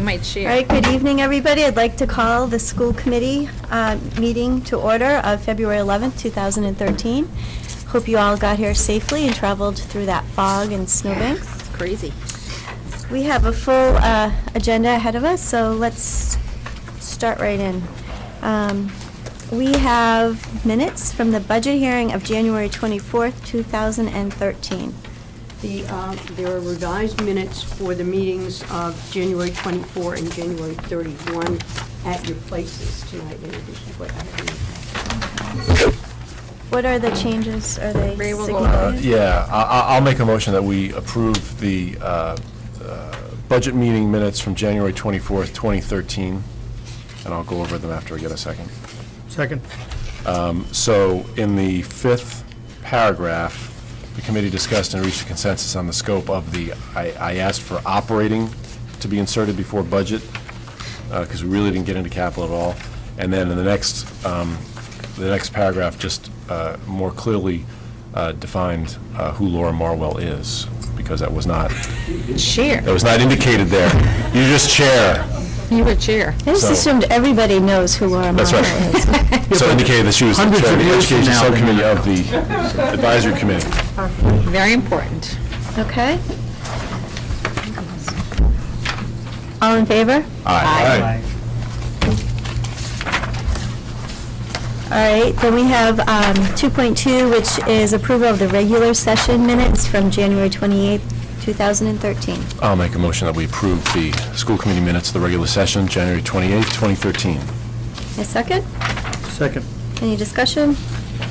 might share. All right, good evening, everybody. I'd like to call the school committee meeting to order of February 11th, 2013. Hope you all got here safely and traveled through that fog and snowbanks. It's crazy. We have a full agenda ahead of us, so let's start right in. We have minutes from the budget hearing of January 24th, 2013. There are revised minutes for the meetings of January 24 and January 31 at your places tonight, in addition to what I have in the packet. What are the changes? Are they Ray will go significant? Yeah, I'll make a motion that we approve the budget meeting minutes from January 24th, 2013, and I'll go over them after I get a second. Second. So in the fifth paragraph, the committee discussed and reached a consensus on the scope of the, I asked for operating to be inserted before budget, because we really didn't get into capital at all. And then in the next paragraph just more clearly defined who Laura Marwell is, because that was not Chair. that was not indicated there. You just chair. You were chair. I just So- assumed everybody knows who Laura That's Marwell is. right. So indicated that she was the Hundreds chair of of the years from education now, subcommittee then. of the advisory committee. Very important. Okay. All in favor? Aye. All right, then we have 2.2, which is approval of the regular session minutes from January 28th, 2013. I'll make a motion that we approve the school committee minutes of the regular session, January 28th, 2013. A second? Second. Any discussion?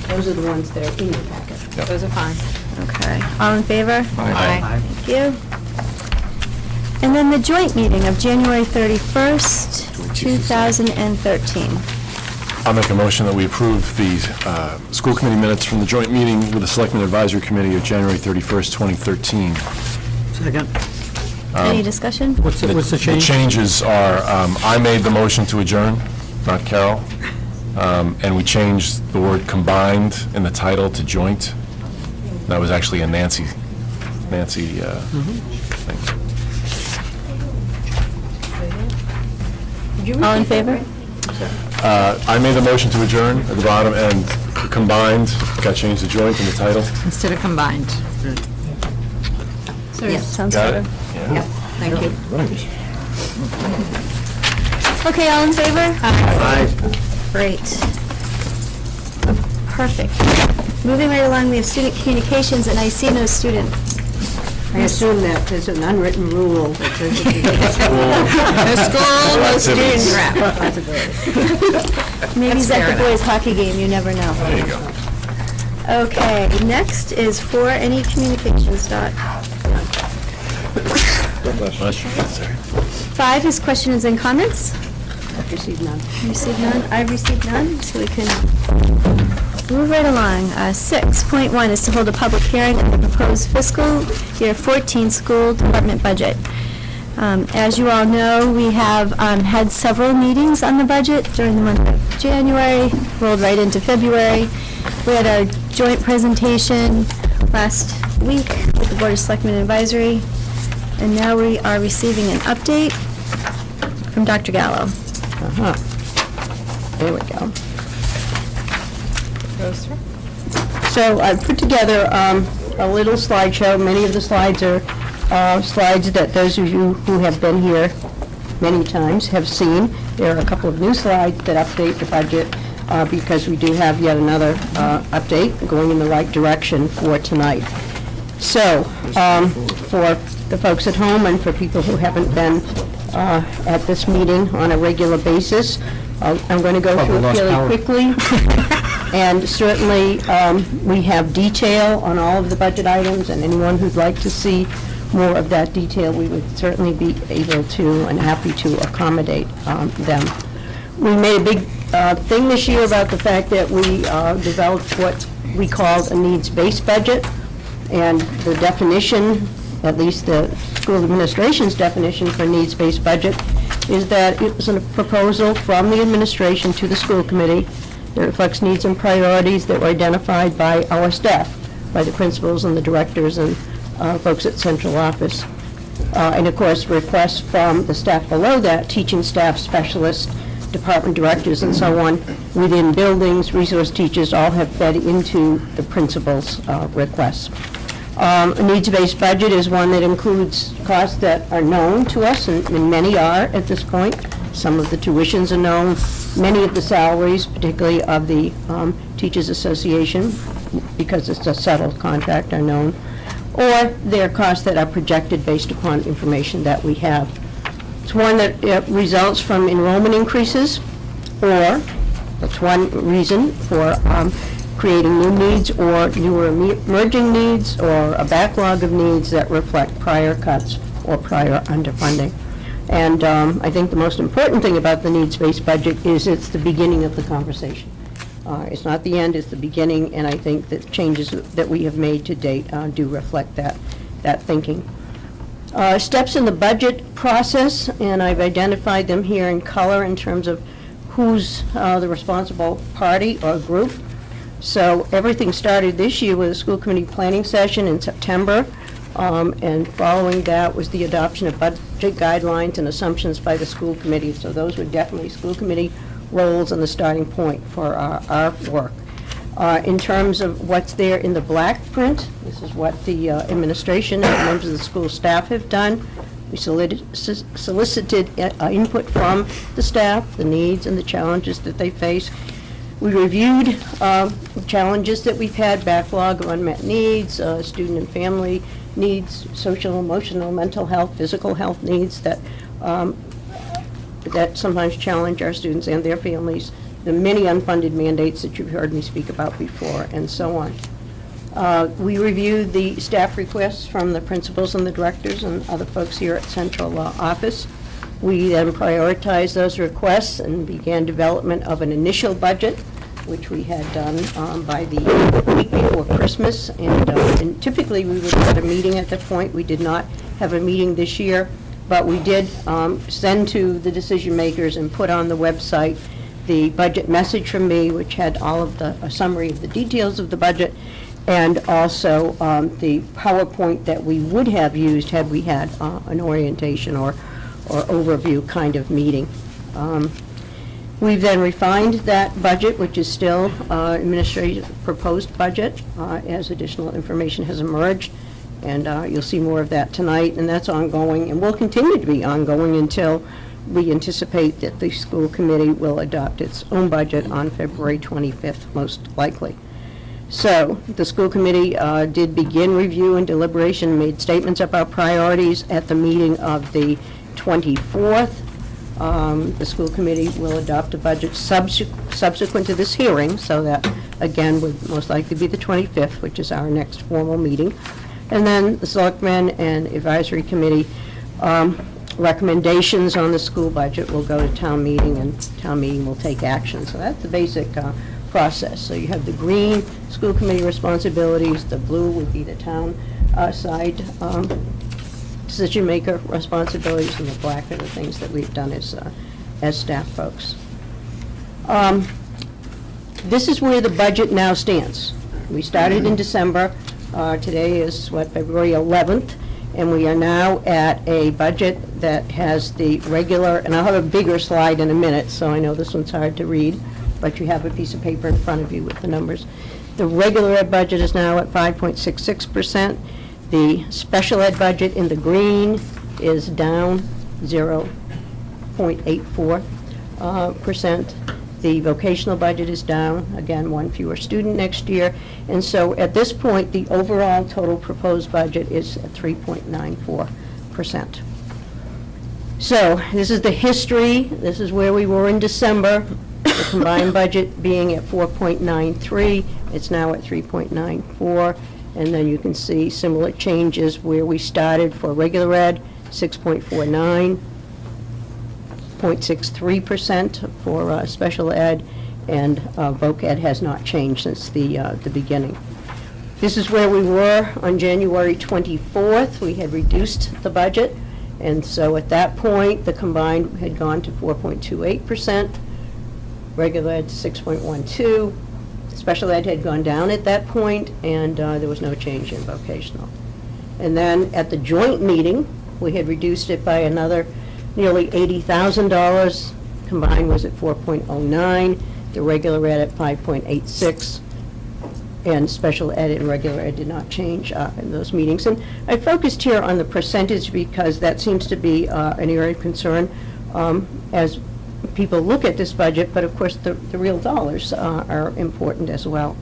Those are the ones that are in your packet. Yep. Those are fine. Okay. All in favor? Aye. Thank you. And then the joint meeting of January 31st, 2013. I'll make a motion that we approve the school committee minutes from the joint meeting with the Selectmen Advisory Committee of January 31st, 2013. Second. Any discussion? What's the The change? changes are, I made the motion to adjourn, not Carol, and we changed the word combined in the title to joint. That was actually a Nancy thing. All in favor? I made the motion to adjourn at the bottom, and combined got changed to joint in the title. Instead of combined. Yes. Sounds Got better. it? Yeah. Thank you. Okay, all in favor? Aye. Great. Perfect. Moving right along, we have student communications, and I see no student. I assume that there's an unwritten rule that says if you take The school, no student rep. Maybe he's That's at fair the boys' hockey game, you never know. There you go. Okay, next is for any communications dot. Sorry. 5 is questions and comments. I've received none. Received none, I've received none, so we can move right along. 6.1 is to hold a public hearing on the proposed fiscal year 14 school department budget. As you all know, we have had several meetings on the budget during the month of January, rolled right into February. We had our joint presentation last week with the Board of Selectmen Advisory, and now we are receiving an update from Dr. Gallo. There we go. Goes through. So I put together a little slideshow. Many of the slides are slides that those of you who have been here many times have seen. There are a couple of new slides that update the budget because we do have yet another update going in the right direction for tonight. So for the folks at home and for people who haven't been at this meeting on a regular basis, I'm going to go through it fairly quickly. And certainly, we have detail on all of the budget items, and anyone who'd like to see more of that detail, we would certainly be able to and happy to accommodate them. We made a big thing this year about the fact that we developed what we called a needs-based budget, and the definition, at least the school administration's definition for needs-based budget, is that it was a proposal from the administration to the school committee that reflects needs and priorities that were identified by our staff, by the principals and the directors and folks at central office. And of course, requests from the staff below that, teaching staff, specialists, department directors, and so on, within buildings, resource teachers, all have fed into the principal's requests. A needs-based budget is one that includes costs that are known to us, and many are at this point. Some of the tuitions are known. Many of the salaries, particularly of the Teachers Association, because it's a settled contract, are known. Or they're costs that are projected based upon information that we have. It's one that results from enrollment increases, or that's one reason for creating new needs or newer emerging needs, or a backlog of needs that reflect prior cuts or prior underfunding. And I think the most important thing about the needs-based budget is it's the beginning of the conversation. It's not the end, it's the beginning, and I think that changes that we have made to date do reflect that thinking. Steps in the budget process, and I've identified them here in color in terms of who's the responsible party or group. So everything started this year with a school committee planning session in September, and following that was the adoption of budget guidelines and assumptions by the school committee. So those were definitely school committee roles and the starting point for our work. In terms of what's there in the black print, this is what the administration and members of the school staff have done. We solicited input from the staff, the needs and the challenges that they face. We reviewed challenges that we've had, backlog of unmet needs, student and family needs, social, emotional, mental health, physical health needs that that sometimes challenge our students and their families, the many unfunded mandates that you've heard me speak about before, and so on. We reviewed the staff requests from the principals and the directors and other folks here at Central Office. We then prioritized those requests and began development of an initial budget, which we had done by the week before Christmas. And typically we would have a meeting at that point. We did not have a meeting this year, but we did send to the decision makers and put on the website the budget message from me, which had all of a summary of the details of the budget, and also the PowerPoint that we would have used had we had an orientation or overview kind of meeting. We've then refined that budget, which is still administrative proposed budget, as additional information has emerged, and you'll see more of that tonight, and that's ongoing and will continue to be ongoing until we anticipate that the school committee will adopt its own budget on February 25th, most likely. So the school committee did begin review and deliberation, made statements about priorities at the meeting of the 24th. The school committee will adopt a budget subsequent to this hearing, so that, again, would most likely be the 25th, which is our next formal meeting. And then the selectmen and advisory committee recommendations on the school budget will go to town meeting, and town meeting will take action. So that's the basic process. So you have the green school committee responsibilities, the blue would be the town side decision maker responsibilities, and the black are the things that we've done as staff folks. This is where the budget now stands. We started in December. Today is February 11th, and we are now at a budget that has the regular, and I'll have a bigger slide in a minute, so I know this one's hard to read, but you have a piece of paper in front of you with the numbers. The regular ed budget is now at 5.66%. The special ed budget in the green is down 0.84%. The vocational budget is down, again, one fewer student next year. And so at this point, the overall total proposed budget is at 3.94%. So this is the history. This is where we were in December. The combined budget being at 4.93. It's now at 3.94. And then you can see similar changes where we started for regular ed, 6.49, 0.63% for special ed, and voc ed has not changed since the beginning. This is where we were on January 24th. We had reduced the budget, and so at that point, the combined had gone to 4.28%, regular ed to 6.12%. Special ed had gone down at that point, and there was no change in vocational. And then at the joint meeting, we had reduced it by another nearly $80,000. Combined was at 4.09, the regular ed at 5.86, and special ed and regular ed did not change in those meetings. And I focused here on the percentage because that seems to be an area of concern as people look at this budget, but of course the real dollars are important as well.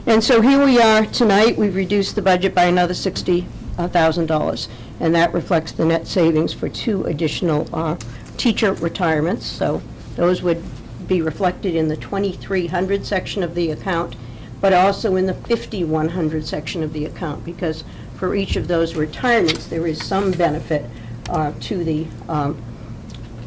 And so here we are tonight. We've reduced the budget by another $60,000, and that reflects the net savings for 2 additional teacher retirements. So those would be reflected in the 2,300 section of the account, but also in the 5,100 section of the account, because for each of those retirements there is some benefit to the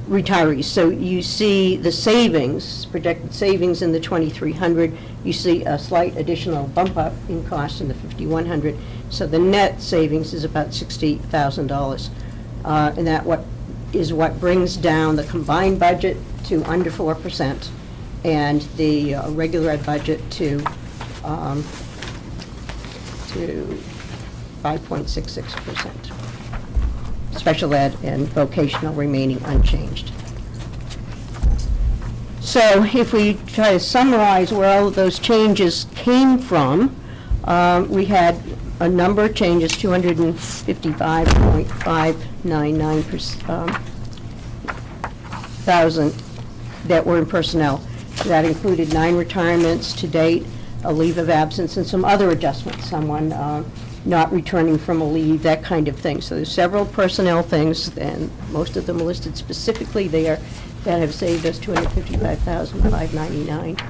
retirees. So you see the savings, projected savings in the 2,300. You see a slight additional bump up in cost in the 5,100. So the net savings is about $60,000, and that what brings down the combined budget to under 4%, and the regular ed budget to 5.66%. Special ed and vocational remaining unchanged. So if we try to summarize where all of those changes came from, we had a number of changes, 255.599 thousand that were in personnel. That included 9 retirements to date, a leave of absence, and some other adjustments, someone not returning from a leave, that kind of thing. So there's several personnel things, and most of them listed specifically there, that have saved us $255,599.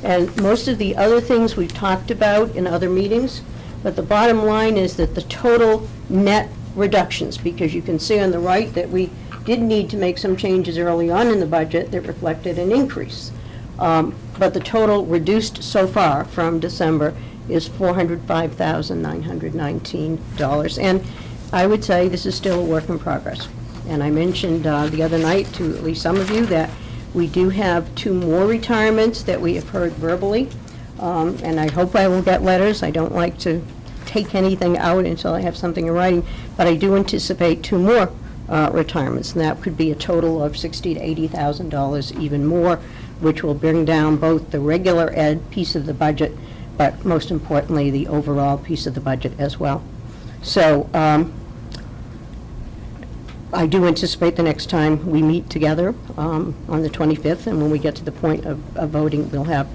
And most of the other things we've talked about in other meetings, but the bottom line is that the total net reductions, because you can see on the right that we did need to make some changes early on in the budget that reflected an increase. But the total reduced so far from December is $405,919. And I would say this is still a work in progress. And I mentioned the other night to at least some of you that we do have 2 more retirements that we have heard verbally. And I hope I will get letters. I don't like to take anything out until I have something in writing. But I do anticipate 2 more retirements, and that could be a total of $60,000 to $80,000 even more, which will bring down both the regular ed piece of the budget, but most importantly, the overall piece of the budget as well. So I do anticipate the next time we meet together on the 25th, and when we get to the point of voting, we'll have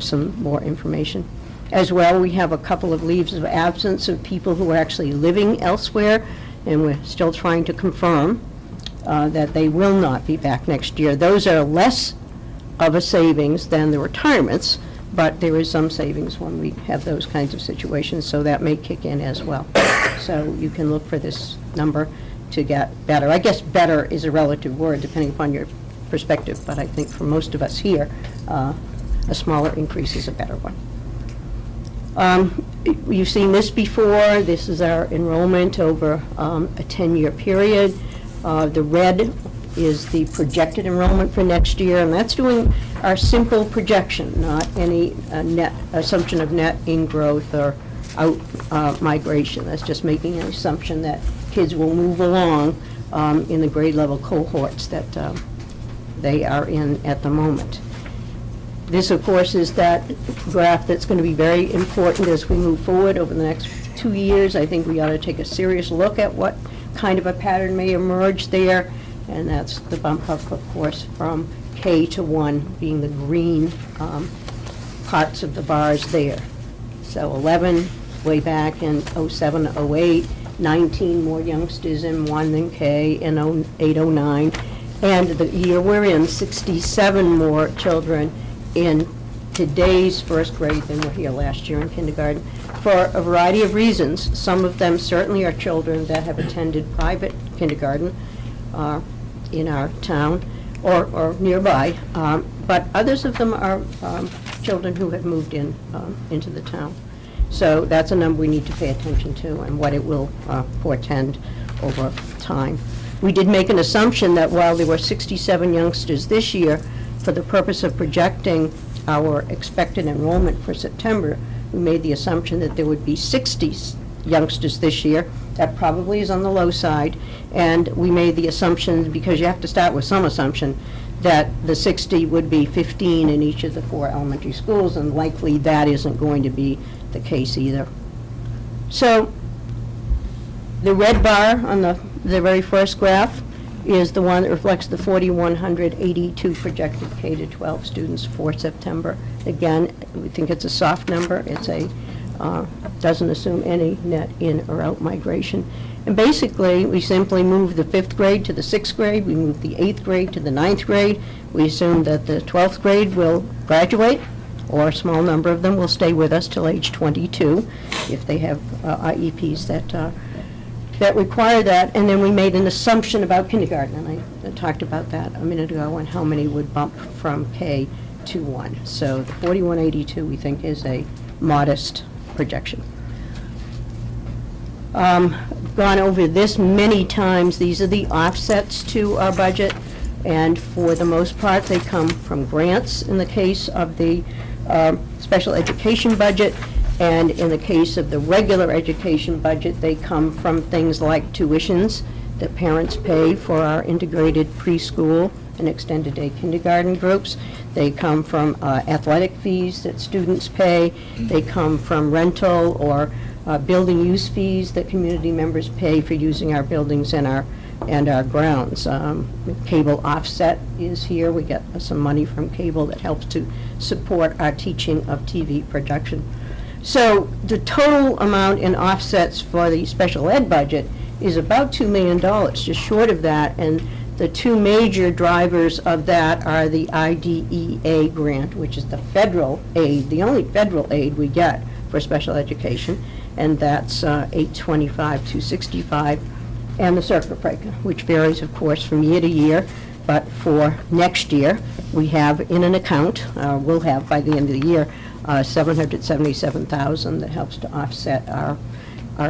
some more information. As well, we have a couple of leaves of absence of people who are actually living elsewhere, and we're still trying to confirm that they will not be back next year. Those are less of a savings than the retirements, but there is some savings when we have those kinds of situations, so that may kick in as well. So you can look for this number to get better. I guess better is a relative word depending upon your perspective, but I think for most of us here, a smaller increase is a better one. You've seen this before. This is our enrollment over a 10-year period. The red is the projected enrollment for next year, and that's doing our simple projection, not any net assumption of net in-growth or out migration. That's just making an assumption that kids will move along in the grade level cohorts that they are in at the moment. This, of course, is that graph that's going to be very important as we move forward over the next 2 years. I think we ought to take a serious look at what kind of a pattern may emerge there, and that's the bump up, of course, from K to 1 being the green parts of the bars there. So 11 way back in 07, 08, 19 more youngsters in 1 than K in 08, 09, and the year we're in, 67 more children in today's first grade than were here last year in kindergarten, for a variety of reasons. Some of them certainly are children that have attended private kindergarten in our town or nearby, but others of them are children who have moved in into the town. So that's a number we need to pay attention to and what it will portend over time. We did make an assumption that while there were 67 youngsters this year, for the purpose of projecting our expected enrollment for September, we made the assumption that there would be 60 youngsters this year That probably is on the low side, and we made the assumption, because you have to start with some assumption, that the 60 would be 15 in each of the 4 elementary schools, and likely that isn't going to be the case either. So the red bar on the very first graph is the one that reflects the 4,182 projected K-12 students for September. Again, we think it's a soft number. It's doesn't assume any net in or out migration. And basically, we simply move the 5th grade to the 6th grade. We move the 8th grade to the 9th grade. We assume that the 12th grade will graduate, or a small number of them will stay with us till age 22 if they have IEPs that require that. And then we made an assumption about kindergarten, and I talked about that a minute ago, and how many would bump from K to 1. So the 4,182 we think is a modest projection. Gone over this many times. These are the offsets to our budget, and for the most part they come from grants in the case of the special education budget, and in the case of the regular education budget they come from things like tuitions that parents pay for our integrated preschool and extended day kindergarten groups. They come from athletic fees that students pay. They come from rental or building use fees that community members pay for using our buildings and our grounds. Cable offset is here. We get some money from cable that helps to support our teaching of TV production. So the total amount in offsets for the special ed budget is about $2 million, just short of that, and the 2 major drivers of that are the IDEA grant, which is the federal aid, the only federal aid we get for special education, and that's $825 to $265, and the circuit breaker, which varies, of course, from year to year. But for next year, we have in an account, we'll have by the end of the year, $777,000 that helps to offset our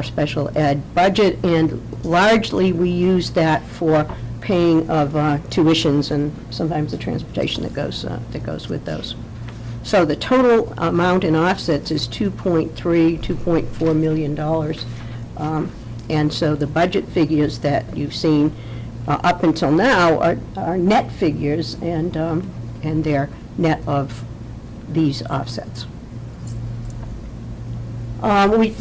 special ed budget, and largely we use that for paying of tuitions and sometimes the transportation that goes with those. So the total amount in offsets is $2.4 million, and so the budget figures that you've seen up until now are net figures, and they're net of these offsets. We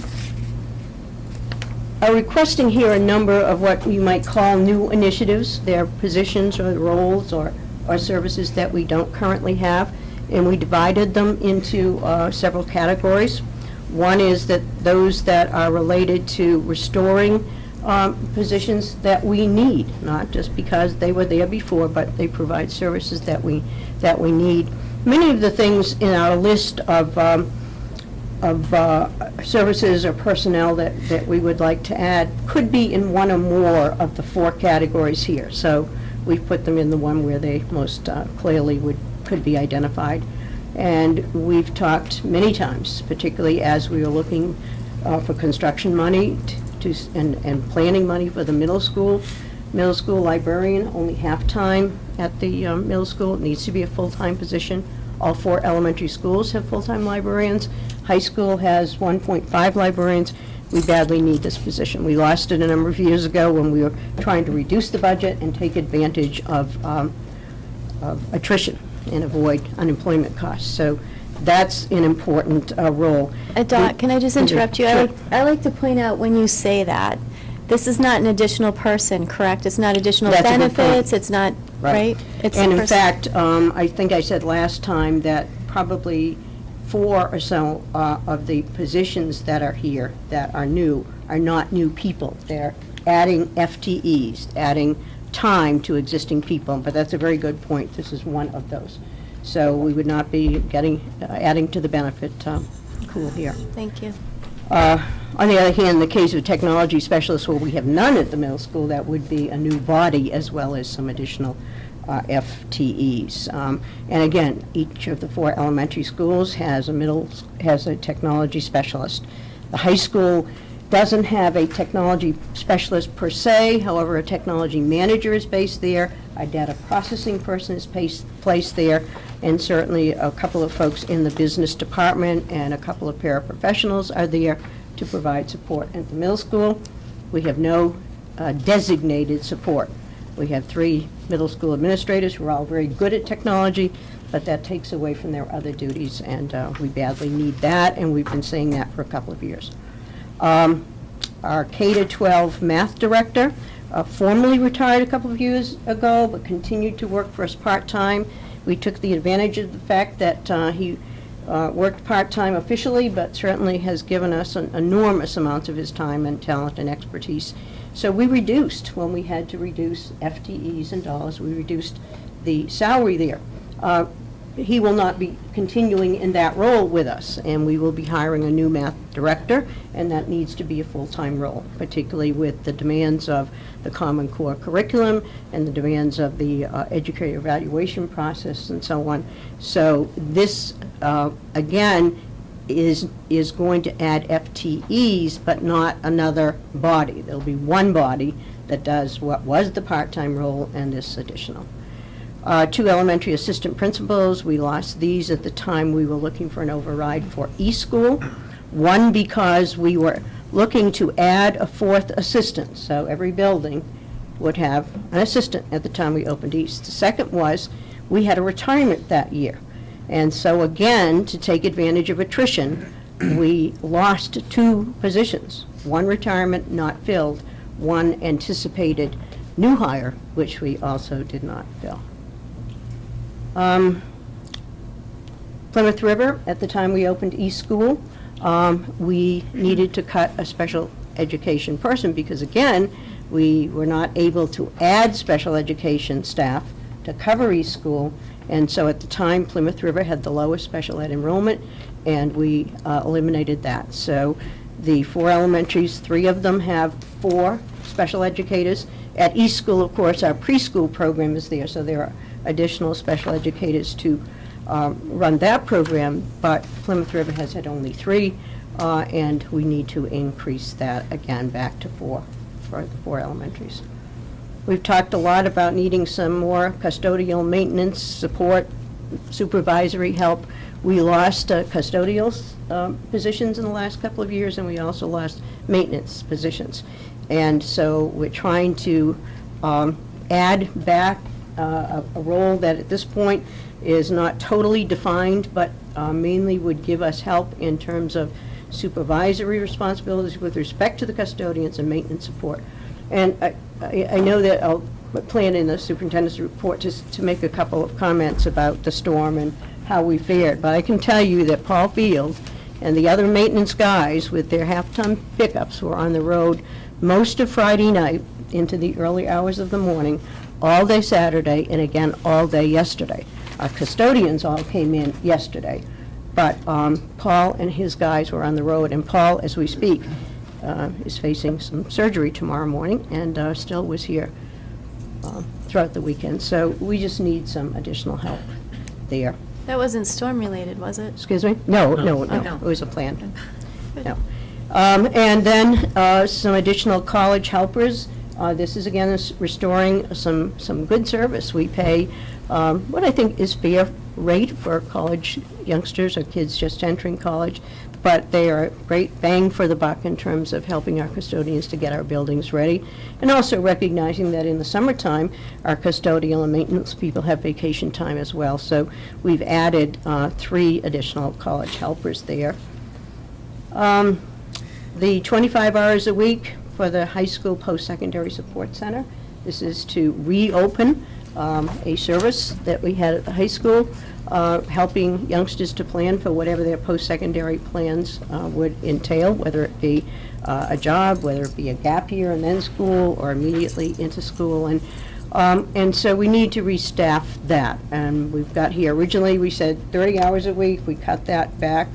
are requesting here a number of what you might call new initiatives. They're positions or roles or services that we don't currently have, and we divided them into several categories. One is that those that are related to restoring positions that we need, not just because they were there before, but they provide services that we need. Many of the things in our list of services or personnel that we would like to add could be in one or more of the 4 categories here. So we've put them in the one where they most clearly could be identified. And we've talked many times, particularly as we were looking for construction money and planning money for the middle school. Middle school librarian, only half-time at the middle school. It needs to be a full-time position. All 4 elementary schools have full-time librarians. High school has 1.5 librarians. We badly need this position. We lost it a number of years ago when we were trying to reduce the budget and take advantage of attrition and avoid unemployment costs. So that's an important role. Dot, can I just interrupt you? Sure. I like to point out when you say that, this is not an additional person, correct? It's not additional That's a good point. benefits, it's not, right? It's And a in person. fact, I think I said last time that probably 4 or so of the positions that are here that are new are not new people. They're adding FTEs, adding time to existing people, but that's a very good point. This is one of those. So we would not be adding to the benefit pool here. Thank you. On the other hand, in the case of technology specialists, where we have none at the middle school, that would be a new body as well as some additional FTEs. And again, each of the 4 elementary schools has a technology specialist. The high school doesn't have a technology specialist per se. However, a technology manager is based there. A data processing person is placed there, and certainly a couple of folks in the business department and a couple of paraprofessionals are there to provide support at the middle school. We have no designated support. We have 3 middle school administrators who are all very good at technology, but that takes away from their other duties, and we badly need that, and we've been saying that for a couple of years. Our K-12 math director formally retired a couple of years ago, but continued to work for us part-time. We took the advantage of the fact that he worked part-time officially, but certainly has given us an enormous amounts of his time and talent and expertise. So we reduced, when we had to reduce FTEs and dollars, we reduced the salary there. He will not be continuing in that role with us, and we will be hiring a new math director, and that needs to be a full-time role, particularly with the demands of the Common Core curriculum and the demands of the educator evaluation process and so on. So this, again, is going to add FTEs, but not another body. There'll be one body that does what was the part-time role and this additional. 2 elementary assistant principals, we lost these at the time we were looking for an override for eSchool. One, because we were looking to add a 4th assistant, so every building would have an assistant at the time we opened East. The second was we had a retirement that year. And so again, to take advantage of attrition, we lost 2 positions. 1 retirement not filled, 1 anticipated new hire, which we also did not fill. Plymouth River, at the time we opened eSchool, we needed to cut a special education person because, again, we were not able to add special education staff to cover eSchool, and so at the time Plymouth River had the lowest special ed enrollment, and we eliminated that. So the 4 elementaries, 3 of them have 4 special educators. At eSchool, of course, our preschool program is there, so there are additional special educators to run that program, but Plymouth River has had only 3, and we need to increase that again back to 4 for the 4 elementaries. We've talked a lot about needing some more custodial maintenance support, supervisory help. We lost custodial positions in the last couple of years, and we also lost maintenance positions. And so we're trying to add back a role that at this point is not totally defined, but mainly would give us help in terms of supervisory responsibilities with respect to the custodians and maintenance support. And I know that I'll plan in the superintendent's report just to make a couple of comments about the storm and how we fared, but I can tell you that Paul Field and the other maintenance guys with their half-ton pickups were on the road most of Friday night into the early hours of the morning, all day Saturday, and again all day yesterday. Our custodians all came in yesterday, but Paul and his guys were on the road, and Paul, as we speak, is facing some surgery tomorrow morning, and still was here throughout the weekend. So we just need some additional help there. That wasn't storm-related, was it? Excuse me? No, No. it was a plan. No. And then some additional college helpers. This is, again, restoring some good service. We pay what I think is fair rate for college youngsters or kids just entering college, but they are great bang for the buck in terms of helping our custodians to get our buildings ready, and also recognizing that in the summertime, our custodial and maintenance people have vacation time as well. So we've added 3 additional college helpers there. The 25 hours a week for the high school post-secondary support center. This is to reopen a service that we had at the high school, helping youngsters to plan for whatever their post-secondary plans would entail, whether it be a job, whether it be a gap year and then school, or immediately into school. And so we need to restaff that. And we've got here, originally we said 30 hours a week. We cut that back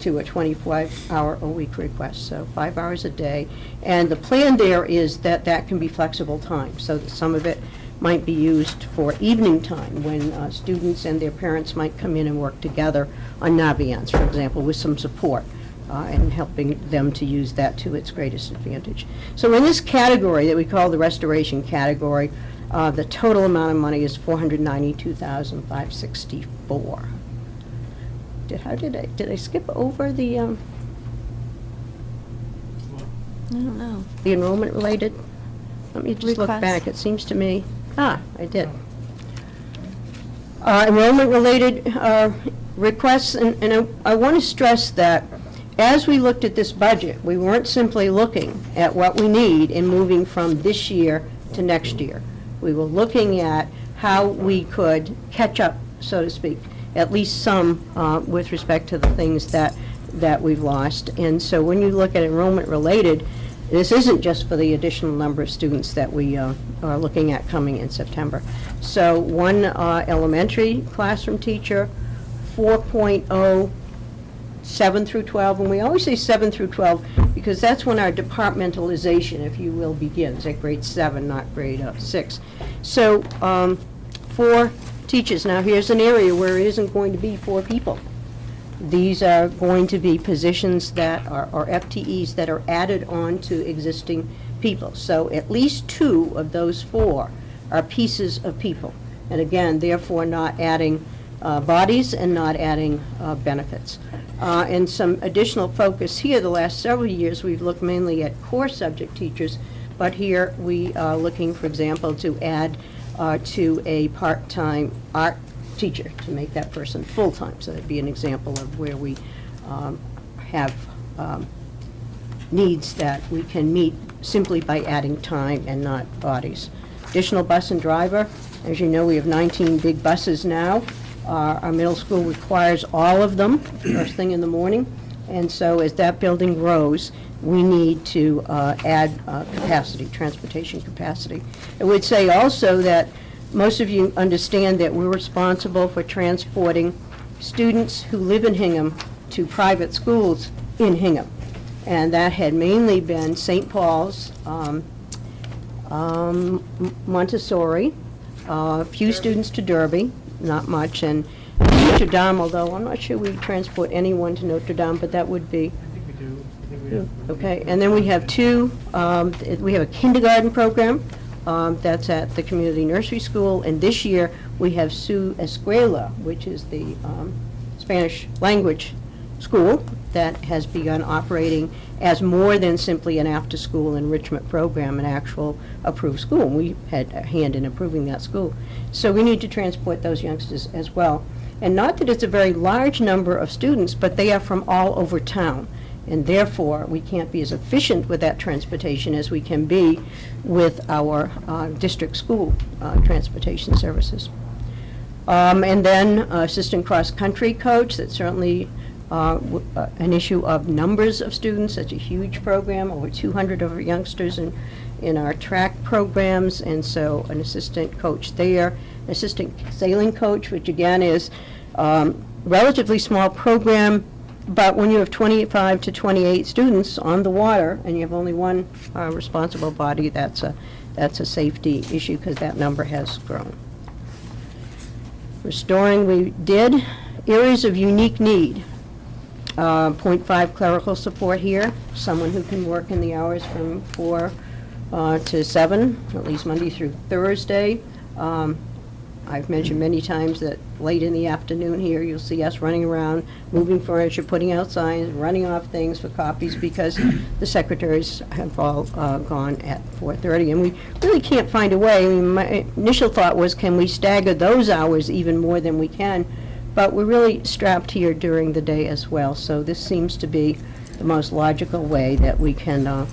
to a 25-hour-a-week request, so 5 hours a day. And the plan there is that that can be flexible time, so that some of it might be used for evening time when students and their parents might come in and work together on Naviance, for example, with some support and helping them to use that to its greatest advantage. So in this category that we call the restoration category, the total amount of money is $492,564. Did I skip over the, I don't know. The enrollment related? Let me just look Requests. back. It seems to me, I did. Enrollment related requests, and I want to stress that as we looked at this budget, we weren't simply looking at what we need in moving from this year to next year. We were looking at how we could catch up, so to speak, at least some with respect to the things that we've lost. And so when you look at enrollment related, this isn't just for the additional number of students that we are looking at coming in September. So one elementary classroom teacher, 4.0, 7 through 12, and we always say 7 through 12 because that's when our departmentalization, if you will, begins, at grade 7, not grade 6. So 4 teachers. Now here's an area where it isn't going to be 4 people. These are going to be positions that are FTEs that are added on to existing people. So at least 2 of those 4 are pieces of people. And again, therefore not adding bodies and not adding benefits. And some additional focus here, the last several years, we've looked mainly at core subject teachers, but here we are looking, for example, to add to a part-time art teacher to make that person full-time. So that'd be an example of where we have needs that we can meet simply by adding time and not bodies. Additional bus and driver. As you know, we have 19 big buses now. Our middle school requires all of them first thing in the morning, and so as that building grows, we need to add capacity, transportation capacity. I would say also that most of you understand that we're responsible for transporting students who live in Hingham to private schools in Hingham, and that had mainly been St. Paul's, Montessori, a few students to Derby, not much, and Notre Dame, although I'm not sure we transport anyone to Notre Dame, but that would be. I think we do. I think we have. Okay, and then we have 2, we have a kindergarten program that's at the community nursery school, and this year we have Su Escuela, which is the Spanish language school that has begun operating as more than simply an after-school enrichment program, an actual approved school. And we had a hand in approving that school. So we need to transport those youngsters as well. And not that it's a very large number of students, but they are from all over town. And therefore, we can't be as efficient with that transportation as we can be with our district school transportation services. And then assistant cross-country coach, that's certainly an issue of numbers of students. That's a huge program, over 200 of our youngsters in our track programs, and so an assistant coach there. Assistant sailing coach, which again is relatively small program, but when you have 25 to 28 students on the water and you have only one responsible body, that's a safety issue because that number has grown. Restoring, we did. Areas of unique need. 0.5 clerical support here, someone who can work in the hours from 4 to 7, at least Monday through Thursday. I've mentioned many times that late in the afternoon here, you'll see us running around, moving furniture, putting out signs, running off things for copies because the secretaries have all gone at 4:30. And we really can't find a way. I mean, my initial thought was, can we stagger those hours even more than we can? But we're really strapped here during the day as well. So this seems to be the most logical way that we can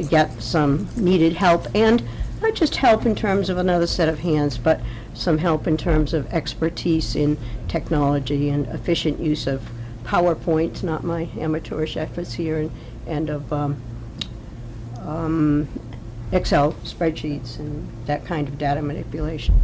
get some needed help, and not just help in terms of another set of hands, but some help in terms of expertise in technology and efficient use of PowerPoint, not my amateurish efforts here, and of Excel spreadsheets and that kind of data manipulation.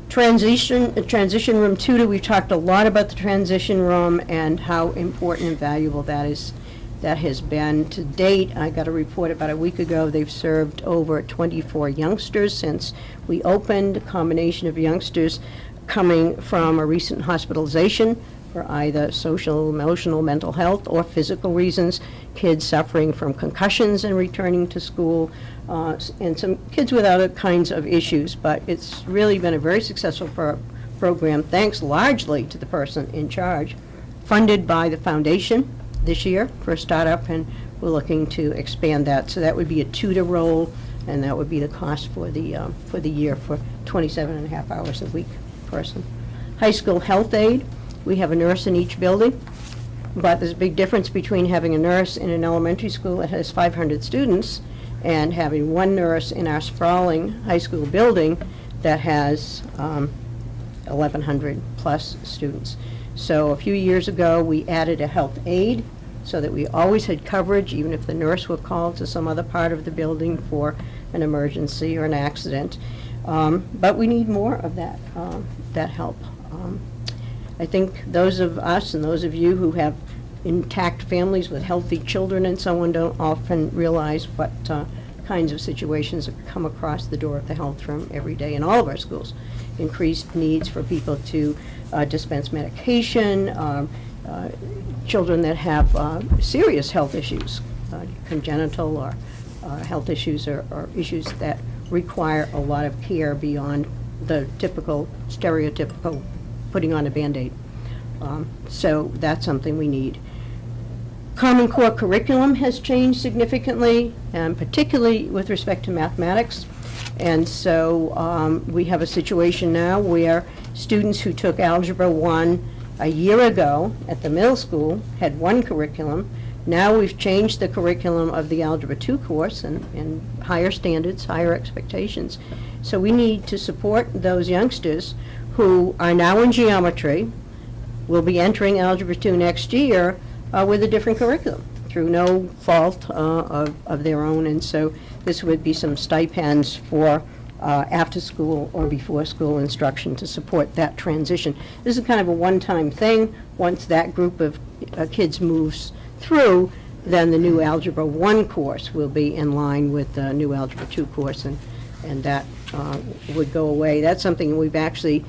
Transition room tutor, we've talked a lot about the transition room and how important and valuable that has been. To date, I got a report about a week ago, they've served over 24 youngsters since we opened, a combination of youngsters coming from a recent hospitalization for either social, emotional, mental health, or physical reasons, kids suffering from concussions and returning to school, and some kids with other kinds of issues. But it's really been a very successful program, thanks largely to the person in charge, funded by the foundation, this year for a startup, and we're looking to expand that. So that would be a tutor role, and that would be the cost for the year for 27.5 hours a week person. High school health aide, we have a nurse in each building, but there's a big difference between having a nurse in an elementary school that has 500 students and having one nurse in our sprawling high school building that has 1,100 plus students. So a few years ago, we added a health aide so that we always had coverage, even if the nurse were called to some other part of the building for an emergency or an accident. But we need more of that, that help. I think those of us and those of you who have intact families with healthy children and so on don't often realize what kinds of situations that come across the door of the health room every day in all of our schools. Increased needs for people to dispense medication, children that have serious health issues, congenital or health issues or issues that require a lot of care beyond the typical, stereotypical putting on a Band-Aid. So that's something we need. Common Core curriculum has changed significantly, and particularly with respect to mathematics. And so we have a situation now where students who took Algebra 1 a year ago at the middle school had one curriculum. Now we've changed the curriculum of the Algebra 2 course and higher standards, higher expectations. So we need to support those youngsters who are now in geometry, will be entering Algebra 2 next year with a different curriculum through no fault of their own. And so this would be some stipends for after school or before school instruction to support that transition. This is kind of a one-time thing. Once that group of kids moves through, then the new Algebra 1 course will be in line with the new Algebra 2 course, and that would go away. That's something we've actually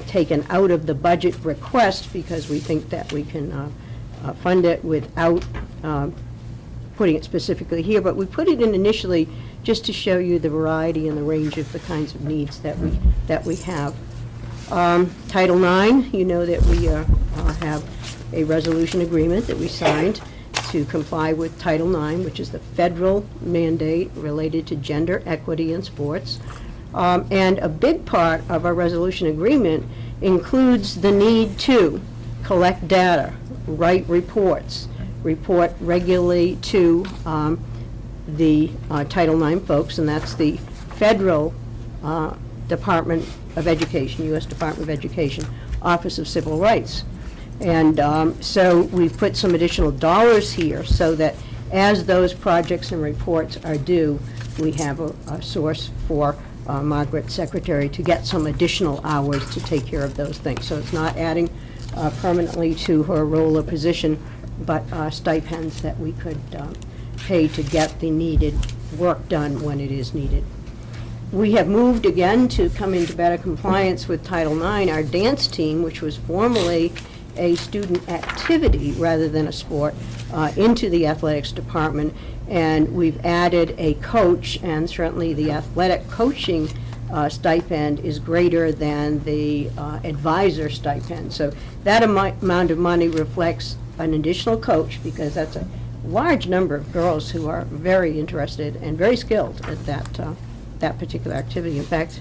taken out of the budget request because we think that we can fund it without putting it specifically here, but we put it in initially just to show you the variety and the range of the kinds of needs that we have. Title IX, you know that we have a resolution agreement that we signed to comply with Title IX, which is the federal mandate related to gender equity in sports. And a big part of our resolution agreement includes the need to collect data, write reports, report regularly to the Title IX folks, and that's the federal Department of Education, U.S. Department of Education, Office of Civil Rights. And so we've put some additional dollars here so that as those projects and reports are due, we have a source for Margaret's secretary to get some additional hours to take care of those things. So it's not adding permanently to her role or position, but stipends that we could pay to get the needed work done when it is needed. We have moved again to come into better compliance with Title IX. Our dance team, which was formerly a student activity rather than a sport, into the athletics department, and we've added a coach, and certainly the athletic coaching stipend is greater than the advisor stipend. So that amount of money reflects an additional coach, because that's a large number of girls who are very interested and very skilled at that particular activity. In fact,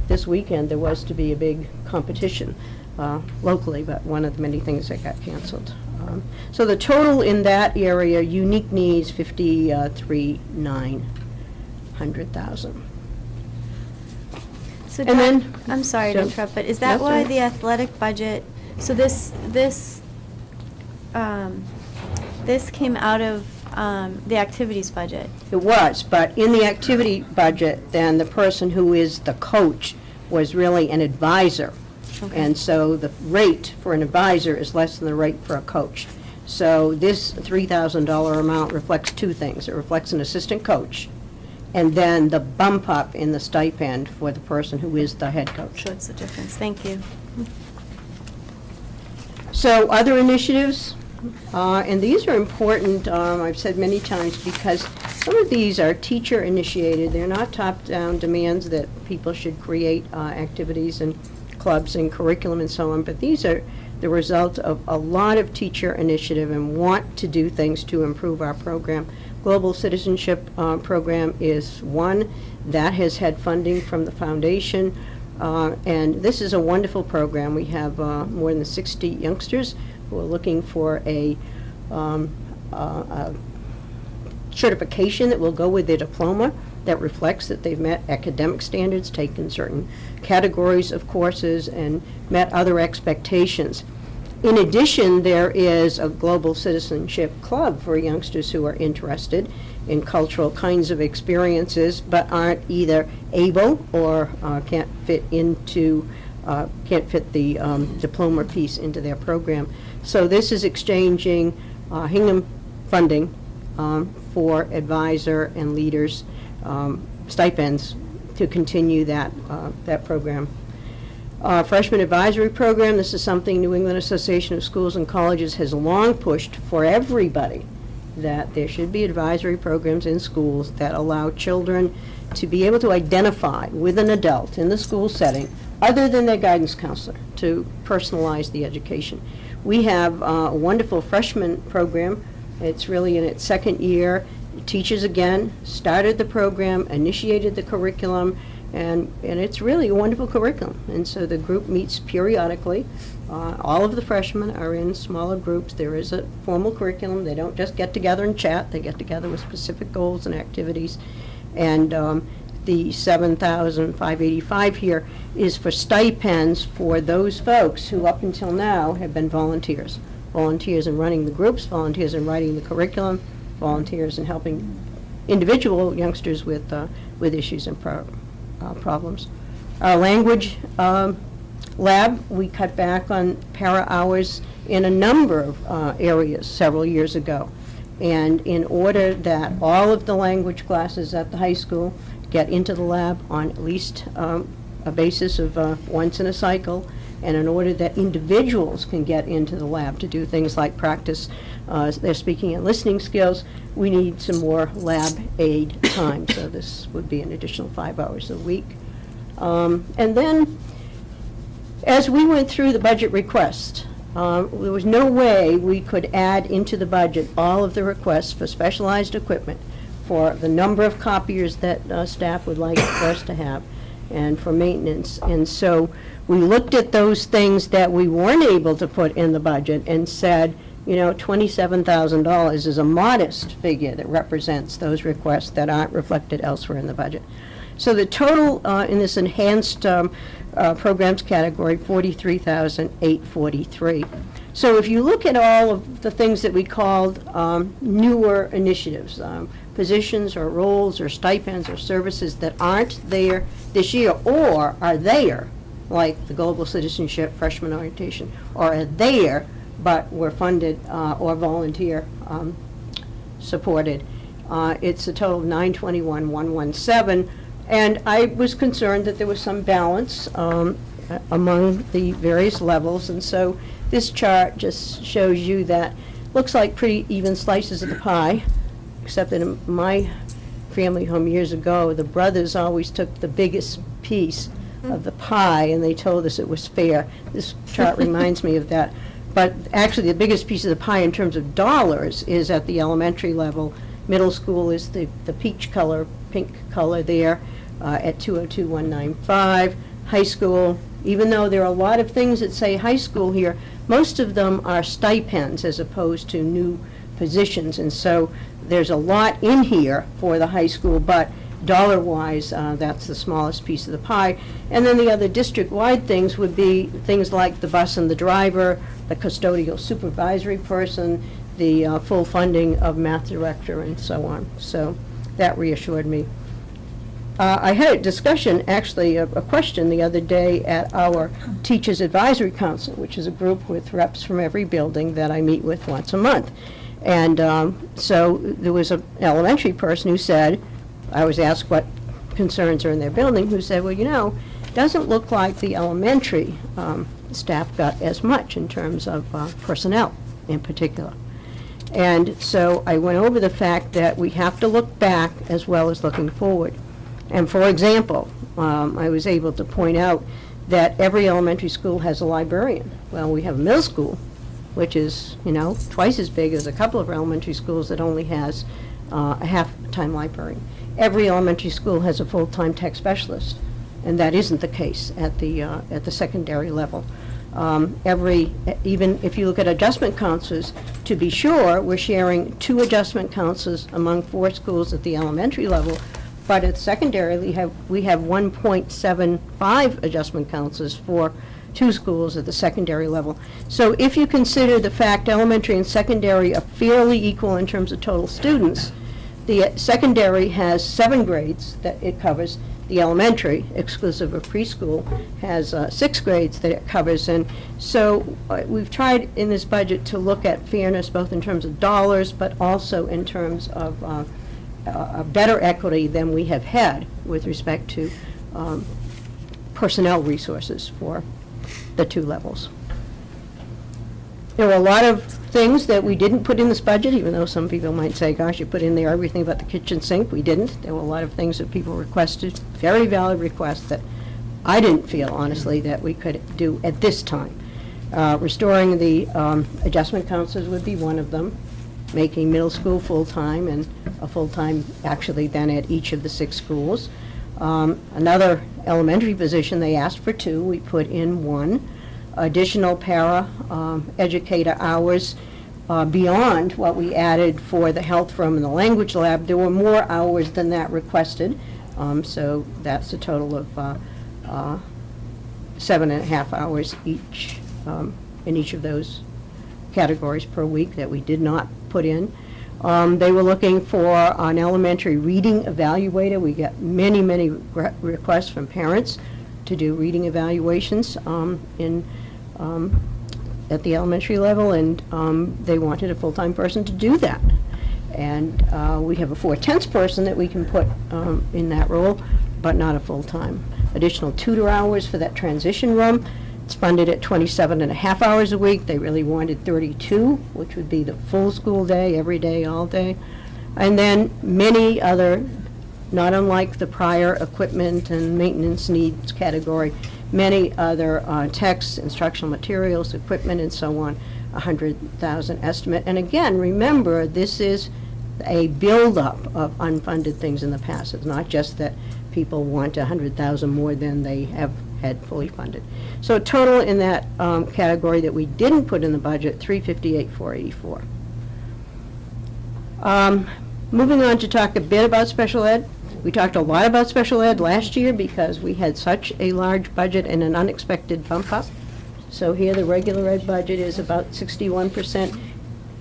this weekend there was to be a big competition locally, but one of the many things that got canceled. So the total in that area, unique needs, $53,900,000. So And then- I'm sorry to so- interrupt, but is that That's why all right. the athletic budget, so this came out of the activities budget? It was, but in the activity budget, then the person who is the coach was really an advisor. Okay. And so the rate for an advisor is less than the rate for a coach. So this $3,000 amount reflects two things. It reflects an assistant coach, and then the bump up in the stipend for the person who is the head coach. So it's the difference. Thank you. So other initiatives, and these are important, I've said many times, because some of these are teacher-initiated. They're not top-down demands that people should create activities and clubs and curriculum and so on, but these are the result of a lot of teacher initiative and want to do things to improve our program. Global Citizenship Program is one that has had funding from the foundation, and this is a wonderful program. We have more than 60 youngsters who are looking for a certification that will go with their diploma that reflects that they've met academic standards, taken certain categories of courses, and met other expectations. In addition, there is a Global Citizenship Club for youngsters who are interested in cultural kinds of experiences but aren't either able or can't fit the diploma piece into their program. So this is exchanging Hingham funding for advisor and leaders stipends to continue that program. Freshman Advisory Program, this is something New England Association of Schools and Colleges has long pushed for everybody, that there should be advisory programs in schools that allow children to be able to identify with an adult in the school setting other than their guidance counselor to personalize the education. We have a wonderful freshman program. It's really in its second year. Teachers, again, started the program, initiated the curriculum, and it's really a wonderful curriculum. And so the group meets periodically. All of the freshmen are in smaller groups. There is a formal curriculum. They don't just get together and chat. They get together with specific goals and activities. And the $7,585 here is for stipends for those folks who up until now have been volunteers. Volunteers in running the groups, volunteers in writing the curriculum, volunteers in helping individual youngsters with issues and problems. Our language lab, we cut back on para hours in a number of areas several years ago. And in order that all of the language classes at the high school get into the lab on at least a basis of once in a cycle, and in order that individuals can get into the lab to do things like practice their speaking and listening skills, we need some more lab aid time. So this would be an additional 5 hours a week. And then, as we went through the budget request, there was no way we could add into the budget all of the requests for specialized equipment, for the number of copiers that staff would like for us to have, and for maintenance. And so we looked at those things that we weren't able to put in the budget and said, you know, $27,000 is a modest figure that represents those requests that aren't reflected elsewhere in the budget. So the total in this enhanced programs category, $43,843. So if you look at all of the things that we called newer initiatives, positions or roles or stipends or services that aren't there this year or are there, like the Global Citizenship Freshman Orientation, or are there but were funded or volunteer supported. It's a total of $921,117, and I was concerned that there was some balance among the various levels, and so this chart just shows you that looks like pretty even slices of the pie, except that in my family home years ago, the brothers always took the biggest piece of the pie, and they told us it was fair. This chart reminds me of that. But actually, the biggest piece of the pie in terms of dollars is at the elementary level. Middle school is the peach color, pink color there at $202,195. High school, even though there are a lot of things that say high school here, most of them are stipends as opposed to new positions. And so there's a lot in here for the high school, but dollar-wise, that's the smallest piece of the pie. And then the other district-wide things would be things like the bus and the driver, the custodial supervisory person, the full funding of math director, and so on. So that reassured me. I had a discussion, actually, a question the other day at our Teachers Advisory Council, which is a group with reps from every building that I meet with once a month. And so there was an elementary person who said, I was asked what concerns are in their building, who said, well, you know, it doesn't look like the elementary staff got as much in terms of personnel in particular. And so I went over the fact that we have to look back as well as looking forward. And for example, I was able to point out that every elementary school has a librarian. Well, we have a middle school, which is, twice as big as a couple of elementary schools that only has a half-time librarian. Every elementary school has a full-time tech specialist, and that isn't the case at the secondary level. Even if you look at adjustment counselors, to be sure, we're sharing 2 adjustment counselors among 4 schools at the elementary level, but at secondary, we have 1.75 adjustment counselors for 2 schools at the secondary level. So if you consider the fact elementary and secondary are fairly equal in terms of total students, the secondary has 7 grades that it covers. The elementary, exclusive of preschool, has 6 grades that it covers. And so we've tried in this budget to look at fairness both in terms of dollars, but also in terms of a better equity than we have had with respect to personnel resources for the 2 levels. There were a lot of things that we didn't put in this budget, even though some people might say, gosh, you put in there everything but the kitchen sink. We didn't. There were a lot of things that people requested, very valid requests that I didn't feel, honestly, that we could do at this time. Restoring the adjustment counselors would be one of them, making middle school full-time and a full-time actually then at each of the 6 schools. Another elementary position, they asked for 2. We put in 1. Additional para educator hours beyond what we added for the health room and the language lab. There were more hours than that requested, so that's a total of 7.5 hours each in each of those categories per week that we did not put in. They were looking for an elementary reading evaluator. We got many requests from parents to do reading evaluations at the elementary level, and they wanted a full-time person to do that. And we have a 4/10 person that we can put in that role, but not a full-time. Additional tutor hours for that transition room. It's funded at 27.5 hours a week. They really wanted 32, which would be the full school day, every day, all day. And then many other, not unlike the prior equipment and maintenance needs category, many other texts, instructional materials, equipment, and so on, $100,000 estimate. And again, remember, this is a buildup of unfunded things in the past. It's not just that people want $100,000 more than they have had fully funded. So total in that category that we didn't put in the budget, $358,484. Moving on to talk a bit about special ed. We talked a lot about special ed last year because we had such a large budget and an unexpected bump up. So here the regular ed budget is about 61%.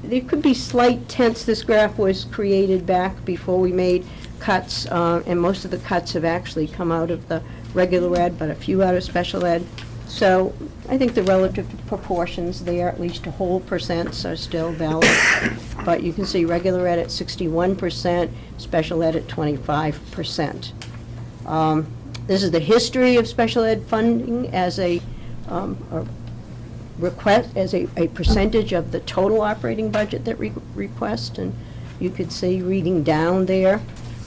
There could be slight tense. This graph was created back before we made cuts, and most of the cuts have actually come out of the regular ed, but a few out of special ed. So I think the relative proportions there, at least to whole percents, are still valid. But you can see regular ed at 61%, special ed at 25%. This is the history of special ed funding as a request, as a percentage of the total operating budget that request, and you could see reading down there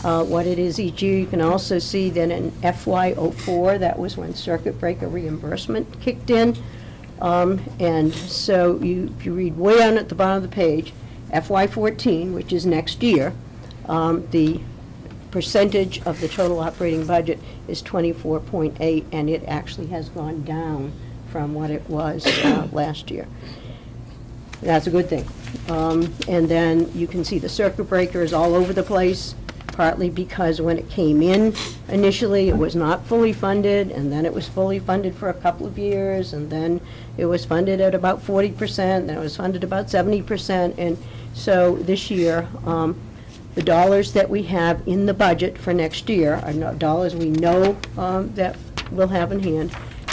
what it is each year. You can also see that in FY04, that was when circuit breaker reimbursement kicked in. And so if you read way down at the bottom of the page, FY14, which is next year, the percentage of the total operating budget is 24.8, and it actually has gone down from what it was last year. That's a good thing. And then you can see the circuit breaker is all over the place, partly because when it came in initially it was not fully funded, and then it was fully funded for a couple of years, and then it was funded at about 40%, then it was funded about 70%, and so this year the dollars that we have in the budget for next year are dollars we know that we'll have in hand,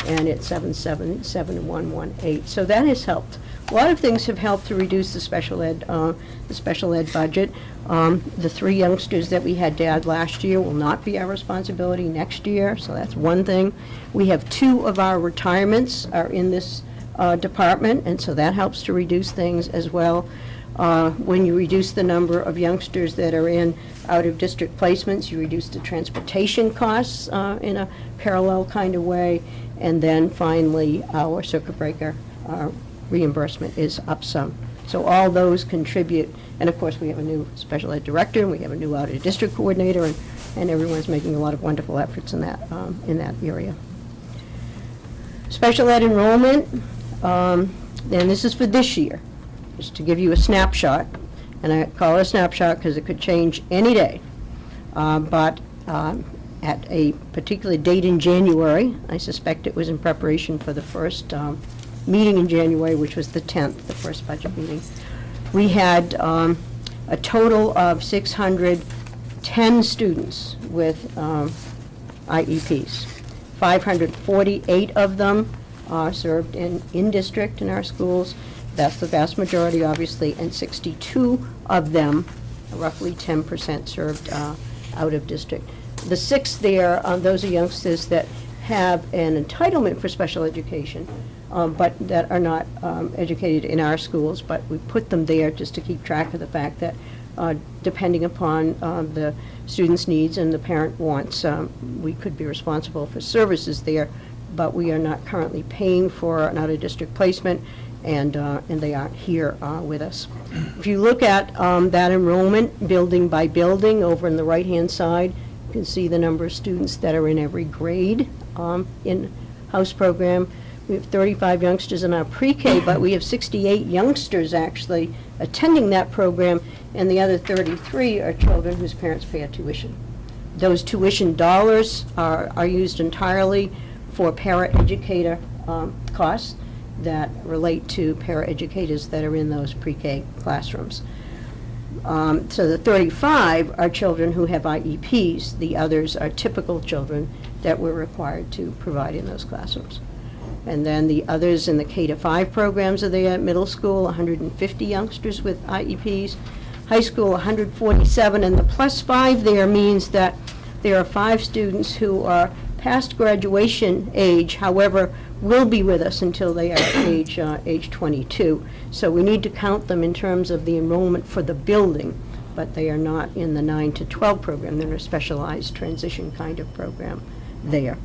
and it's 777,118. So that has helped. A lot of things have helped to reduce the special ed budget. The 3 youngsters that we had to add last year will not be our responsibility next year, so that's one thing. We have 2 of our retirements are in this department, and so that helps to reduce things as well. When you reduce the number of youngsters that are in out-of-district placements, you reduce the transportation costs in a parallel kind of way. And then finally, our circuit breaker reimbursement is up some. So all those contribute, and of course, we have a new special ed director, and we have a new out-of-district coordinator, and everyone's making a lot of wonderful efforts in that area. Special ed enrollment, and this is for this year, just to give you a snapshot, and I call it a snapshot because it could change any day. But at a particular date in January, I suspect it was in preparation for the first meeting in January, which was the 10th, the first budget meeting. We had a total of 610 students with IEPs. 548 of them are served in district in our schools. That's the vast majority, obviously, and 62 of them, roughly 10%, served out of district. The 6 there, those are youngsters that have an entitlement for special education, but that are not educated in our schools, but we put them there just to keep track of the fact that depending upon the student's needs and the parent wants, we could be responsible for services there, but we are not currently paying for an out-of-district placement, and they aren't here with us. If you look at that enrollment building by building over on the right-hand side, you can see the number of students that are in every grade in house program. We have 35 youngsters in our pre-K, but we have 68 youngsters actually attending that program, and the other 33 are children whose parents pay a tuition. Those tuition dollars are used entirely for paraeducator costs that relate to paraeducators that are in those pre-K classrooms. So the 35 are children who have IEPs. The others are typical children that we're required to provide in those classrooms. And then the others in the K-5 programs are there. Middle school, 150 youngsters with IEPs. High school, 147. And the +5 there means that there are 5 students who are past graduation age, however, will be with us until they are age 22. So we need to count them in terms of the enrollment for the building, but they are not in the 9 to 12 program. They're in a specialized transition kind of program there.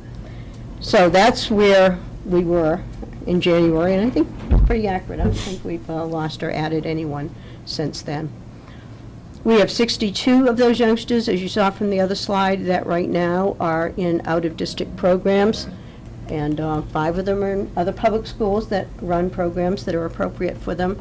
So that's where we were in January, and I think it's pretty accurate. I don't think we've lost or added anyone since then. We have 62 of those youngsters, as you saw from the other slide, that right now are in out-of-district programs, and 5 of them are in other public schools that run programs that are appropriate for them.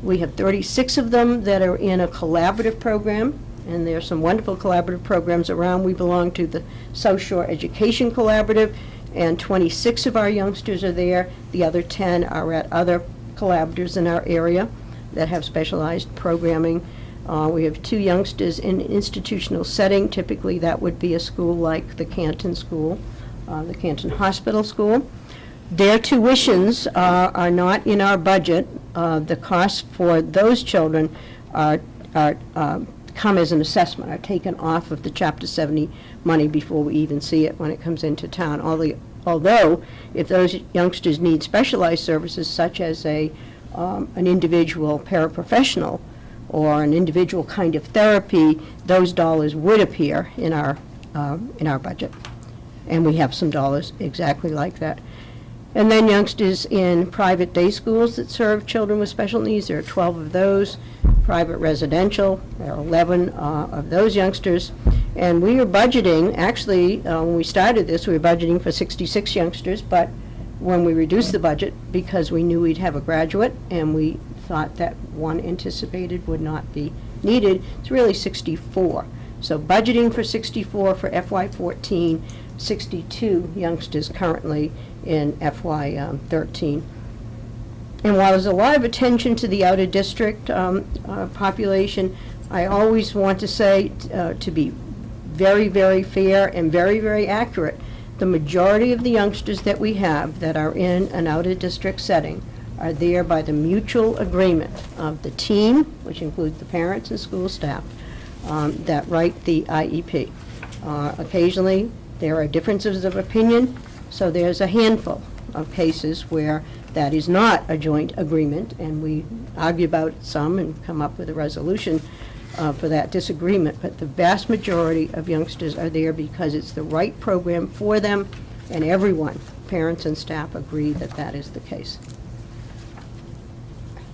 We have 36 of them that are in a collaborative program, and there are some wonderful collaborative programs around. We belong to the South Shore Education Collaborative, and 26 of our youngsters are there. The other 10 are at other collaborators in our area that have specialized programming. We have 2 youngsters in institutional setting. Typically, that would be a school like the Canton School, the Canton Hospital School. Their tuitions are not in our budget. The costs for those children come as an assessment, are taken off of the Chapter 70 money before we even see it when it comes into town. Although, if those youngsters need specialized services such as an individual paraprofessional or an individual kind of therapy, those dollars would appear in our budget. And we have some dollars exactly like that. And then youngsters in private day schools that serve children with special needs, there are 12 of those. Private residential, there are 11 of those youngsters. And we are budgeting, actually, when we started this, we were budgeting for 66 youngsters, but when we reduced the budget, because we knew we'd have a graduate, and we thought that one anticipated would not be needed, it's really 64. So budgeting for 64 for FY14, 62 youngsters currently in FY13. And while there's a lot of attention to the out-of-district population, I always want to say, to be very, very fair and very, very accurate, the majority of the youngsters that we have that are in an out-of-district setting are there by the mutual agreement of the team, which includes the parents and school staff, that write the IEP. Occasionally, there are differences of opinion, so there's a handful of cases where that is not a joint agreement, and we argue about some and come up with a resolution for that disagreement. But the vast majority of youngsters are there because it's the right program for them, and everyone parents and staff agree that that is the case.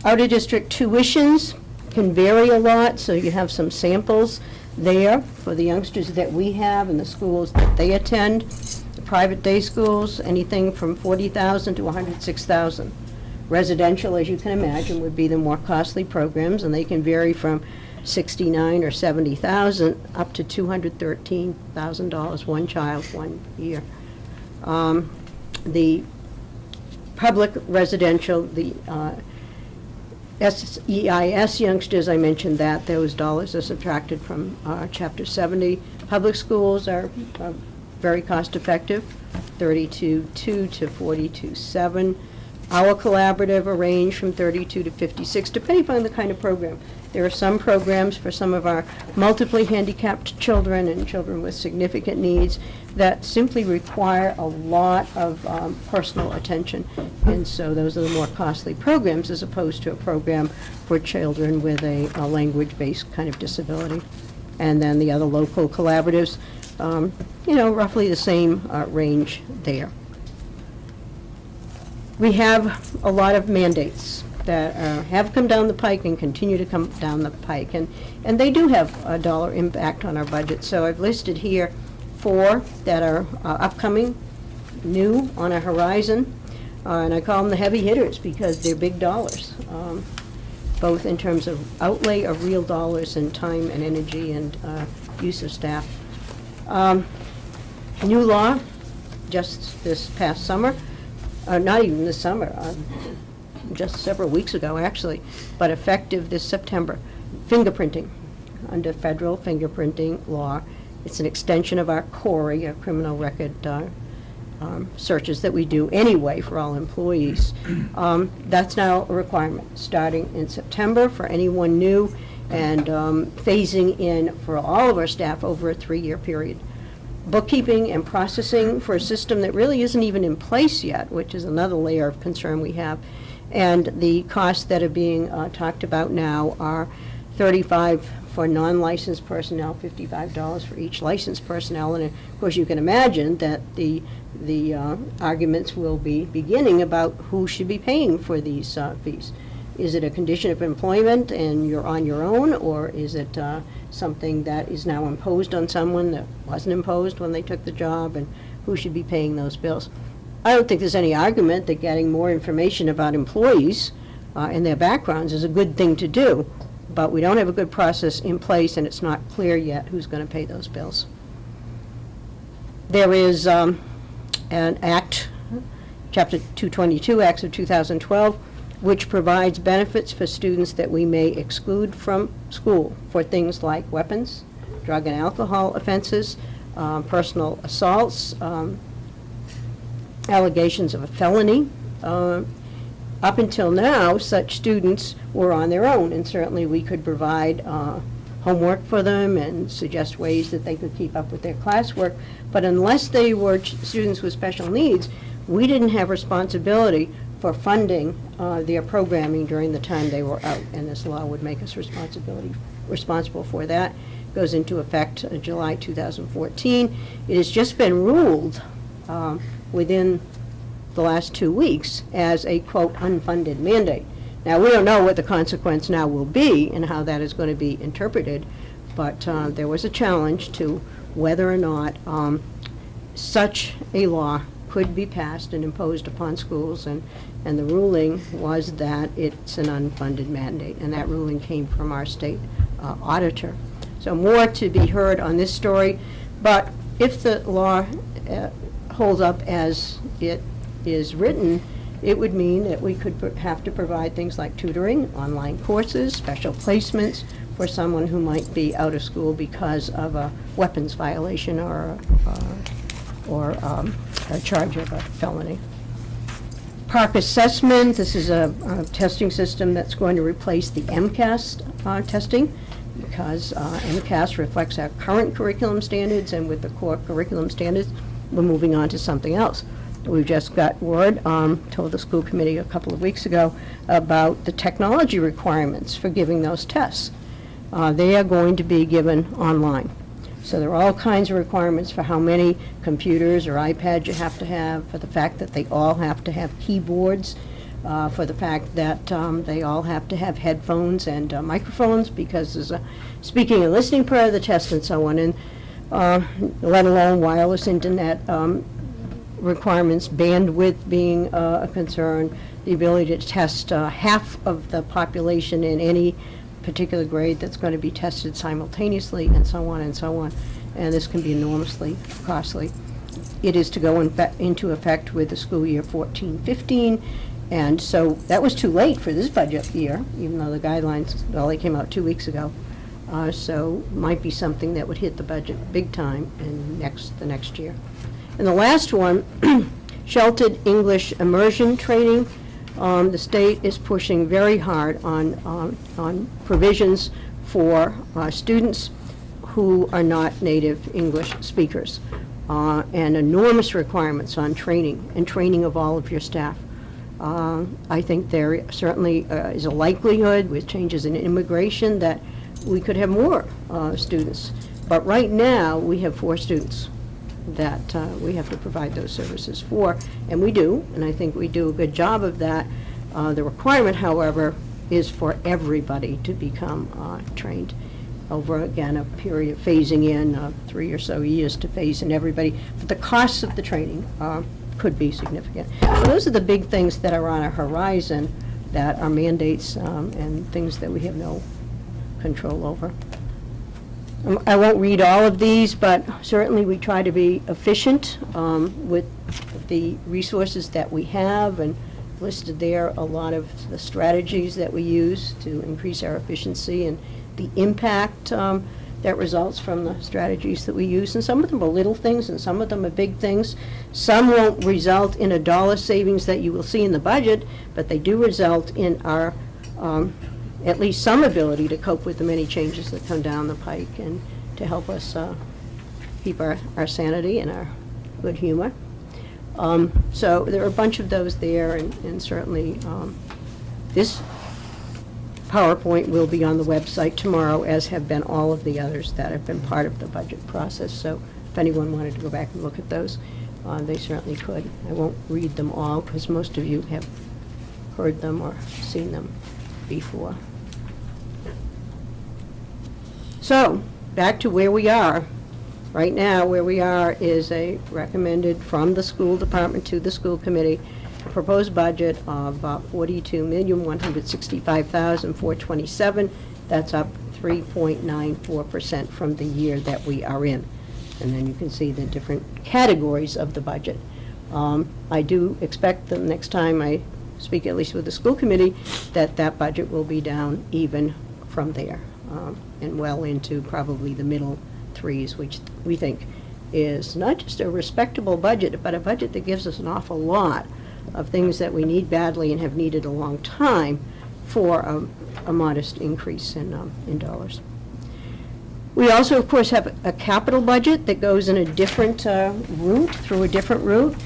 Out-of-district tuitions can vary a lot, so you have some samples there for the youngsters that we have and the schools that they attend. The private day schools, anything from $40,000 to $106,000. Residential, as you can imagine, would be the more costly programs, and they can vary from $69,000 or $70,000 up to $213,000, one child, 1 year. The public residential, the SEIS youngsters, I mentioned that, those dollars are subtracted from Chapter 70. Public schools are very cost-effective, $32,200 to $42,700. Our collaborative are range from $32,000 to $56,000, depending on the kind of program. There are some programs for some of our multiply handicapped children and children with significant needs that simply require a lot of personal attention. And so those are the more costly programs as opposed to a program for children with a language-based kind of disability. And then the other local collaboratives, roughly the same range there. We have a lot of mandates that have come down the pike and continue to come down the pike, and they do have a dollar impact on our budget. So I've listed here 4 that are upcoming, new, on a horizon, and I call them the heavy hitters because they're big dollars, both in terms of outlay of real dollars and time and energy and use of staff. New law, just this past summer, not even this summer, just several weeks ago actually, but effective this September, fingerprinting under federal fingerprinting law. It's an extension of our CORI, our criminal record searches that we do anyway for all employees. That's now a requirement starting in September for anyone new and phasing in for all of our staff over a 3-year period. Bookkeeping and processing for a system that really isn't even in place yet, which is another layer of concern we have. And the costs that are being talked about now are $35 for non-licensed personnel, $55 for each licensed personnel. And of course you can imagine that the arguments will be beginning about who should be paying for these fees. Is it a condition of employment and you're on your own, or is it something that is now imposed on someone that wasn't imposed when they took the job, and who should be paying those bills? I don't think there's any argument that getting more information about employees and their backgrounds is a good thing to do, but we don't have a good process in place, and it's not clear yet who's going to pay those bills. There is an act, Chapter 222, Acts of 2012, which provides benefits for students that we may exclude from school for things like weapons, drug and alcohol offenses, personal assaults, allegations of a felony. Up until now, such students were on their own, and certainly we could provide homework for them and suggest ways that they could keep up with their classwork. But unless they were students with special needs, we didn't have responsibility for funding their programming during the time they were out, and this law would make us responsible for that. It goes into effect July 2014. It has just been ruled within the last 2 weeks as a, quote, unfunded mandate. Now, we don't know what the consequence now will be and how that is going to be interpreted, but there was a challenge to whether or not such a law could be passed and imposed upon schools, and the ruling was that it's an unfunded mandate, and that ruling came from our state auditor. So more to be heard on this story, but if the law holds up as it is written, it would mean that we could have to provide things like tutoring, online courses, special placements for someone who might be out of school because of a weapons violation or a charge of a felony. Park assessment, this is a testing system that's going to replace the MCAS testing, because MCAS reflects our current curriculum standards, and with the core curriculum standards, we're moving on to something else. We just got word, told the school committee a couple of weeks ago, about the technology requirements for giving those tests. They are going to be given online. So there are all kinds of requirements for how many computers or iPads you have to have, for the fact that they all have to have keyboards, for the fact that they all have to have headphones and microphones, because there's a speaking and listening part of the test and so on, and let alone wireless internet requirements, bandwidth being a concern, the ability to test half of the population in any particular grade that's going to be tested simultaneously, and so on and so on. And this can be enormously costly. It is to go into effect with the school year 14-15, and so that was too late for this budget year, even though the guidelines, well, they came out 2 weeks ago. So might be something that would hit the budget big time in the next year. And the last one, sheltered English immersion training. The state is pushing very hard on provisions for students who are not native English speakers, and enormous requirements on training and training of all of your staff. I think there certainly is a likelihood with changes in immigration that we could have more students. But right now, we have 4 students that we have to provide those services for, and we do, and I think we do a good job of that. The requirement, however, is for everybody to become trained over, again, a period of phasing in, 3 or so years to phase in everybody. But the costs of the training could be significant. So those are the big things that are on our horizon that are mandates and things that we have no control over. I won't read all of these, but certainly we try to be efficient with the resources that we have, and listed there a lot of the strategies that we use to increase our efficiency and the impact that results from the strategies that we use. And some of them are little things and some of them are big things. Some won't result in a dollar savings that you will see in the budget, but they do result in our at least some ability to cope with the many changes that come down the pike, and to help us keep our sanity and our good humor. So there are a bunch of those there, and certainly this PowerPoint will be on the website tomorrow, as have been all of the others that have been part of the budget process. So if anyone wanted to go back and look at those, they certainly could. I won't read them all, because most of you have heard them or seen them before. So, back to where we are. Right now, where we are is a recommended from the school department to the school committee, a proposed budget of $42,165,427. That's up 3.94% from the year that we are in. And then you can see the different categories of the budget. I do expect the next time I speak, at least with the school committee, that that budget will be down even from there, and well into probably the middle threes, which we think is not just a respectable budget, but a budget that gives us an awful lot of things that we need badly and have needed a long time for a modest increase in dollars. We also, of course, have a capital budget that goes in a different route, through a different route,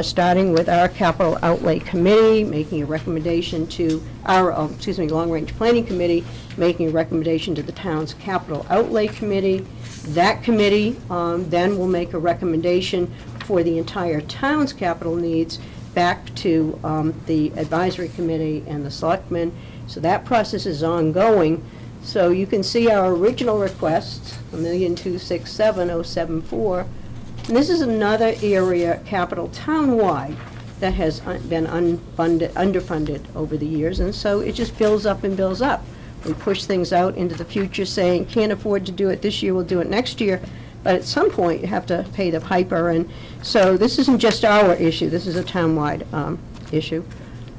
starting with our capital outlay committee, making a recommendation to our, long-range planning committee, making a recommendation to the town's capital outlay committee. That committee then will make a recommendation for the entire town's capital needs back to the advisory committee and the selectmen. So that process is ongoing. So you can see our original request, $1,267,074. And this is another area, capital townwide, that has been underfunded over the years, and so it just builds up and builds up. We push things out into the future saying, can't afford to do it this year, we'll do it next year, but at some point you have to pay the piper, and so this isn't just our issue, this is a townwide issue.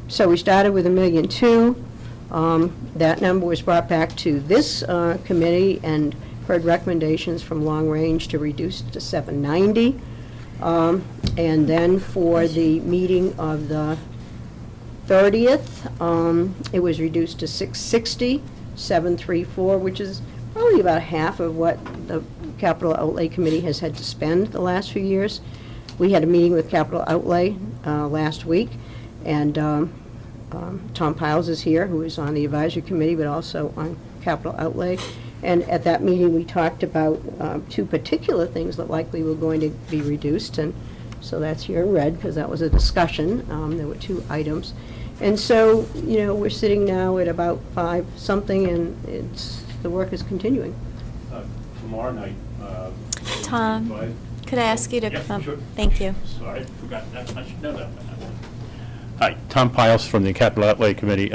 So we started with $1,200,000. That number was brought back to this committee and heard recommendations from long range to reduce it to $790. And then for the meeting of the 30th, it was reduced to $660,734, which is probably about half of what the Capital Outlay Committee has had to spend the last few years. We had a meeting with Capital Outlay last week, and Tom Piles is here, who is on the advisory committee, but also on Capital Outlay. And at that meeting, we talked about two particular things that likely were going to be reduced, and so that's here in red, because that was a discussion. There were two items. And so, you know, we're sitting now at about 5-something, and the work is continuing. Tomorrow night. Tom, could I ask you to Yeah, come? sure. Thank you. Sorry, I forgot that. I should know that. Hi, Tom Piles from the Capital Outlay Committee.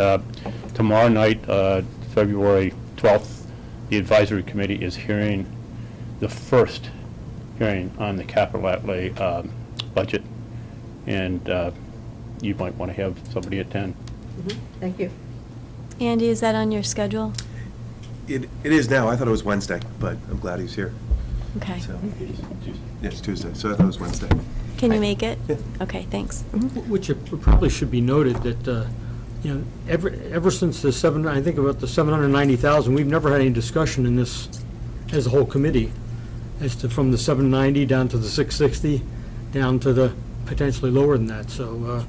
Tomorrow night, February 12th, the Advisory Committee is hearing the first hearing on the Capital Outlay budget, and you might want to have somebody attend. Thank you. Andy, is that on your schedule? It is now. I thought it was Wednesday, but I'm glad he's here. Okay. So, yes, Tuesday, so I thought it was Wednesday. Can you make it? Yeah. Okay, thanks. Which it probably should be noted that, you know, ever since I think about the 790,000, we've never had any discussion in this, as a whole committee, as to from the 790 down to the 660, down to the potentially lower than that. So,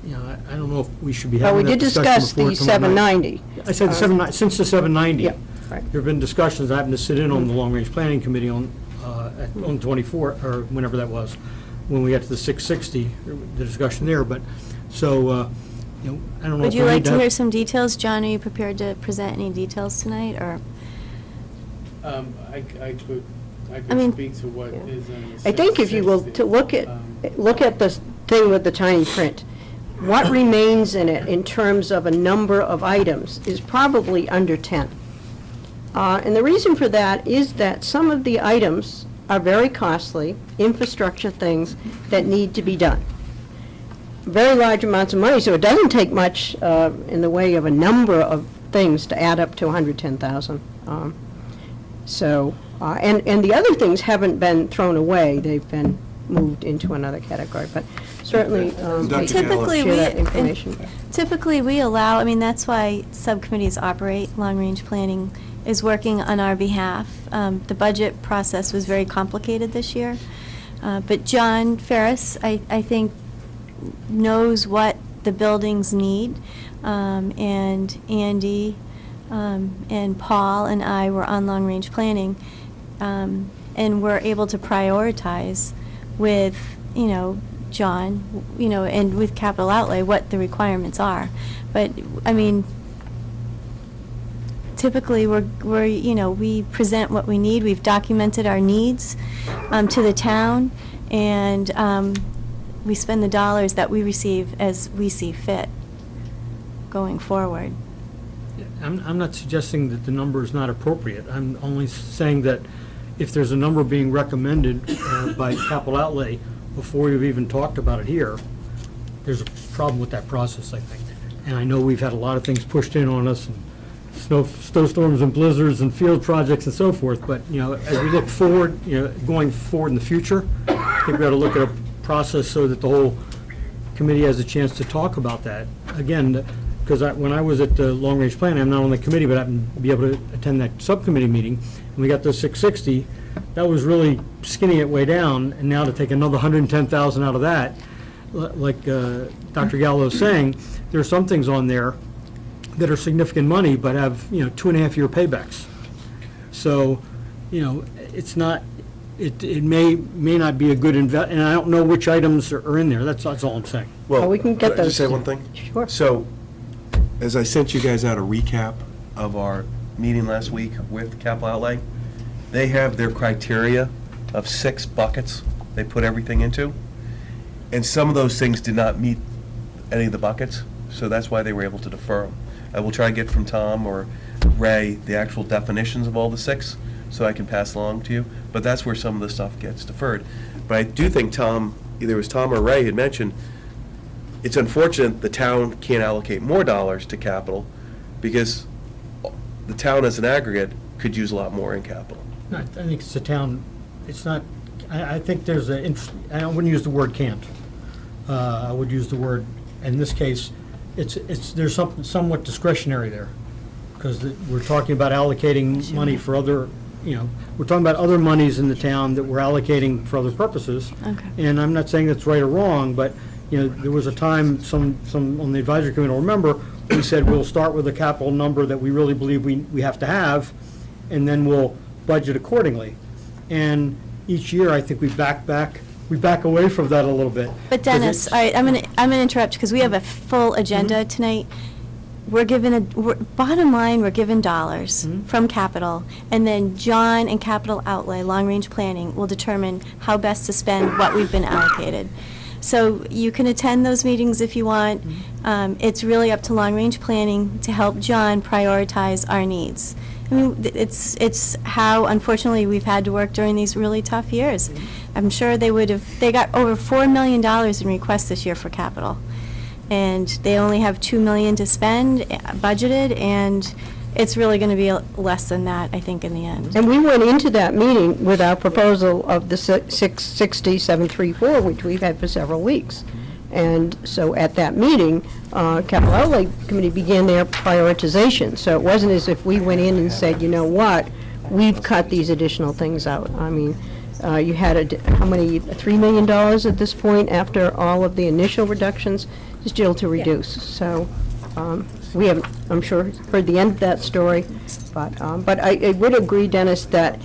you know, I don't know if we should be Well, we having that did discussion discuss before the tomorrow night. 790. I said since the 790. Yeah, right. There have been discussions. I happened to sit in on the Long Range Planning Committee on 24, or whenever that was, when we got to the 660, the discussion there. But, so, you know, I don't know if Would we you like need to hear some details? John, are you prepared to present any details tonight, or? I could I mean- speak to what is in the I think if you will, to look at the thing with the tiny print, what remains in it in terms of a number of items is probably under 10. And the reason for that is that some of the items are very costly, infrastructure things that need to be done. Very large amounts of money, so it doesn't take much in the way of a number of things to add up to 110,000. And the other things haven't been thrown away, they've been moved into another category, but certainly Dr. Typically, share that we- information. Typically, we allow, I mean, that's why subcommittees operate. Long-range planning is working on our behalf. The budget process was very complicated this year. But John Ferris, I think, knows what the buildings need. And Andy and Paul and I were on long-range planning. And we're able to prioritize with, you know, John, you know, and with capital outlay, what the requirements are. But, I mean, typically, we're you know, we present what we need. We've documented our needs to the town, and we spend the dollars that we receive as we see fit going forward. I'm not suggesting that the number is not appropriate. I'm only saying that if there's a number being recommended by capital outlay before you've even talked about it here, there's a problem with that process, I think. And I know we've had a lot of things pushed in on us, and snowstorms and blizzards and field projects and so forth, but, you know, as we look forward, you know, going forward in the future, I think we ought to look at a process so that the whole committee has a chance to talk about that. Again, because when I was at the Long Range Planning, I'm not on the committee, but I happened to be able to attend that subcommittee meeting, and we got the 660, that was really skinny it way down, and now to take another 110,000 out of that, like Dr. Gallo is saying, there are some things on there that are significant money, but have, you know, 2.5-year paybacks. So, you know, it's not, it may not be a good invest, and I don't know which items are in there, that's all I'm saying. Well, we can get could I just those. say one thing? Sure. So, as I sent you guys out a recap of our meeting last week with Capital Outlay, they have their criteria of 6 buckets they put everything into, and some of those things did not meet any of the buckets, so that's why they were able to defer them. I will try to get from Tom or Ray the actual definitions of all the 6, so I can pass along to you, but that's where some of the stuff gets deferred. But I do think Tom, either it was Tom or Ray, had mentioned, it's unfortunate the town can't allocate more dollars to capital, because the town as an aggregate could use a lot more in capital. I think it's the town, it's not, I think there's a, I wouldn't use the word can't. I would use the word, in this case, there's something somewhat discretionary there, because we're talking about allocating money for other, you know, we're talking about other monies in the town that we're allocating for other purposes. Okay. And I'm not saying that's right or wrong, but, you know, there was a time, some on the advisory committee will remember, we said we'll start with a capital number that we really believe we have to have, and then we'll budget accordingly. And each year, I think we back away from that a little bit. But Dennis, all right, I'm gonna interrupt, because we have a full agenda tonight. We're given bottom line, we're given dollars from capital, and then John and capital outlay, long-range planning, will determine how best to spend what we've been allocated. So you can attend those meetings if you want. It's really up to long-range planning to help John prioritize our needs. I mean, it's how, unfortunately, we've had to work during these really tough years. I'm sure they got over $4 million in requests this year for capital. And they only have $2 million to spend, budgeted, and it's really going to be less than that, I think, in the end. And we went into that meeting with our proposal of the 660,734, which we've had for several weeks. And so at that meeting, Capital Outlay Committee began their prioritization. So it wasn't as if we went in and said, you know what, we've cut these additional things out. I mean, you had, how many, $3 million at this point after all of the initial reductions? Still to reduce. So we haven't, I'm sure, heard the end of that story. But I would agree, Dennis, that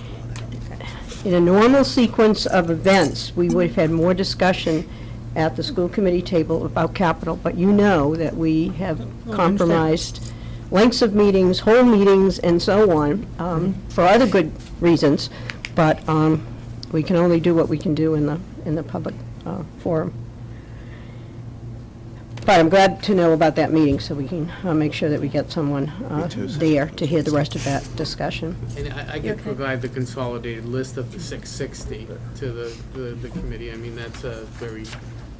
in a normal sequence of events, we would have had more discussion at the school committee table about capital. But you know that we have compromised lengths of meetings, whole meetings, and so on, for other good reasons. But we can only do what we can do in the public forum. But I'm glad to know about that meeting, so we can make sure that we get someone there to hear the rest of that discussion. And I can provide the consolidated list of the 660 to the committee. I mean, that's a very,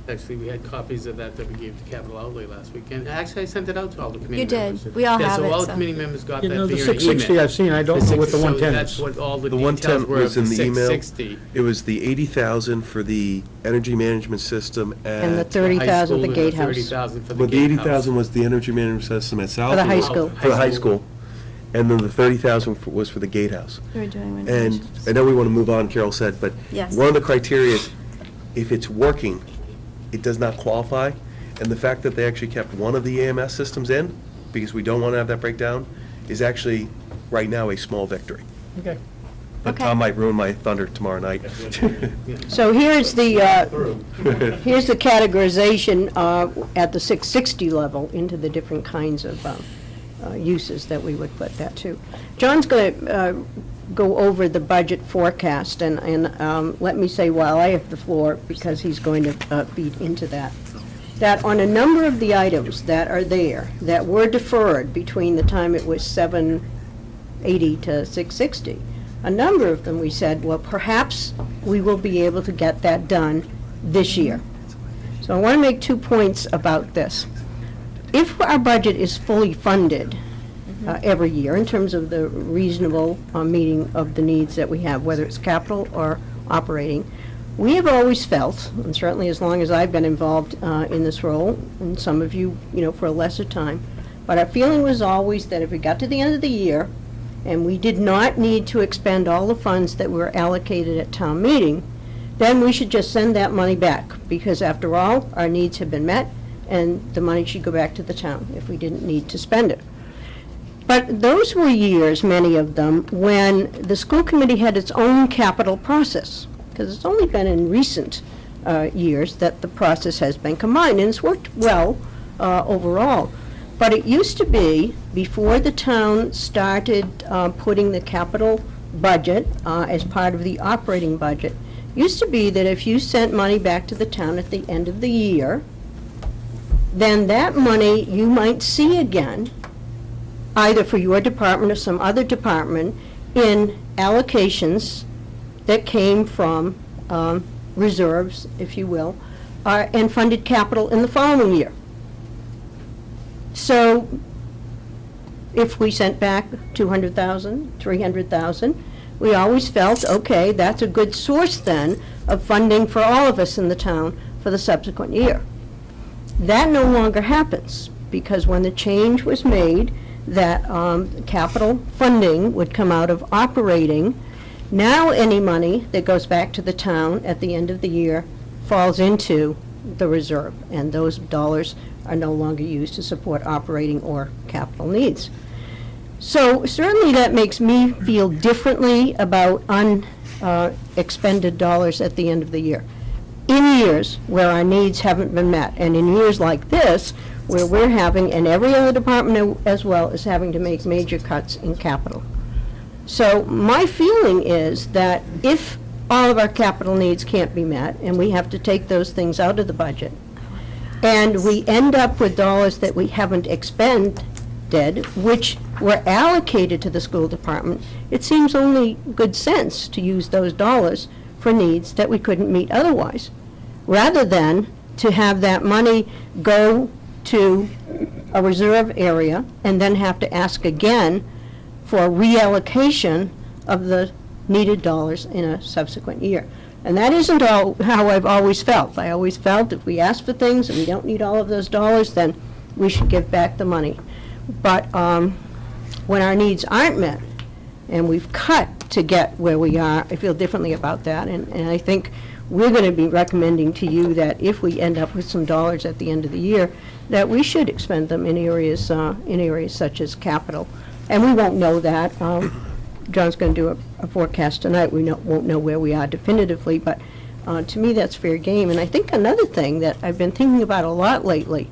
actually, we had copies of that we gave to Capital Outlay last week. And actually, I sent it out to all the committee members. You did. We all have so it, all so. the committee members got You that know, the via 660 email. I've seen, I don't know what the 110 That's is. what all the The details 110 were of was the in the email. 660. It was the 80,000 for the energy management system And the at, 30,000 at the High school and gatehouse. 30,000 for the well, the gatehouse. 80,000 was the energy management system at South. For the high school. For the high school. And then the 30,000 was for the gatehouse. We're doing And renovations. I know we want to move on, Carol said, but Yes. one of the criteria is, if it's working, it does not qualify. And the fact that they actually kept one of the EMS systems in, because we don't want to have that breakdown, is actually, right now, a small victory. Okay. But Okay. Tom might ruin my thunder tomorrow night. So here's the categorization at the 660 level into the different kinds of uses that we would put that to. John's going to go over the budget forecast, and let me say while I have the floor, because he's going to feed into that, that on a number of the items that are there, that were deferred between the time it was 780 to 660, a number of them we said, well, perhaps we will be able to get that done this year. So I want to make 2 points about this. If our budget is fully funded every year in terms of the reasonable meeting of the needs that we have, whether it's capital or operating, we have always felt, and certainly as long as I've been involved in this role, and some of you, for a lesser time, but our feeling was always that if we got to the end of the year and we did not need to expend all the funds that were allocated at town meeting, then we should just send that money back, because after all, our needs have been met, and the money should go back to the town if we didn't need to spend it. But those were years, many of them, when the school committee had its own capital process, because it's only been in recent years that the process has been combined, and it's worked well overall. But it used to be, before the town started putting the capital budget as part of the operating budget, used to be that if you sent money back to the town at the end of the year, then that money you might see again, either for your department or some other department, in allocations that came from reserves, if you will, and funded capital in the following year. So if we sent back 200,000, 300,000, we always felt, okay, that's a good source then of funding for all of us in the town for the subsequent year. That no longer happens, because when the change was made that capital funding would come out of operating, now any money that goes back to the town at the end of the year falls into the reserve, and those dollars are no longer used to support operating or capital needs. So certainly that makes me feel differently about unexpended dollars at the end of the year. In years where our needs haven't been met, and in years like this, where we're having, and every other department as well, is having to make major cuts in capital. So my feeling is that if all of our capital needs can't be met, and we have to take those things out of the budget, and we end up with dollars that we haven't expended, which were allocated to the school department, it seems only good sense to use those dollars for needs that we couldn't meet otherwise, rather than to have that money go to a reserve area and then have to ask again for reallocation of the needed dollars in a subsequent year. And that isn't how I've always felt. I always felt if we ask for things and we don't need all of those dollars, then we should give back the money. But when our needs aren't met and we've cut to get where we are, I feel differently about that. And I think we're going to be recommending to you that if we end up with some dollars at the end of the year, that we should expend them in areas such as capital. And we won't know that. John's going to do a forecast tonight. We won't know where we are definitively, but to me that's fair game. And I think another thing that I've been thinking about a lot lately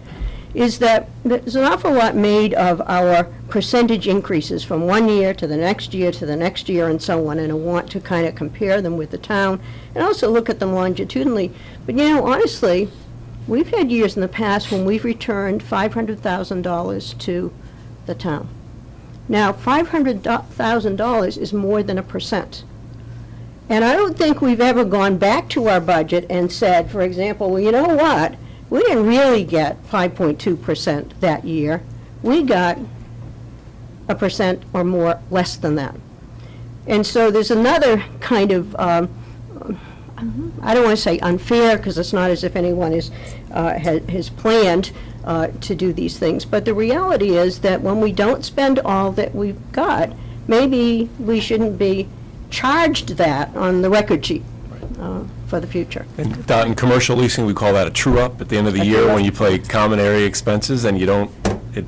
is that there's an awful lot made of our percentage increases from one year to the next year to the next year and so on, and I want to kind of compare them with the town and also look at them longitudinally. But you know, honestly, we've had years in the past when we've returned $500,000 to the town. Now, $500,000 is more than 1%. And I don't think we've ever gone back to our budget and said, for example, well, you know what? We didn't really get 5.2% that year. We got 1% or more less than that. And so there's another kind of, I don't want to say unfair, because it's not as if anyone has planned to do these things. But the reality is that when we don't spend all that we've got, maybe we shouldn't be charged that on the record sheet for the future. In commercial leasing, we call that a true-up at the end of the year when you play common area expenses and you don't,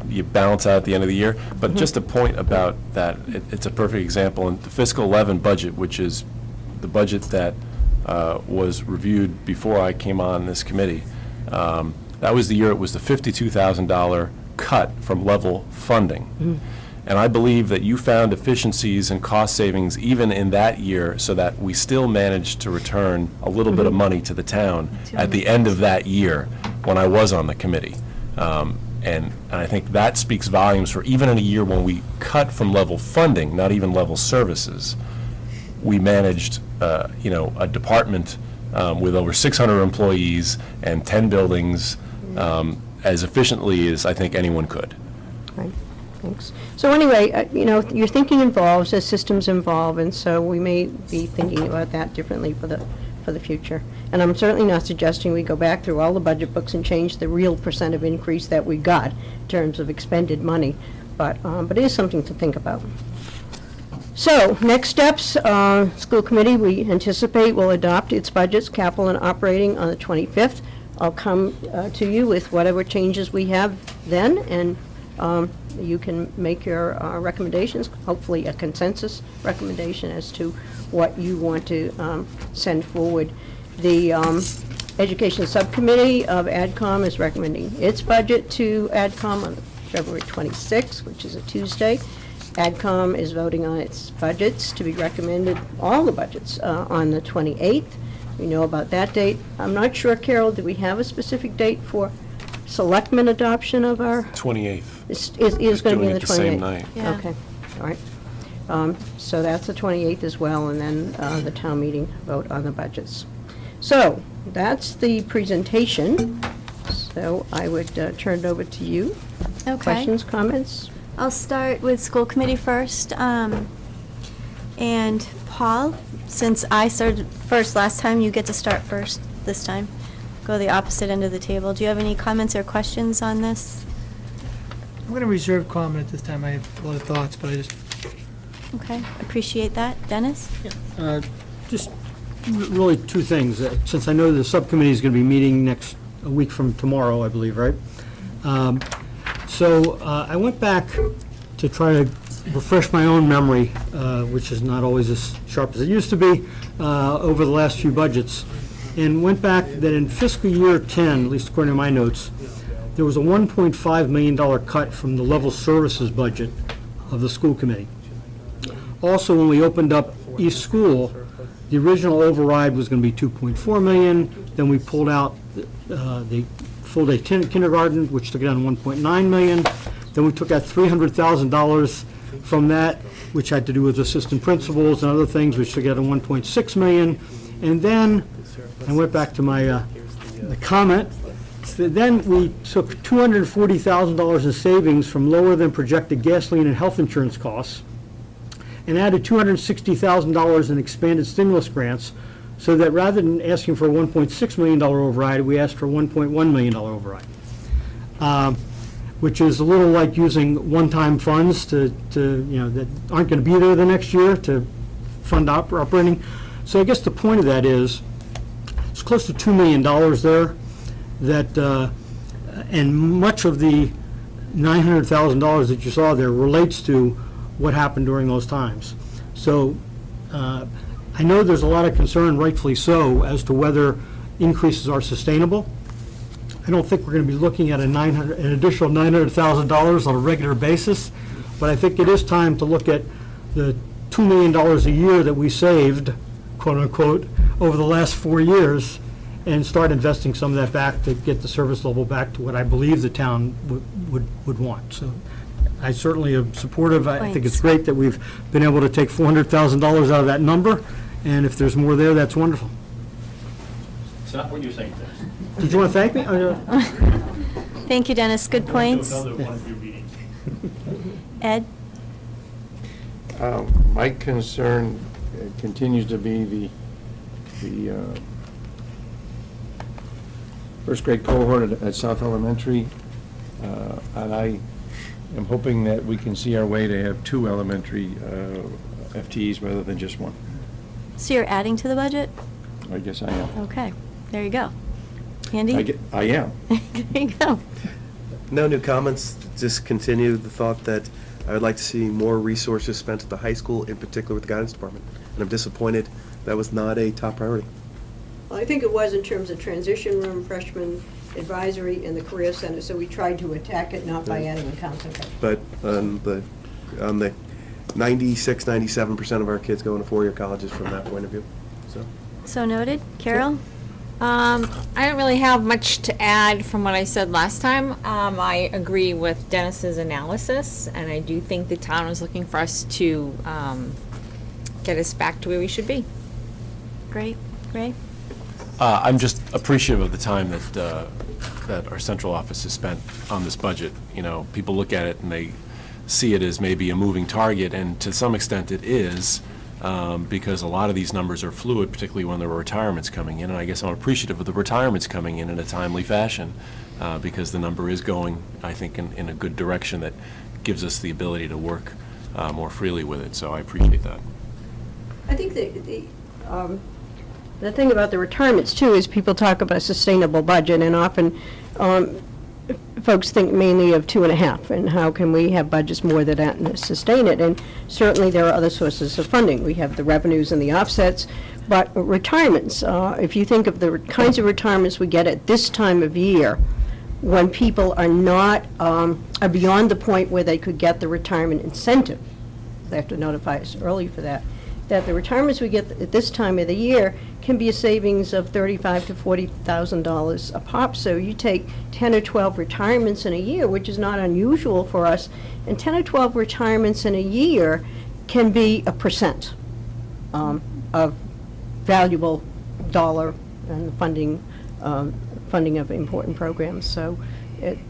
you balance out at the end of the year. But just a point about that, it's a perfect example. In the fiscal 11 budget, which is the budget that was reviewed before I came on this committee, that was the year it was the $52,000 cut from level funding. And I believe that you found efficiencies and cost savings even in that year so that we still managed to return a little bit of money to the town at the end of that year when I was on the committee. And I think that speaks volumes for even in a year when we cut from level funding, not even level services, we managed you know, a department with over 600 employees and 10 buildings as efficiently as I think anyone could. Right. Thanks. So anyway, you know, your thinking evolves as systems evolve, and so we may be thinking about that differently for the future. And I'm certainly not suggesting we go back through all the budget books and change the real percent of increase that we got in terms of expended money, but it is something to think about. So, next steps, school committee, we anticipate will adopt its budgets, capital and operating, on the 25th. I'll come to you with whatever changes we have then, and you can make your recommendations, hopefully a consensus recommendation as to what you want to send forward. The Education Subcommittee of AdCom is recommending its budget to AdCom on February 26th, which is a Tuesday. AdCom is voting on its budgets to be recommended, all the budgets, on the 28th. We know about that date. I'm not sure, Carol, do we have a specific date for selectmen adoption of our? 28th. Is going to be on the 28th? The same night. Yeah. Okay, all right. So that's the 28th as well, and then the town meeting vote on the budgets. So that's the presentation. So I would turn it over to you. Okay. Questions, comments? I'll start with school committee first. And Paul, since I started first last time, you get to start first this time. Go the opposite end of the table. Do you have any comments or questions on this? I'm going to reserve comment at this time. I have a lot of thoughts, but I just... Okay, appreciate that. Dennis? Just really two things. Since I know the subcommittee is going to be meeting a week from tomorrow, I believe, right? So I went back to try to refresh my own memory, which is not always as sharp as it used to be, over the last few budgets, and went back that in fiscal year 10, at least according to my notes, there was a $1.5 million cut from the level services budget of the school committee. Also, when we opened up East School, the original override was going to be $2.4 million. Then we pulled out the full-day kindergarten, which took it down to $1.9 million. Then we took out $300,000 from that, which had to do with assistant principals and other things, which took it down to $1.6 million. And then I went back to my the comment. So then we took $240,000 in savings from lower than projected gasoline and health insurance costs, and added $260,000 in expanded stimulus grants, so that rather than asking for a $1.6 million override, we asked for a $1.1 million override, which is a little like using one-time funds to that aren't going to be there the next year to fund operating. So I guess the point of that is it's close to $2 million there, that and much of the $900,000 that you saw there relates to what happened during those times. So I know there's a lot of concern, rightfully so, as to whether increases are sustainable. I don't think we're going to be looking at an additional $900,000 on a regular basis, but I think it is time to look at the $2 million a year that we saved, quote unquote, over the last 4 years, and start investing some of that back to get the service level back to what I believe the town would want. So I certainly am supportive. I think it's great that we've been able to take $400,000 out of that number, and if there's more there, that's wonderful. It's not what you're saying, Dennis. Did you want to thank me? Thank you, Dennis. Good points. Another one of your meetings. Ed? My concern continues to be the first grade cohort at South Elementary, and I am hoping that we can see our way to have 2 elementary FTEs rather than just 1. So you're adding to the budget? I guess I am. Okay, there you go. Andy? I am. There you go. No new comments, just continue the thought that I would like to see more resources spent at the high school, in particular with the guidance department. And I'm disappointed that was not a top priority. Well, I think it was in terms of transition room, freshman advisory, and the career center, so we tried to attack it not by adding a counseling coach. But on the 96, 97% of our kids go into 4-year colleges from that point of view. So noted. Carol? I don't really have much to add from what I said last time. I agree with Dennis's analysis, and I do think the town is looking for us to get us back to where we should be. Great. Ray? I'm just appreciative of the time that our central office has spent on this budget. You know, people look at it and they see it as maybe a moving target, and to some extent it is, because a lot of these numbers are fluid, particularly when there are retirements coming in, and I guess I'm appreciative of the retirements coming in a timely fashion, because the number is going, I think, in a good direction that gives us the ability to work more freely with it, so I appreciate that. I think the thing about the retirements, too, is people talk about a sustainable budget, and often folks think mainly of 2.5, and how can we have budgets more than that and sustain it? And certainly there are other sources of funding. We have the revenues and the offsets, but retirements, if you think of the kinds of retirements we get at this time of year, when people are not, are beyond the point where they could get the retirement incentive, they have to notify us early for that, that the retirements we get at this time of the year can be a savings of $35,000 to $40,000 a pop. So you take 10 or 12 retirements in a year, which is not unusual for us, and 10 or 12 retirements in a year can be 1% of valuable dollar and funding of important programs. So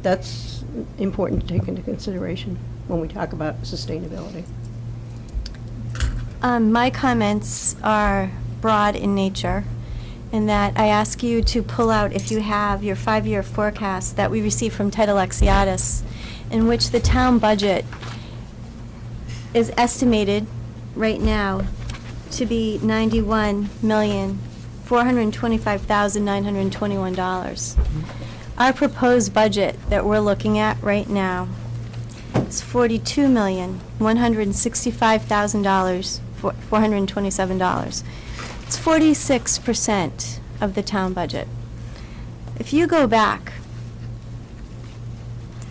that's important to take into consideration when we talk about sustainability. My comments are broad in nature, in that I ask you to pull out, if you have, your 5-year forecast that we received from Ted Alexiadis, in which the town budget is estimated right now to be $91,425,921. Our proposed budget that we're looking at right now is $42,925,921. $165,000, $427. It's 46% of the town budget. If you go back,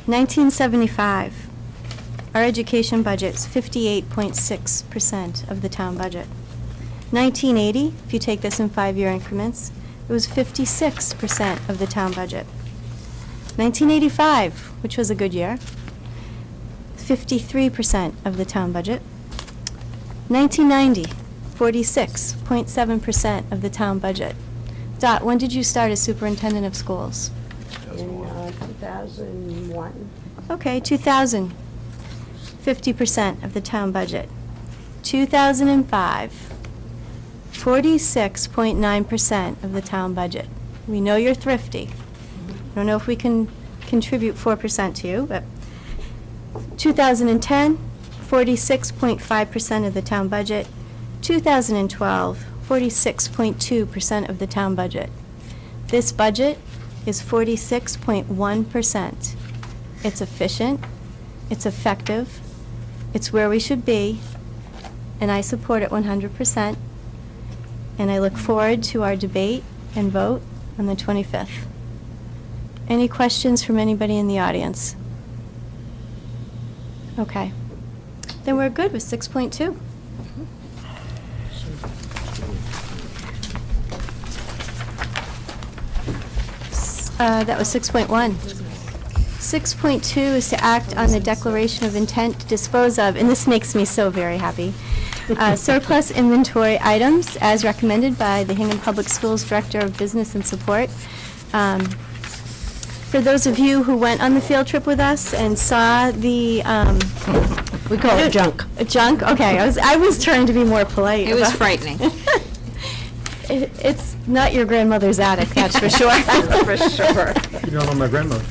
1975, our education budget is 58.6% of the town budget. 1980, if you take this in 5-year increments, it was 56% of the town budget. 1985, which was a good year, 53% of the town budget. 1990, 46.7% of the town budget. Dot, when did you start as superintendent of schools? In 2001. Okay, 2000, 50% of the town budget. 2005, 46.9% of the town budget. We know you're thrifty. I don't know if we can contribute 4% to you, but 2010, 46.5% of the town budget. 2012, 46.2% of the town budget. This budget is 46.1%. It's efficient, it's effective, it's where we should be, and I support it 100%. And I look forward to our debate and vote on the 25th. Any questions from anybody in the audience? Okay. Then we're good with 6.2. That was 6.1. 6.2 is to act on the declaration of intent to dispose of, and this makes me so very happy, surplus inventory items as recommended by the Hingham Public Schools Director of Business and Support. For those of you who went on the field trip with us and saw the We call it junk. Junk? Okay, I was trying to be more polite. It was about- frightening. It's not your grandmother's attic, that's for sure. For sure. You don't know my grandmother.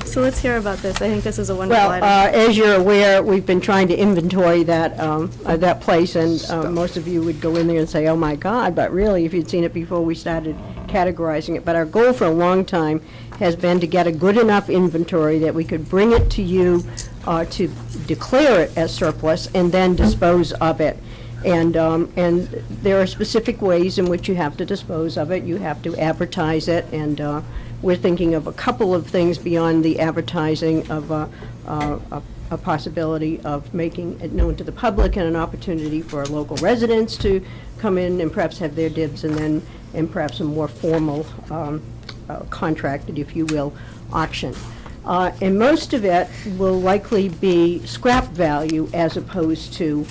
So let's hear about this. I think this is a wonderful Well, item. as you're aware, we've been trying to inventory that, that place, and most of you would go in there and say, oh my God, but really, if you'd seen it before we started categorizing it. But our goal for a long time has been to get a good enough inventory that we could bring it to you to declare it as surplus and then dispose of it. And there are specific ways in which you have to dispose of it. You have to advertise it, and we're thinking of a couple of things beyond the advertising of a possibility of making it known to the public and an opportunity for local residents to come in and perhaps have their dibs, and perhaps a more formal contracted, if you will, auction. And most of it will likely be scrap value as opposed to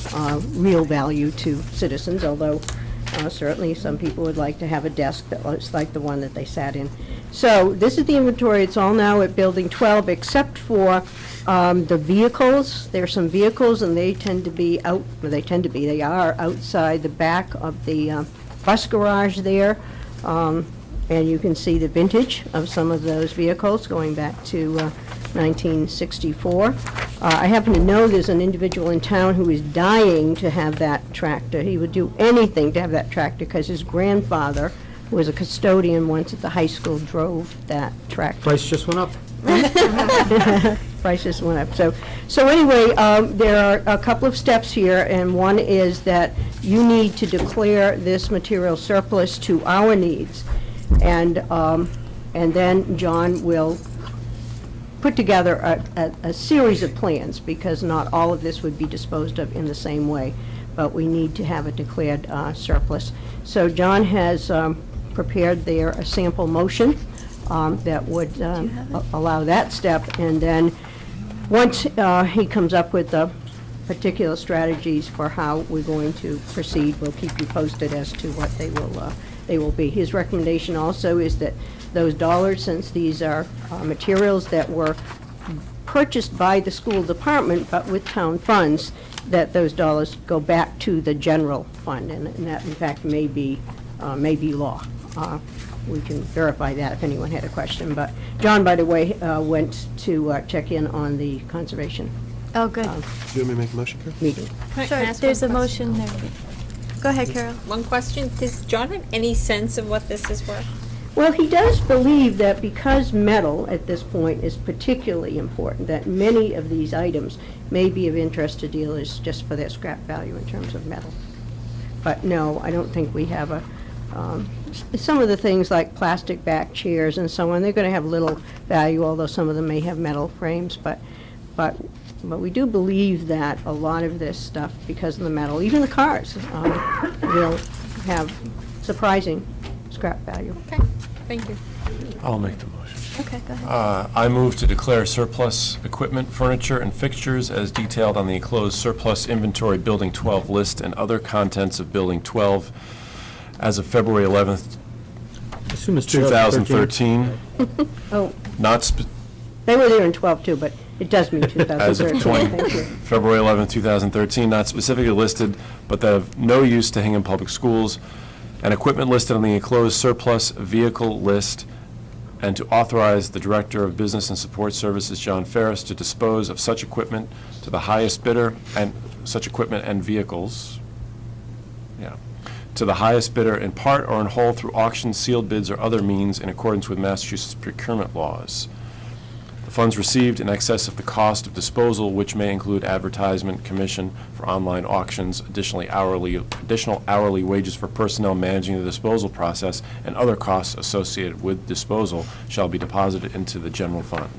real value to citizens, although certainly some people would like to have a desk that looks like the one that they sat in. So this is the inventory. It's all now at Building 12 except for the vehicles. There are some vehicles, and they tend to be out, well, they are outside the back of the bus garage there. And you can see the vintage of some of those vehicles going back to 1964. I happen to know there's an individual in town who is dying to have that tractor. He would do anything to have that tractor because his grandfather, who was a custodian once at the high school, drove that tractor. Price just went up. Price just went up. So anyway, there are a couple of steps here, and one is that you need to declare this material surplus to our needs. And then John will put together a series of plans, because not all of this would be disposed of in the same way, but we need to have a declared surplus. So John has prepared there a sample motion that would allow that step, and then once he comes up with the particular strategies for how we're going to proceed, we'll keep you posted as to what they will be. His recommendation also is that those dollars, since these are materials that were purchased by the school department but with town funds, that those dollars go back to the general fund, and that in fact may be law. We can verify that if anyone had a question. But John, by the way, went to check in on the conservation Oh, good. Do you want me to make a motion, Carol? meeting. Sure, there's a motion there. Go ahead, Carol. One question, does John have any sense of what this is worth? Well, he does believe that because metal at this point is particularly important, that many of these items may be of interest to dealers just for their scrap value in terms of metal. But no, I don't think we have a, some of the things like plastic back chairs and so on, they're going to have little value, although some of them may have metal frames, but we do believe that a lot of this stuff, because of the metal, even the cars, will have surprising scrap value. Okay, thank you. I'll make the motion. Okay, go ahead. I move to declare surplus equipment, furniture, and fixtures as detailed on the enclosed surplus inventory Building 12 list and other contents of Building 12 as of February 11th, Assume it's 2013. Oh, Not they were there in 12 too, but it does mean as of 2013. Thank you. February 11th, 2013, not specifically listed, but that of no use to Hingham Public Schools, and equipment listed on the enclosed surplus vehicle list, and to authorize the Director of Business and Support Services, John Ferris, to dispose of such equipment to the highest bidder and such equipment and vehicles, to the highest bidder in part or in whole through auction, sealed bids, or other means in accordance with Massachusetts procurement laws. The funds received in excess of the cost of disposal, which may include advertisement, commission for online auctions, additional hourly wages for personnel managing the disposal process, and other costs associated with disposal, shall be deposited into the general fund.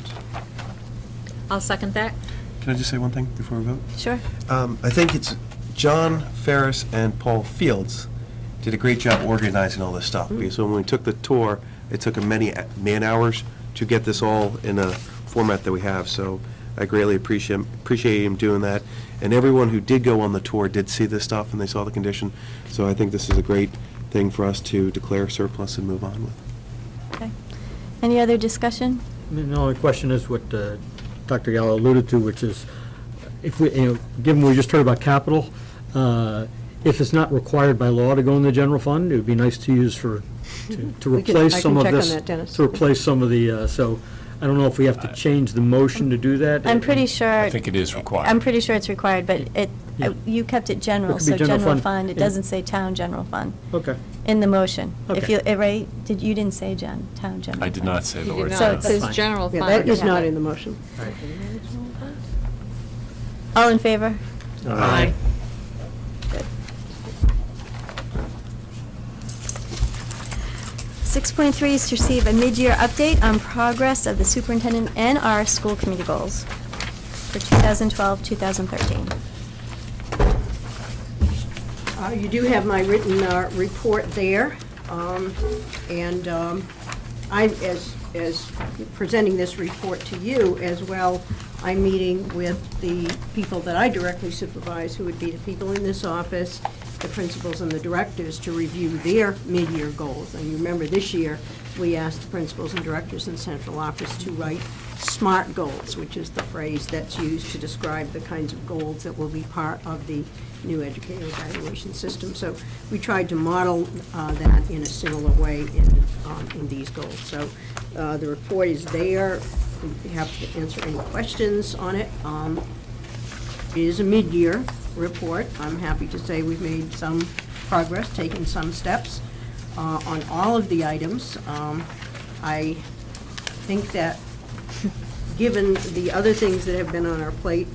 I'll second that. Can I just say one thing before we vote? Sure. I think it's John Ferris and Paul Fields did a great job organizing all this stuff, because when we took the tour, it took them many man-hours to get this all in a format that we have, so I greatly appreciate him doing that. And everyone who did go on the tour did see this stuff, and they saw the condition, so I think this is a great thing for us to declare surplus and move on with. Okay. Any other discussion? The only question is what Dr. Gallo alluded to, which is, if we, given we just heard about capital, if it's not required by law to go in the general fund, it would be nice to use to replace some of this. I can check on that, Dennis. To replace some of the, so I don't know if we have to change the motion to do that. I'm pretty sure. I think it is required. I'm pretty sure it's required, but you kept it general, It could be so general general fund, fund, it yeah. doesn't say town general fund Okay. in the motion. If Okay. you, right, you didn't say town general. I did fund. not say the You word. did So not. it It says says general Yeah, fund. that is Yeah. not in the motion. All in favor? Aye. 6.3 is to receive a mid-year update on progress of the superintendent and our school committee goals for 2012-2013. You do have my written report there, and I, as presenting this report to you as well, I'm meeting with the people that I directly supervise, who would be the people in this office, the principals and the directors, to review their mid-year goals. And you remember this year, we asked the principals and directors in central office to write SMART goals, which is the phrase that's used to describe the kinds of goals that will be part of the new educator evaluation system. So we tried to model that in a similar way in these goals. So the report is there. We have to answer any questions on it. It is a mid-year report. I'm happy to say we've made some progress, taken some steps on all of the items. I think that given the other things that have been on our plate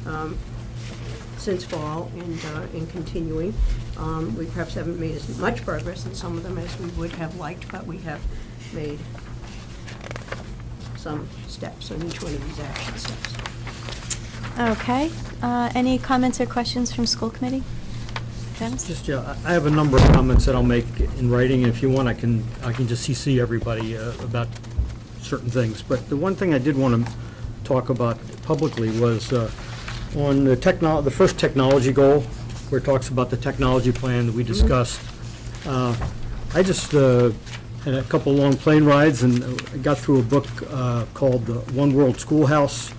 since fall and continuing, we perhaps haven't made as much progress in some of them as we would have liked, but we have made some steps on each one of these action steps. Okay. Any comments or questions from school committee? Dennis? Just, I have a number of comments that I'll make in writing, and if you want, I can just CC everybody about certain things. But the one thing I did want to talk about publicly was on the first technology goal, where it talks about the technology plan that we discussed. I just had a couple long plane rides and got through a book called One World Schoolhouse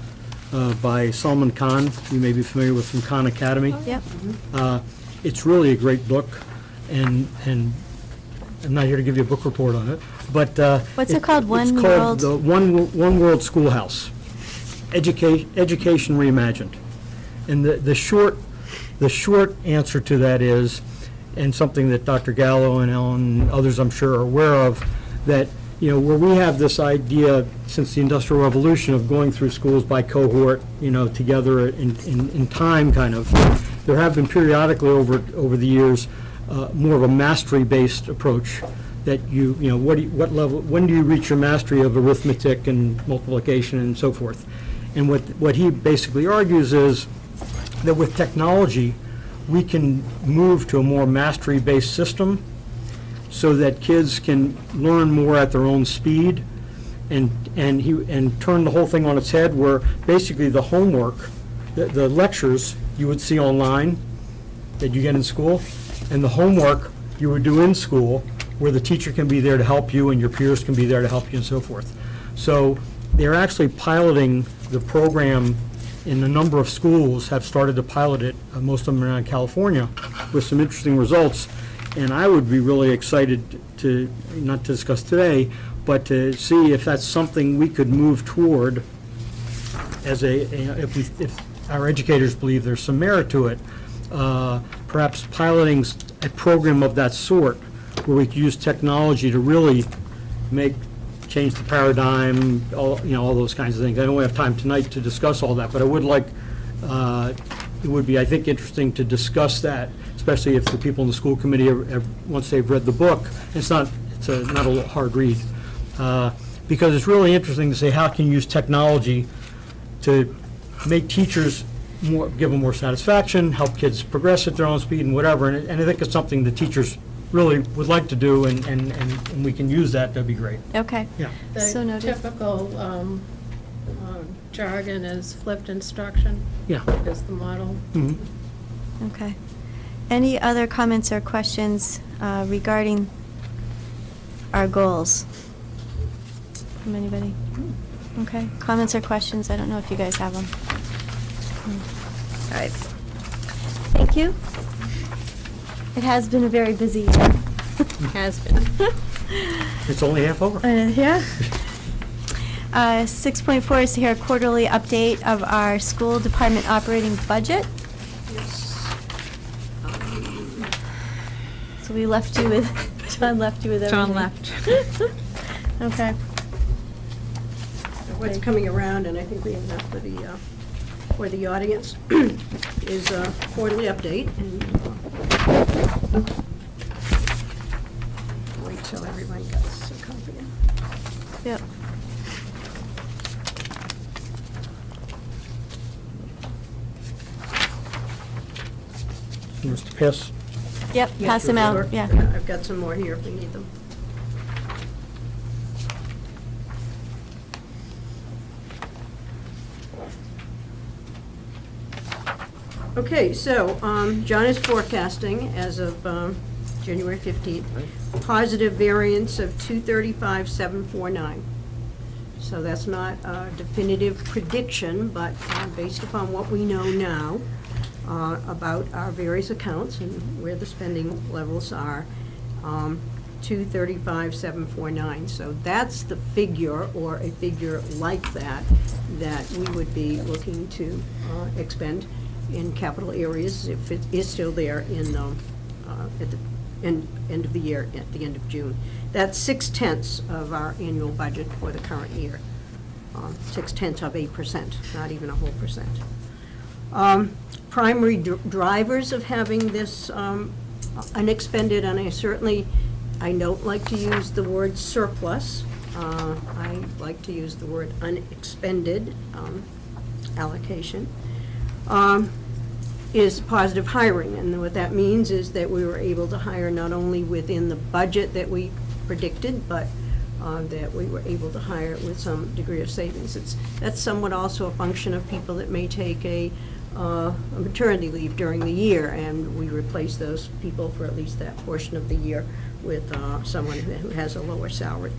by Salman Khan. You may be familiar with from Khan Academy. Yep. It's really a great book, and I'm not here to give you a book report on it, but What's it called? It's One called the World? One World Schoolhouse, Education Reimagined. And the short answer to that is, and something that Dr. Gallo and Ellen and others I'm sure are aware of, that where we have this idea since the Industrial Revolution of going through schools by cohort, together in time, kind of, there have been periodically over the years more of a mastery-based approach that what level, when do you reach your mastery of arithmetic and multiplication and so forth? And what he basically argues is that with technology, we can move to a more mastery-based system so that kids can learn more at their own speed and turn the whole thing on its head, where basically the homework, the lectures you would see online that you get in school, and the homework you would do in school, where the teacher can be there to help you and your peers can be there to help you and so forth. So they're actually piloting the program in a number of schools, have started to pilot it, most of them around California, with some interesting results. And I would be really excited to, not to discuss today, but to see if that's something we could move toward as if our educators believe there's some merit to it, perhaps piloting a program of that sort where we could use technology to really change the paradigm, all those kinds of things. I don't have time tonight to discuss all that, but I would like, it would be, I think, interesting to discuss that, especially if the people in the school committee, once they've read the book. It's not a hard read, because it's really interesting to say how can you use technology to make teachers give them more satisfaction, help kids progress at their own speed and whatever. And I think it's something the teachers really would like to do, and we can use that. That'd be great. Okay. Yeah. So The noted. typical jargon is flipped instruction. Yeah. Is the model. Mm-hmm. Okay. Any other comments or questions regarding our goals from anybody? Okay. Comments or questions? I don't know if you guys have them. All right. Thank you. It has been a very busy year. Has been. It's only half over. Yeah. 6.4 is to hear a quarterly update of our school department operating budget. So we left you with, John left you with everything. John left. Okay. What's coming around, and I think we have enough for the audience, is a quarterly update. And, wait till everyone gets a copy. Yep. Mr. Pass. Yep, pass them out, yeah. I've got some more here if we need them. Okay, so John is forecasting as of January 15th, positive variance of 235,749. So that's not a definitive prediction, but based upon what we know now about our various accounts and where the spending levels are, 235,749. So that's the figure, or a figure like that we would be looking to expend in capital areas, if it is still there in at the end of the year, at the end of June. That's 6/10 of our annual budget for the current year. 6/10 of 8%, not even a whole percent. Primary drivers of having this unexpended, and I don't like to use the word surplus. I like to use the word unexpended allocation. Is positive hiring, and what that means is that we were able to hire not only within the budget that we predicted, but that we were able to hire with some degree of savings. That's somewhat also a function of people that may take a maternity leave during the year, and we replace those people for at least that portion of the year with someone who has a lower salary.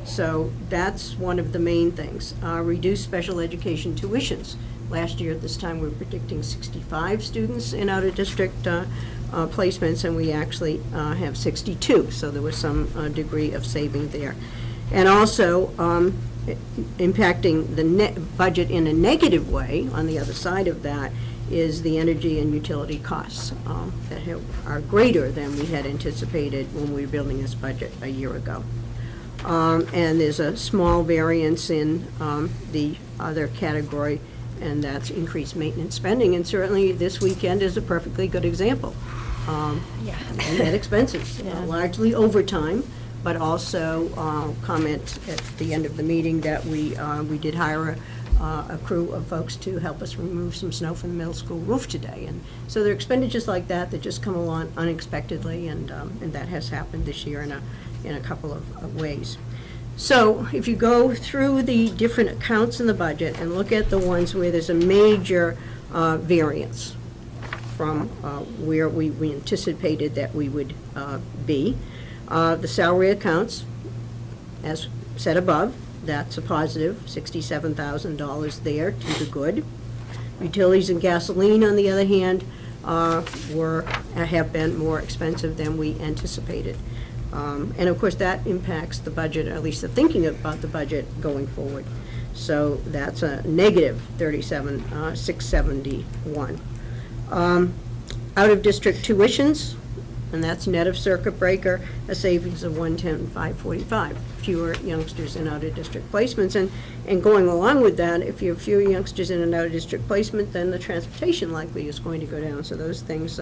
So that's one of the main things. Reduce special education tuitions. Last year at this time we were predicting 65 students in out-of-district placements, and we actually have 62, so there was some degree of saving there. And also impacting the net budget in a negative way, on the other side of that, is the energy and utility costs that are greater than we had anticipated when we were building this budget a year ago. And there's a small variance in the other category, and that's increased maintenance spending. And certainly this weekend is a perfectly good example. And net expenses, largely overtime, but also comment at the end of the meeting that we did hire a crew of folks to help us remove some snow from the middle school roof today. And so there are expenditures like that that just come along unexpectedly, and that has happened this year in a couple of ways. So if you go through the different accounts in the budget and look at the ones where there's a major variance from where we anticipated that we would be, the salary accounts, as said above, that's a positive $67,000 there to the good. Utilities and gasoline, on the other hand, have been more expensive than we anticipated. And of course, that impacts the budget, or at least the thinking about the budget going forward. So that's a negative $37,671. Out-of-district tuitions, and that's net of circuit breaker, a savings of $110,545. Fewer youngsters in out-of-district placements. And going along with that, if you have fewer youngsters in an out-of-district placement, then the transportation likely is going to go down. So those things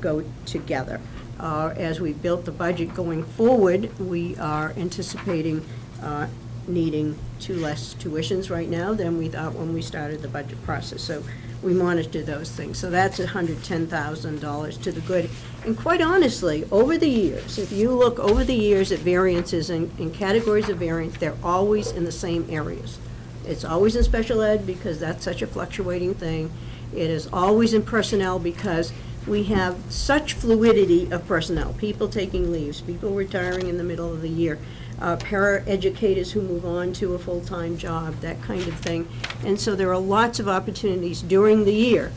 go together. As we built the budget going forward, we are anticipating needing 2 less tuitions right now than we thought when we started the budget process. So we monitor those things. So that's $110,000 to the good. And quite honestly, over the years, if you look over the years at variances in categories of variance, they're always in the same areas. It's always in special ed because that's such a fluctuating thing. It is always in personnel because we have such fluidity of personnel, people taking leaves, people retiring in the middle of the year, para-educators who move on to a full-time job, that kind of thing. And so there are lots of opportunities during the year.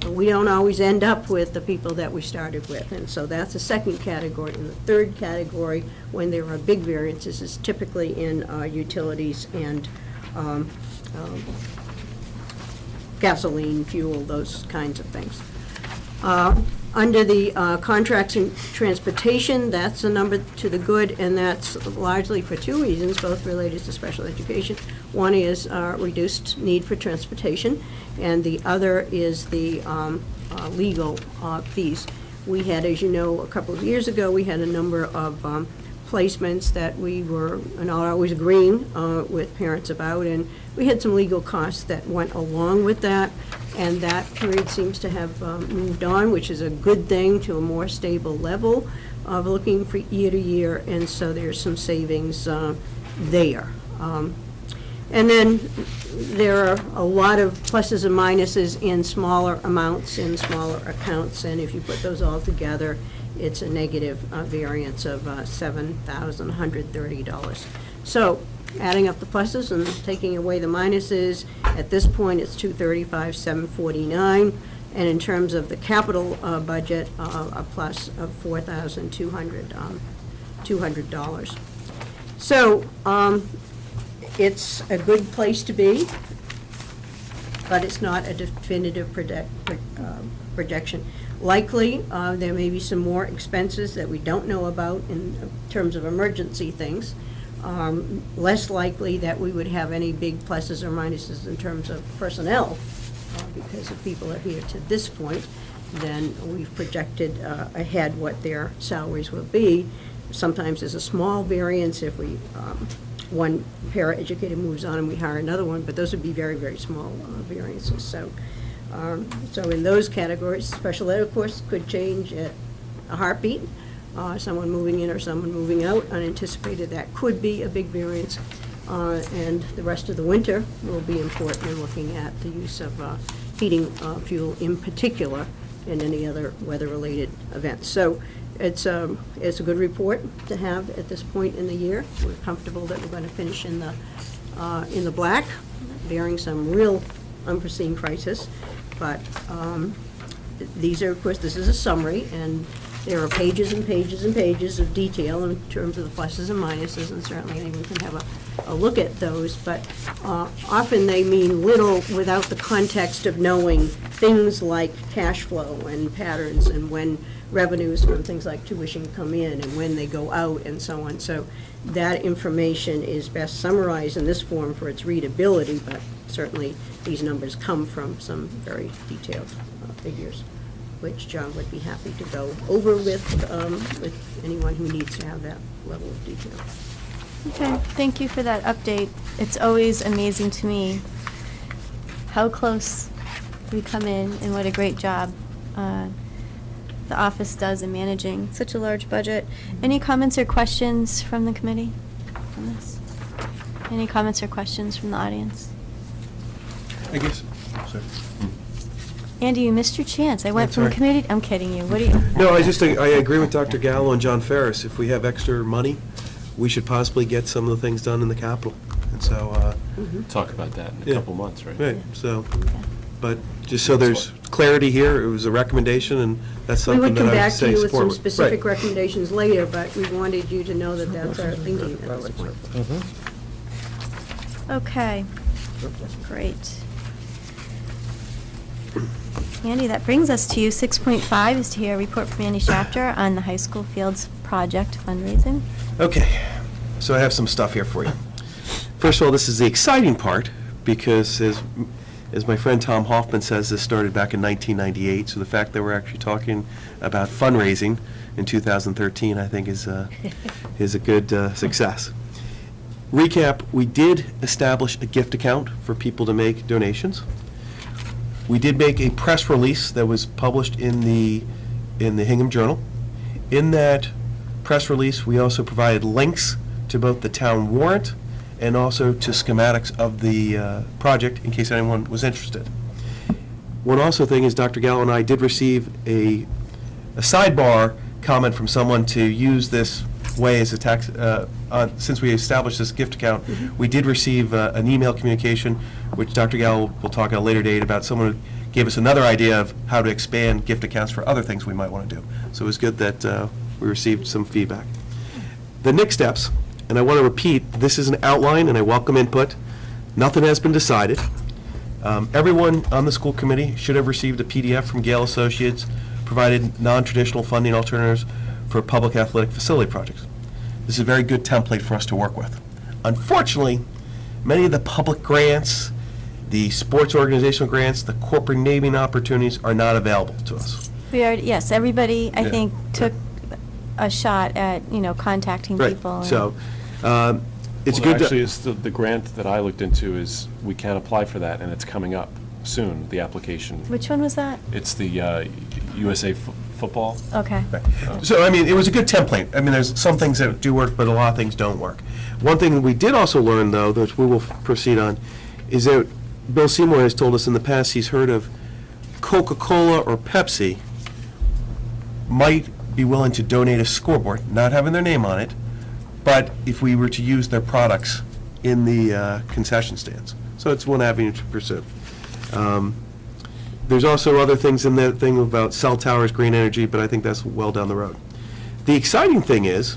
We don't always end up with the people that we started with, and so that's the second category. And the third category, when there are big variances, is typically in utilities and gasoline, fuel, those kinds of things. Under the contracts and transportation, that's a number to the good, and that's largely for 2 reasons, both related to special education. One is reduced need for transportation, and the other is the legal fees. We had, as you know, a couple of years ago, we had a number of placements that we were not always agreeing with parents about, and we had some legal costs that went along with that, and that period seems to have moved on, which is a good thing, to a more stable level of looking for year to year, and so there's some savings there. And then there are a lot of pluses and minuses in smaller amounts, in smaller accounts, and if you put those all together, it's a negative variance of $7,130. So adding up the pluses and taking away the minuses, at this point it's $235,749, and in terms of the capital budget, a plus of $4,200. So it's a good place to be, but it's not a definitive projection. Likely, there may be some more expenses that we don't know about in terms of emergency things. Less likely that we would have any big pluses or minuses in terms of personnel, because if people are here to this point, then we've projected ahead what their salaries will be. Sometimes there's a small variance if we one paraeducator moves on and we hire another one, but those would be very, very small variances. So in those categories, special ed, of course, could change at a heartbeat. Someone moving in or someone moving out, unanticipated, that could be a big variance. And the rest of the winter will be important in looking at the use of heating fuel in particular, and any other weather-related events. So it's a good report to have at this point in the year. We're comfortable that we're going to finish in the black, bearing some real unforeseen crisis. But these are, of course, this is a summary, and there are pages and pages and pages of detail in terms of the pluses and minuses, and certainly anyone can have a look at those, but often they mean little without the context of knowing things like cash flow and patterns, and when revenues from things like tuition come in and when they go out and so on. So that information is best summarized in this form for its readability, but certainly these numbers come from some very detailed figures, which John would be happy to go over with anyone who needs to have that level of detail. Okay, thank you for that update. It's always amazing to me how close we come in and what a great job the office does in managing such a large budget. Any comments or questions from the committee on this? Any comments or questions from the audience? I guess, sorry. Andy, you missed your chance. I went That's from all right. committee, I'm kidding you. What do you? No, I just think, I agree with Dr. Gallo and John Ferris. If we have extra money, we should possibly get some of the things done in the capital. And so, Talk about that in a Yeah. couple months, right? right, so, but just so there's clarity here, it was a recommendation, and that's We something would that come I would back to say you with support. some specific Right. recommendations later, but we wanted you to know that that's our thinking at this point. Okay, great. Andy, that brings us to 6.5 is to hear a report from Andy Chapter on the high school fields project fundraising. Okay, so I have some stuff here for you. First of all, this is the exciting part, because as my friend Tom Hoffman says, this started back in 1998, so the fact that we're actually talking about fundraising in 2013, I think is a good success. Recap, we did establish a gift account for people to make donations. We did make a press release that was published in the Hingham Journal. In that press release, we also provided links to both the town warrant and also to schematics of the project, in case anyone was interested. One also thing is Dr. Gallo and I did receive a sidebar comment from someone to use this way as a tax, since we established this gift account, we did receive an email communication, which Dr. Gallo will talk at a later date about. Someone who gave us another idea of how to expand gift accounts for other things we might want to do. So it was good that we received some feedback. The next steps, and I want to repeat, this is an outline and I welcome input. Nothing has been decided. Everyone on the school committee should have received a PDF from Gale Associates, provided non-traditional funding alternatives for public athletic facility projects. This is a very good template for us to work with. Unfortunately, many of the public grants, the sports organizational grants, the corporate naming opportunities are not available to us. We already, yes, everybody, I Yeah. think, took a shot at, contacting Right, people. and- so, it's Well, good to... actually, it's the grant that I looked into is, we can apply for that, and it's coming up soon, the application. Which one was that? It's the USA football. Okay. So, I mean, it was a good template. I mean, there's some things that do work, but a lot of things don't work. One thing we did also learn, though, that we will proceed on, is that Bill Seymour has told us in the past he's heard of Coca-Cola or Pepsi might be willing to donate a scoreboard, not having their name on it, but if we were to use their products in the concession stands. So it's one avenue to pursue. There's also other things in that thing about cell towers, green energy, but I think that's well down the road. The exciting thing is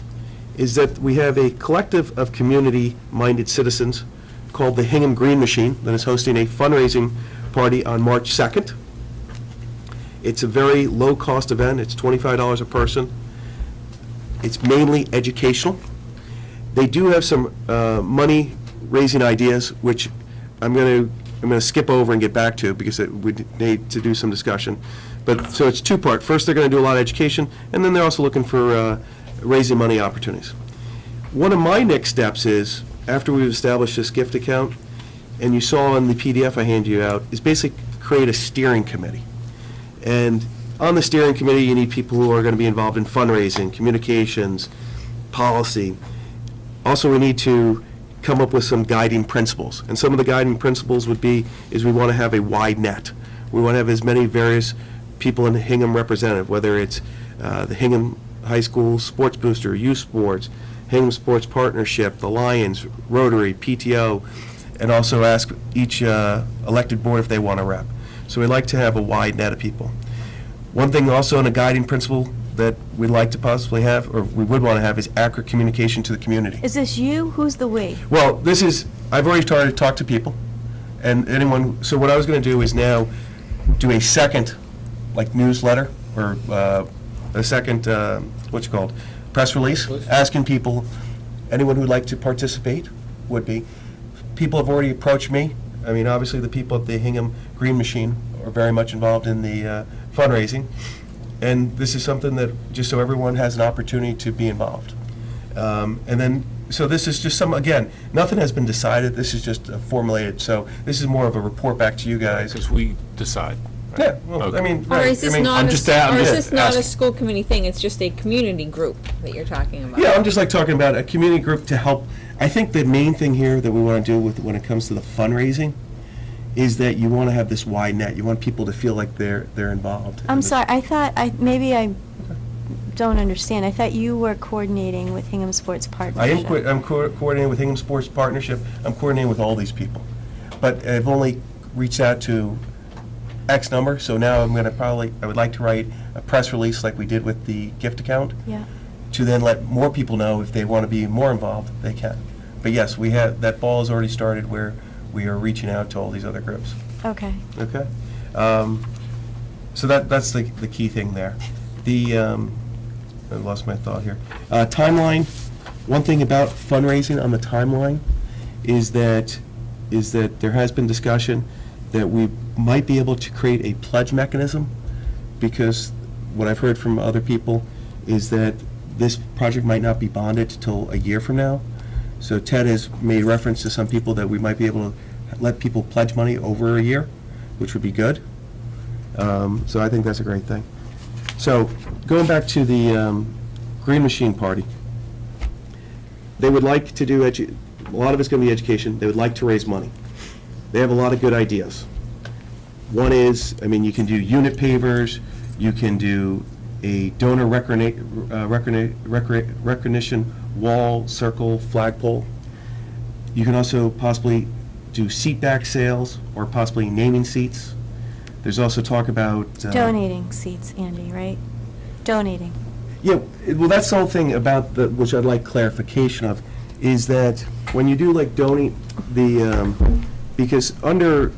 that we have a collective of community-minded citizens called the Hingham Green Machine that is hosting a fundraising party on March 2nd. It's a very low-cost event. It's $25 a person. It's mainly educational. They do have some money-raising ideas, which I'm going to skip over and get back to because we need to do some discussion. But so it's two-part. First, they're going to do a lot of education, and then they're also looking for raising money opportunities. One of my next steps is, after we've established this gift account, and you saw in the PDF I handed you out, is basically create a steering committee. And on the steering committee, you need people who are going to be involved in fundraising, communications, policy. Also, we need to come up with some guiding principles. And some of the guiding principles would be, is we want to have a wide net. We want to have as many various people in Hingham represented, whether it's the Hingham High School Sports Booster, Youth Sports, Hingham Sports Partnership, the Lions, Rotary, PTO, and also ask each elected board if they want a rep. So we'd like to have a wide net of people. One thing also in a guiding principle that we'd like to possibly have, or we would want to have, is accurate communication to the community. Is this you? Who's the we? Well, this is, I've already started to talk to people, and anyone, so what I was going to do is now do a second, like, newsletter, or a second, press release, asking people anyone who'd like to participate would be. People have already approached me. I mean, obviously, the people at the Hingham Green Machine are very much involved in the fundraising. And this is something that, just so everyone has an opportunity to be involved. And then, so this is just again, nothing has been decided. This is just formulated. So this is more of a report back to you guys. Because we decide. Yeah, well, Okay. I mean, Or right, is this I mean, not, I'm a, just or is this not a asking. school committee thing? It's just a community group that you're talking about? Yeah, I'm just like talking about a community group to help. I think the main thing here that we want to do with when it comes to the fundraising is that you want to have this wide net. You want people to feel like they're involved. I'm sorry, I thought, maybe I don't understand. I thought you were coordinating with Hingham Sports Partnership. I'm coordinating with Hingham Sports Partnership. I'm coordinating with all these people. But I've only reached out to X number, so now I'm going to I would like to write a press release like we did with the gift account. Yeah. To then let more people know if they want to be more involved, they can. But yes, we have, that ball has already started where we are reaching out to all these other groups. Okay. Okay? So that's the key thing there. I lost my thought here. Timeline, one thing about fundraising on the timeline is that there has been discussion that we might be able to create a pledge mechanism, because what I've heard from other people is that this project might not be bonded till a year from now. So Ted has made reference to some people that we might be able to let people pledge money over a year, which would be good. So I think that's a great thing. So going back to the Green Machine Party, they would like to do, a lot of it's going to be education. They would like to raise money. They have a lot of good ideas. One is, I mean, you can do unit pavers, you can do a donor recognition wall, circle, flagpole. You can also possibly do seat back sales or possibly naming seats. There's also talk about Donating seats, Andy, right? Donating. Yeah, well, that's the whole thing about which I'd like clarification of, is that when you do like donate because under,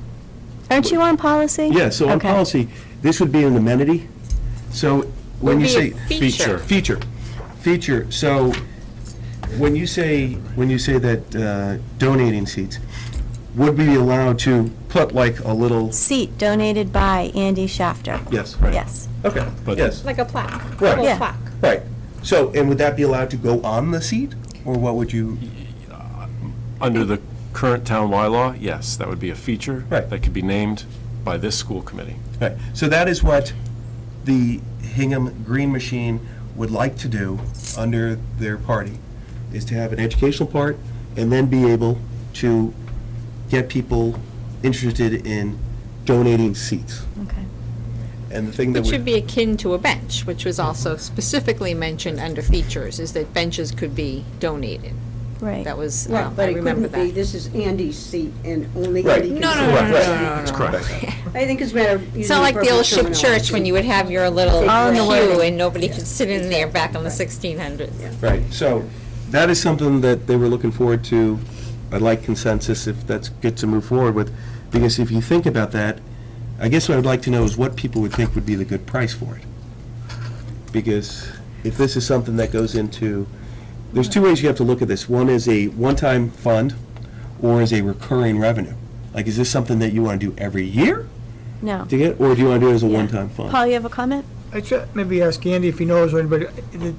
Aren't you on policy? yeah, so on Okay. policy, this would be an amenity. So when Would you be say a feature. feature, so when you say that donating seats, would we be allowed to put like a little, Seat donated by Andy Shafter. yes, Yes. okay, But- yes, Like a plaque, Right. little Yeah. plaque. right. So, and would that be allowed to go on the seat, or what would you? Under the current town bylaw, yes, that would be a feature. Right. That could be named by this school committee. Right, so that is what the Hingham Green Machine would like to do under their party, is to have an educational part and then be able to get people interested in donating seats. Okay. And the thing that It should be akin to a bench, which was also specifically mentioned under features, is that benches could be donated. Right. That was, Right, but I it remember couldn't be, that. this is Andy's seat and only Right. Andy can. No, no, sit. no, Right, no, right. no, no, That's no. correct. I think it's better. It's not like the old ship church when you would have your little All in the pew wording. and nobody could sit in there back in the 1600s. Right, so that is something that they were looking forward to. I'd like consensus if that's good to move forward with, because if you think about that, I guess what I'd like to know is what people would think would be the good price for it. Because if this is something that goes into, there's two ways you have to look at this. One is a one-time fund, or is a recurring revenue. Like, is this something that you want to do every year No. to get, or do you want to do it as a Yeah. one-time fund? Paul, you have a comment? I should maybe ask Andy if he knows, or anybody,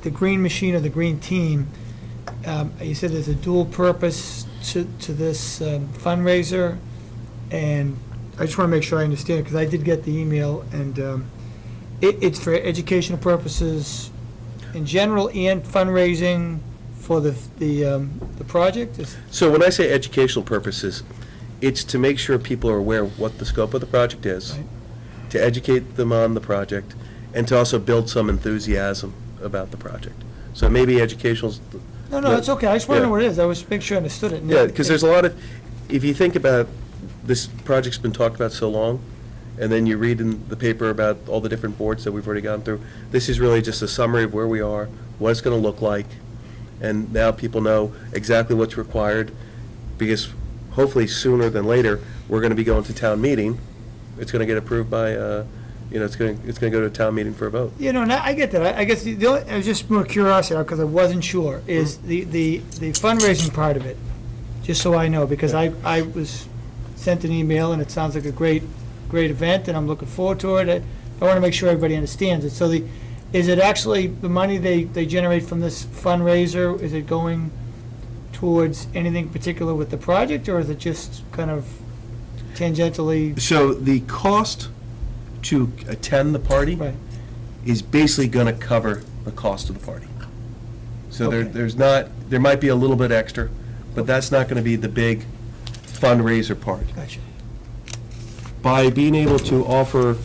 the Green Machine or the Green Team, you said there's a dual purpose to this fundraiser, and I just want to make sure I understand, because I did get the email, and it's for educational purposes in general and fundraising for the project? So when I say educational purposes, it's to make sure people are aware of what the scope of the project is, Right. to educate them on the project, and to also build some enthusiasm about the project. So maybe educational's. No, it's okay, I just want to Yeah. know what it is, I was making sure I understood it. Yeah, because there's a lot of, if you think about, this project's been talked about so long, and then you read in the paper about all the different boards that we've already gone through, this is really just a summary of where we are, what it's going to look like, and now people know exactly what's required, because hopefully sooner than later, we're going to be going to town meeting. It's going to get approved by it's going to go to a town meeting for a vote. You know, I get that. I guess the only, I was just more curiosity, because I wasn't sure, is the fundraising part of it, just so I know, because I was sent an email, and it sounds like a great event, and I'm looking forward to it. I want to make sure everybody understands it. So is it actually, the money they generate from this fundraiser, is it going towards anything particular with the project, or is it just kind of tangentially? So the cost to attend the party Right. is basically going to cover the cost of the party. So Okay. there might be a little bit extra, but that's not going to be the big fundraiser part. Gotcha. By being able to offer,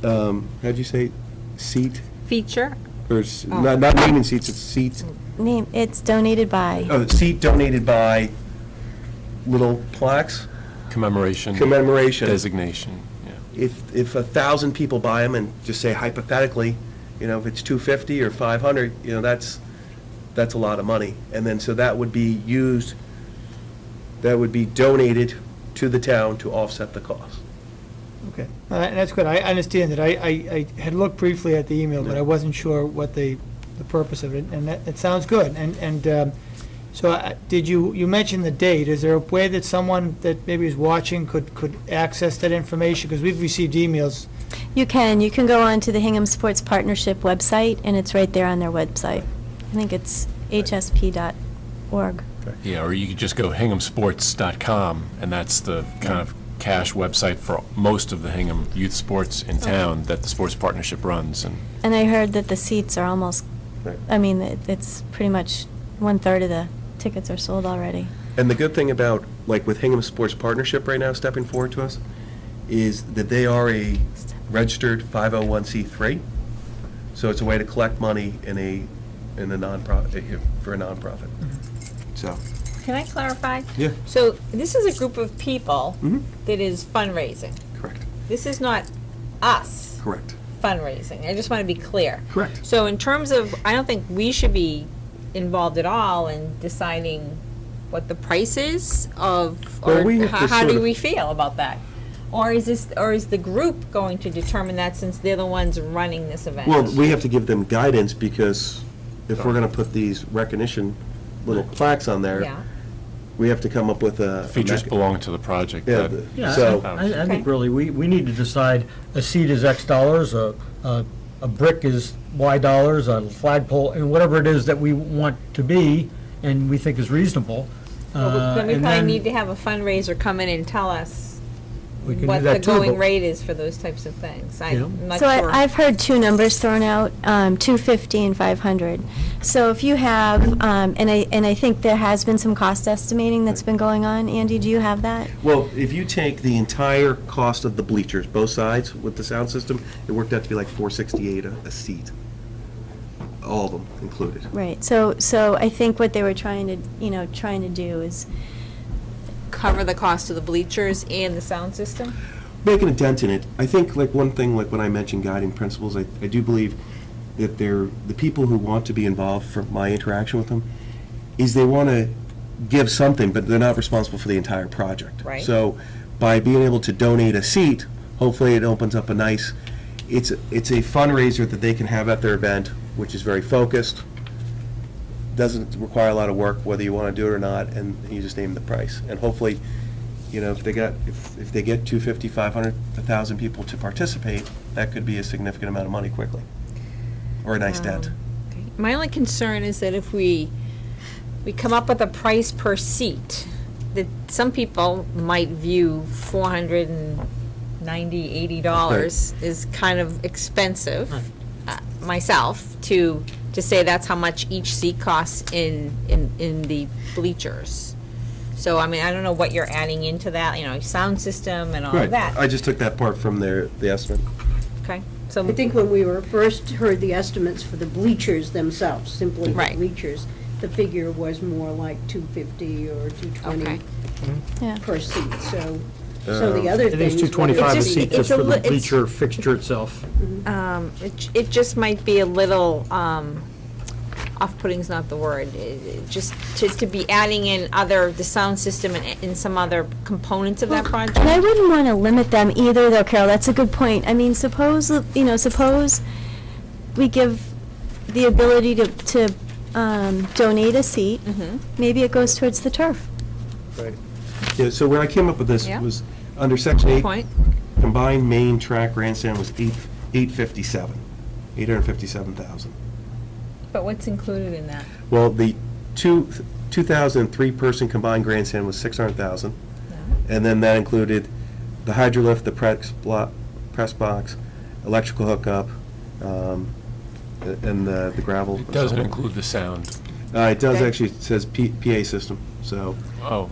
how'd you say, seat, Feature? or not naming seats, it's seats, It's donated by. seat donated by little plaques, Commemoration. commemoration. Designation, yeah. If 1,000 people buy them, and just say hypothetically, if it's 250 or 500, that's a lot of money. And then, so that would be used, that would be donated to the town to offset the cost. Okay, and that's good. I understand that. I had looked briefly at the email, but I wasn't sure what the purpose of it, and it sounds good. And so did you mentioned the date. Is there a way that someone that maybe is watching could access that information? Because we've received emails. You can go on to the Hingham Sports Partnership website, and it's right there on their website. I think it's hsp.org. Yeah, or you could just go hinghamsports.com, and that's the kind of cash website for most of the Hingham youth sports in town that the Sports Partnership runs. And I heard that the seats are almost, Right. I mean, it's pretty much 1/3 of the tickets are sold already. And the good thing about, like with Hingham Sports Partnership right now stepping forward to us, is that they are a registered 501c3. So it's a way to collect money in a nonprofit, for a nonprofit. So, Can I clarify? Yeah. So this is a group of people Mhm. that is fundraising. correct, This is not us correct, fundraising. I just want to be clear. correct. So in terms of, I don't think we should be involved at all in deciding what the price is of, Well, or we have to how sort do of- we feel about that? Or is the group going to determine that, since they're the ones running this event? Well, we have to give them guidance, because if we're going to put these recognition little plaques on there, Yeah. we have to come up with a... Features belong to the project. Yeah, that- Yeah, So- I think really, we need to decide, a seat is X dollars, a brick is Y dollars, a flagpole, and whatever it is that we want to be, and we think is reasonable. Well, then we and probably then need to have a fundraiser come in and tell us we can do what the that too, going but- rate is for those types of things. Yeah. I'm not So sure. I've heard two numbers thrown out, 250 and 500. So if you have, and I think there has been some cost estimating that's been going on. Andy, do you have that? Well, if you take the entire cost of the bleachers, both sides, with the sound system, it worked out to be like $468 a seat. All of them included. Right. So I think what they were trying to do is, Cover the cost of the bleachers and the sound system? Making a dent in it. I think, like, one thing, like when I mentioned guiding principles, I do believe that the people who want to be involved, from my interaction with them, is they want to give something, but they're not responsible for the entire project. Right. So by being able to donate a seat, hopefully it opens up a nice, it's a fundraiser that they can have at their event, which is very focused, doesn't require a lot of work, whether you want to do it or not, and you just name the price. And hopefully, if they get 250, 500, 1,000 people to participate, that could be a significant amount of money quickly, or a nice dent. My only concern is that if we come up with a price per seat, that some people might view $490, $80 is kind of expensive, myself, to say that's how much each seat costs in the bleachers. So, I mean, I don't know what you're adding into that, sound system and all of that. I just took that part from the estimate. Okay, so. I think when we were first heard the estimates for the bleachers themselves, simply the Right. bleachers, the figure was more like 250 or 220 Okay. yeah. per seat, so the other I think things... it's 225 a It's just- seat it's just a for li- the it's- bleacher fixture itself. It just might be a little off-putting's not the word, just to be adding in the sound system and some other components of that project. And I wouldn't want to limit them either, though, Carol. That's a good point. I mean, suppose we give the ability to donate a seat. Maybe it goes towards the turf. Right. Yeah, so where I came up with this Yeah. was under section 8, Point. combined main track grandstand was 857,000. But what's included in that? Well, the 2003 person combined grandstand was 600,000. And then that included the hydrolift, the press box, electrical hookup, and the gravel. It doesn't include the sound. It does Okay. actually, it says PA system, so. Oh.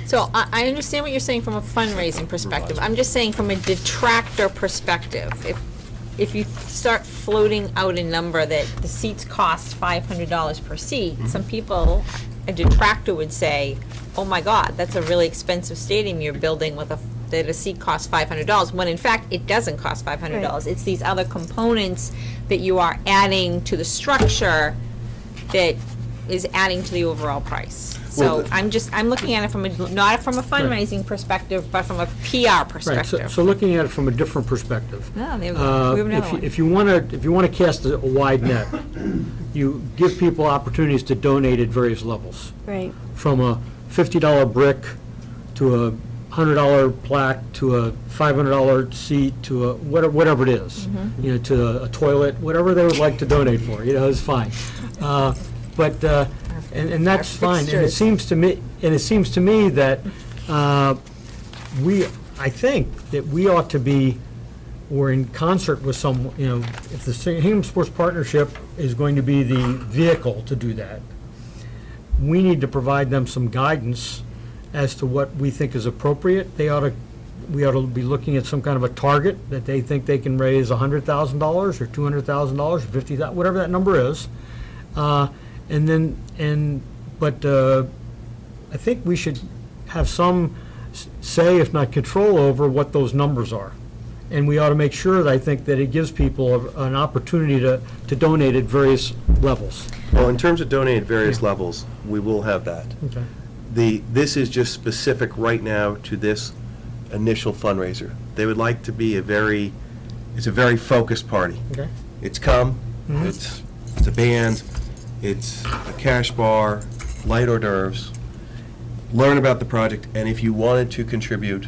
So I understand what you're saying from a fundraising perspective. I'm just saying from a detractor perspective. If you start floating out a number that the seats cost $500 per seat, some people, a detractor would say, oh my God, that's a really expensive stadium you're building that a seat costs $500, when in fact it doesn't cost $500. Right. It's these other components that you are adding to the structure that is adding to the overall price. Well, So I'm looking at it from not from a fundraising perspective, but from a PR Right, perspective. so looking at it from a different perspective. Oh, there we go. We have another one. If you want to cast a wide net, you give people opportunities to donate at various levels, Right. from a $50 brick to a $100 plaque to a $500 seat to a whatever it is, to a toilet, whatever they would like to donate for, is fine. And that's fine. And it seems to me that I think that we ought to be, or in concert with some, if the Hingham Sports Partnership is going to be the vehicle to do that, we need to provide them some guidance as to what we think is appropriate. We ought to be looking at some kind of a target that they think they can raise $100,000 or $200,000 or $50,000, whatever that number is. But I think we should have some say, if not control, over what those numbers are. And we ought to make sure, that I think, that it gives people an opportunity to donate at various levels. Well, in terms of donating at various levels, we will have that. Okay. This is just specific right now to this initial fundraiser. They would like to be it's a very focused party. Okay. It's it's a band, it's a cash bar, light hors d'oeuvres, learn about the project, and if you wanted to contribute,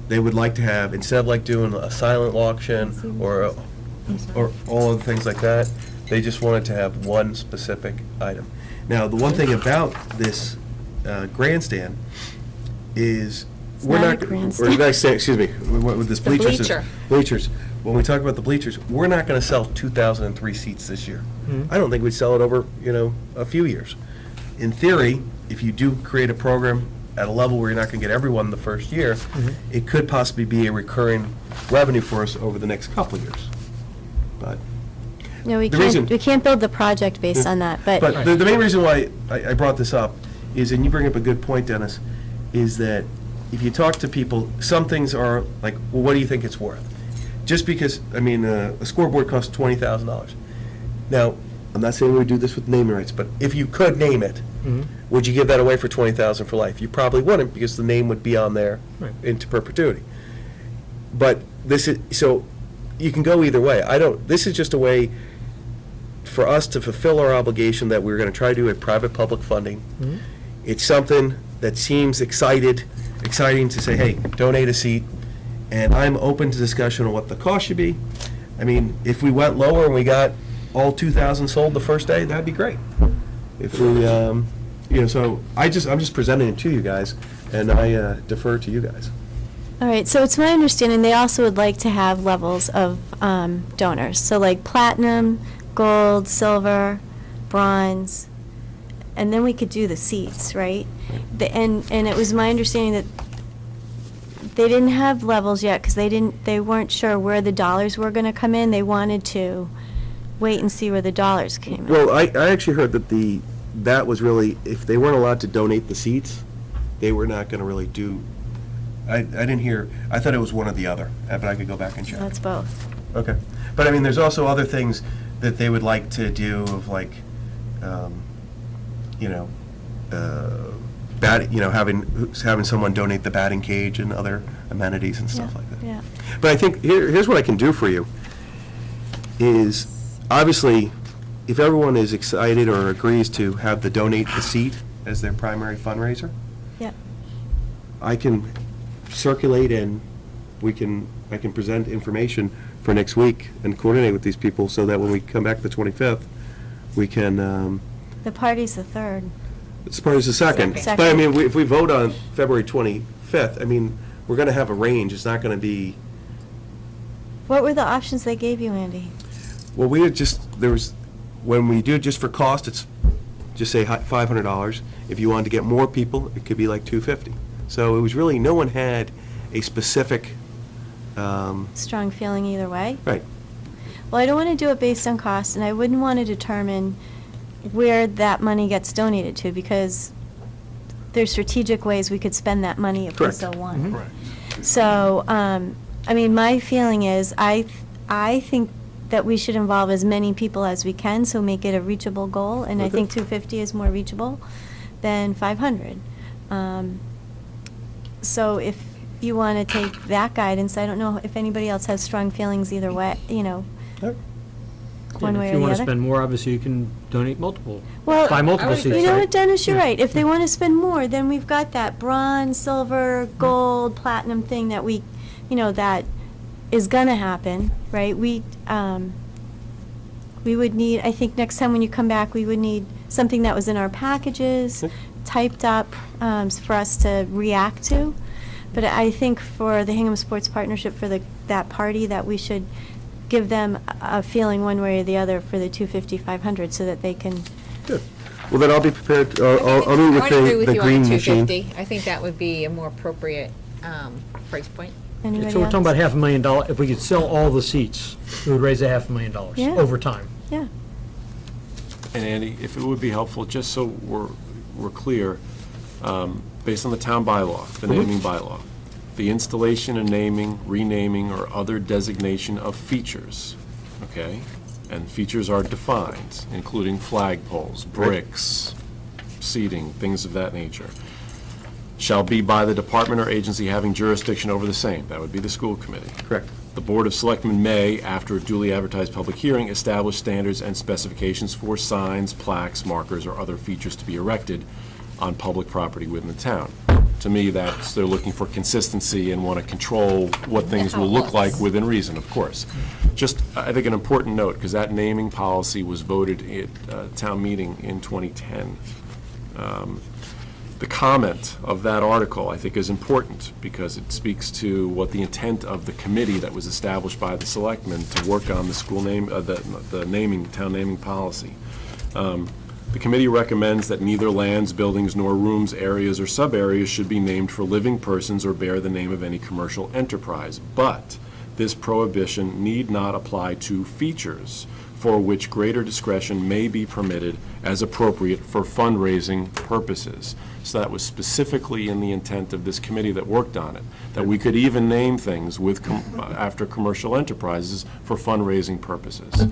they would like to have, instead of like doing a silent auction or all of the things like that, they just wanted to have one specific item. Now, the one thing about this grandstand is we're not a not, grandstand. or did I say, excuse me, with this The bleachers. bleacher. Bleachers. When we talk about the bleachers, we're not going to sell 2,003 seats this year. I don't think we'd sell it over, a few years. In theory, if you do create a program at a level where you're not going to get everyone the first year, it could possibly be a recurring revenue for us over the next couple of years. But No, we The reason- can't build the project based on that, but. But the main reason why I brought this up is, and you bring up a good point, Dennis, is that if you talk to people, some things are like, well, what do you think it's worth? Just because, a scoreboard costs $20,000. Now, I'm not saying we would do this with naming rights, but if you could name it, would you give that away for $20,000 for life? You probably wouldn't, because the name would be on there Right. into perpetuity. But so you can go either way. This is just a way for us to fulfill our obligation that we're going to try to do a private-public funding. It's something that seems exciting to say, hey, donate a seat, and I'm open to discussion on what the cost should be. If we went lower and we got all 2,000 sold the first day, that'd be great. If we, so I'm just presenting it to you guys, and I defer to you guys. All right, so it's my understanding they also would like to have levels of donors. So like platinum, gold, silver, bronze, and then we could do the seats, right? And it was my understanding that they didn't have levels yet because they weren't sure where the dollars were going to come in. They wanted to wait and see where the dollars came in. Well, I actually heard that that was really, if they weren't allowed to donate the seats, they were not going to really do. I didn't hear. I thought it was one or the other, but I could go back and check. That's both. Okay, but there's also other things that they would like to do, of like you know, having someone donate the batting cage and other amenities and stuff like that. Yeah. But I think, here's what I can do for you, is, obviously, if everyone is excited or agrees to have the donate the seat as their primary fundraiser, Yeah. I can circulate and I can present information for next week and coordinate with these people so that when we come back the 25th, we can, The party's the 3rd. it's part of the second. Second. But I mean, if we vote on February 25th, I mean, we're going to have a range. It's not going to be, What were the options they gave you, Andy? well, we had just, when we do it just for cost, it's just say $500. If you wanted to get more people, it could be like $250. So it was really, no one had a specific, Strong feeling either way? right. Well, I don't want to do it based on cost, and I wouldn't want to determine where that money gets donated to, because there's strategic ways we could spend that money if we Correct. so want. Right. So, I mean, my feeling is, I think that we should involve as many people as we can, so make it a reachable goal, and I Okay. think 250 is more reachable than 500. So if you want to take that guidance, I don't know if anybody else has strong feelings either way, you know, one way If or you the want to other. spend more, obviously, you can donate multiple, Well, buy multiple seats, You know right? what, Dennis, you're Yeah. right. If they want to spend more, then we've got that bronze, silver, gold, platinum thing that we, you know, that is gonna happen, right? We would need, I think next time when you come back, we would need something that was in our packages, typed up, for us to react to. But I think for the Hingham Sports Partnership, for that party, that we should give them a feeling one way or the other for the 250, 500, so that they can. Good. Well, then I'll be prepared, I'll meet I would agree with with the you on the green machine. 250. I think that would be a more appropriate price point. Anybody So we're talking else? about $500,000, if we could sell all the seats, it would raise $500,000 Yeah. over time. Yeah. And Andy, if it would be helpful, just so we're clear, based on the town bylaw, the naming bylaw, the installation and naming, renaming, or other designation of features, okay? And features are defined, including flagpoles, bricks, seating, things of that nature, shall be by the department or agency having jurisdiction over the same. That would be the school committee. Correct. The Board of Selectmen may, after a duly advertised public hearing, establish standards and specifications for signs, plaques, markers, or other features to be erected on public property within the town. To me, they're looking for consistency and want to control what things will look like within reason, of course. Just, I think, an important note, because that naming policy was voted at town meeting in 2010. The comment of that article, I think, is important, because it speaks to what the intent of the committee that was established by the selectmen to work on the school name, the naming, town naming policy. The committee recommends that neither lands, buildings, nor rooms, areas, or sub-areas should be named for living persons or bear the name of any commercial enterprise. But this prohibition need not apply to features for which greater discretion may be permitted as appropriate for fundraising purposes. So that was specifically in the intent of this committee that worked on it, that we could even name things with after commercial enterprises for fundraising purposes.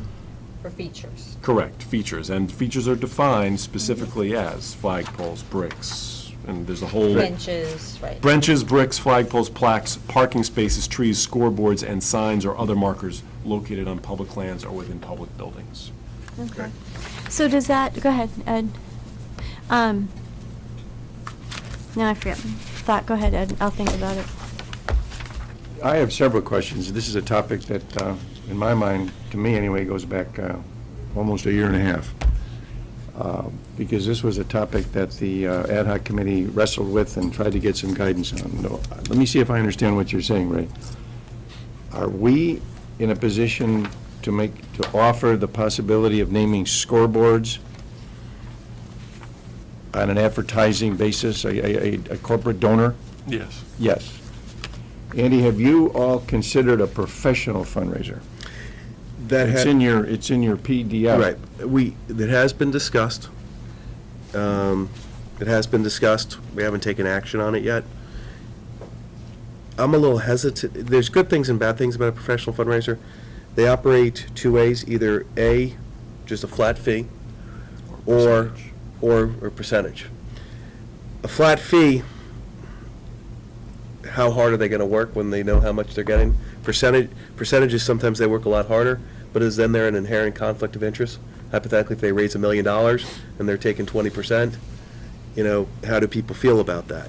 For features. Correct, features, and features are defined specifically as flagpoles, bricks, and there's a whole... Benches, right. Benches, bricks, flagpoles, plaques, parking spaces, trees, scoreboards, and signs or other markers located on public lands or within public buildings. Okay. So does that, go ahead, Ed. Now I forget my thought. Go ahead, Ed. I'll think about it. I have several questions. This is a topic that, in my mind, to me anyway, goes back almost a year and a half. Because this was a topic that the ad hoc committee wrestled with and tried to get some guidance on. No, let me see if I understand what you're saying, Ray. Are we in a position to offer the possibility of naming scoreboards on an advertising basis, a corporate donor? Yes. Yes. Andy, have you all considered a professional fundraiser? It's in your PDF. Right. It has been discussed. It has been discussed. We haven't taken action on it yet. I'm a little hesitant. There's good things and bad things about a professional fundraiser. They operate two ways, either A, just a flat fee, or percentage. A flat fee, how hard are they going to work when they know how much they're getting? Percentages, sometimes they work a lot harder, but is then there an inherent conflict of interest? Hypothetically, if they raise $1 million and they're taking 20%, how do people feel about that?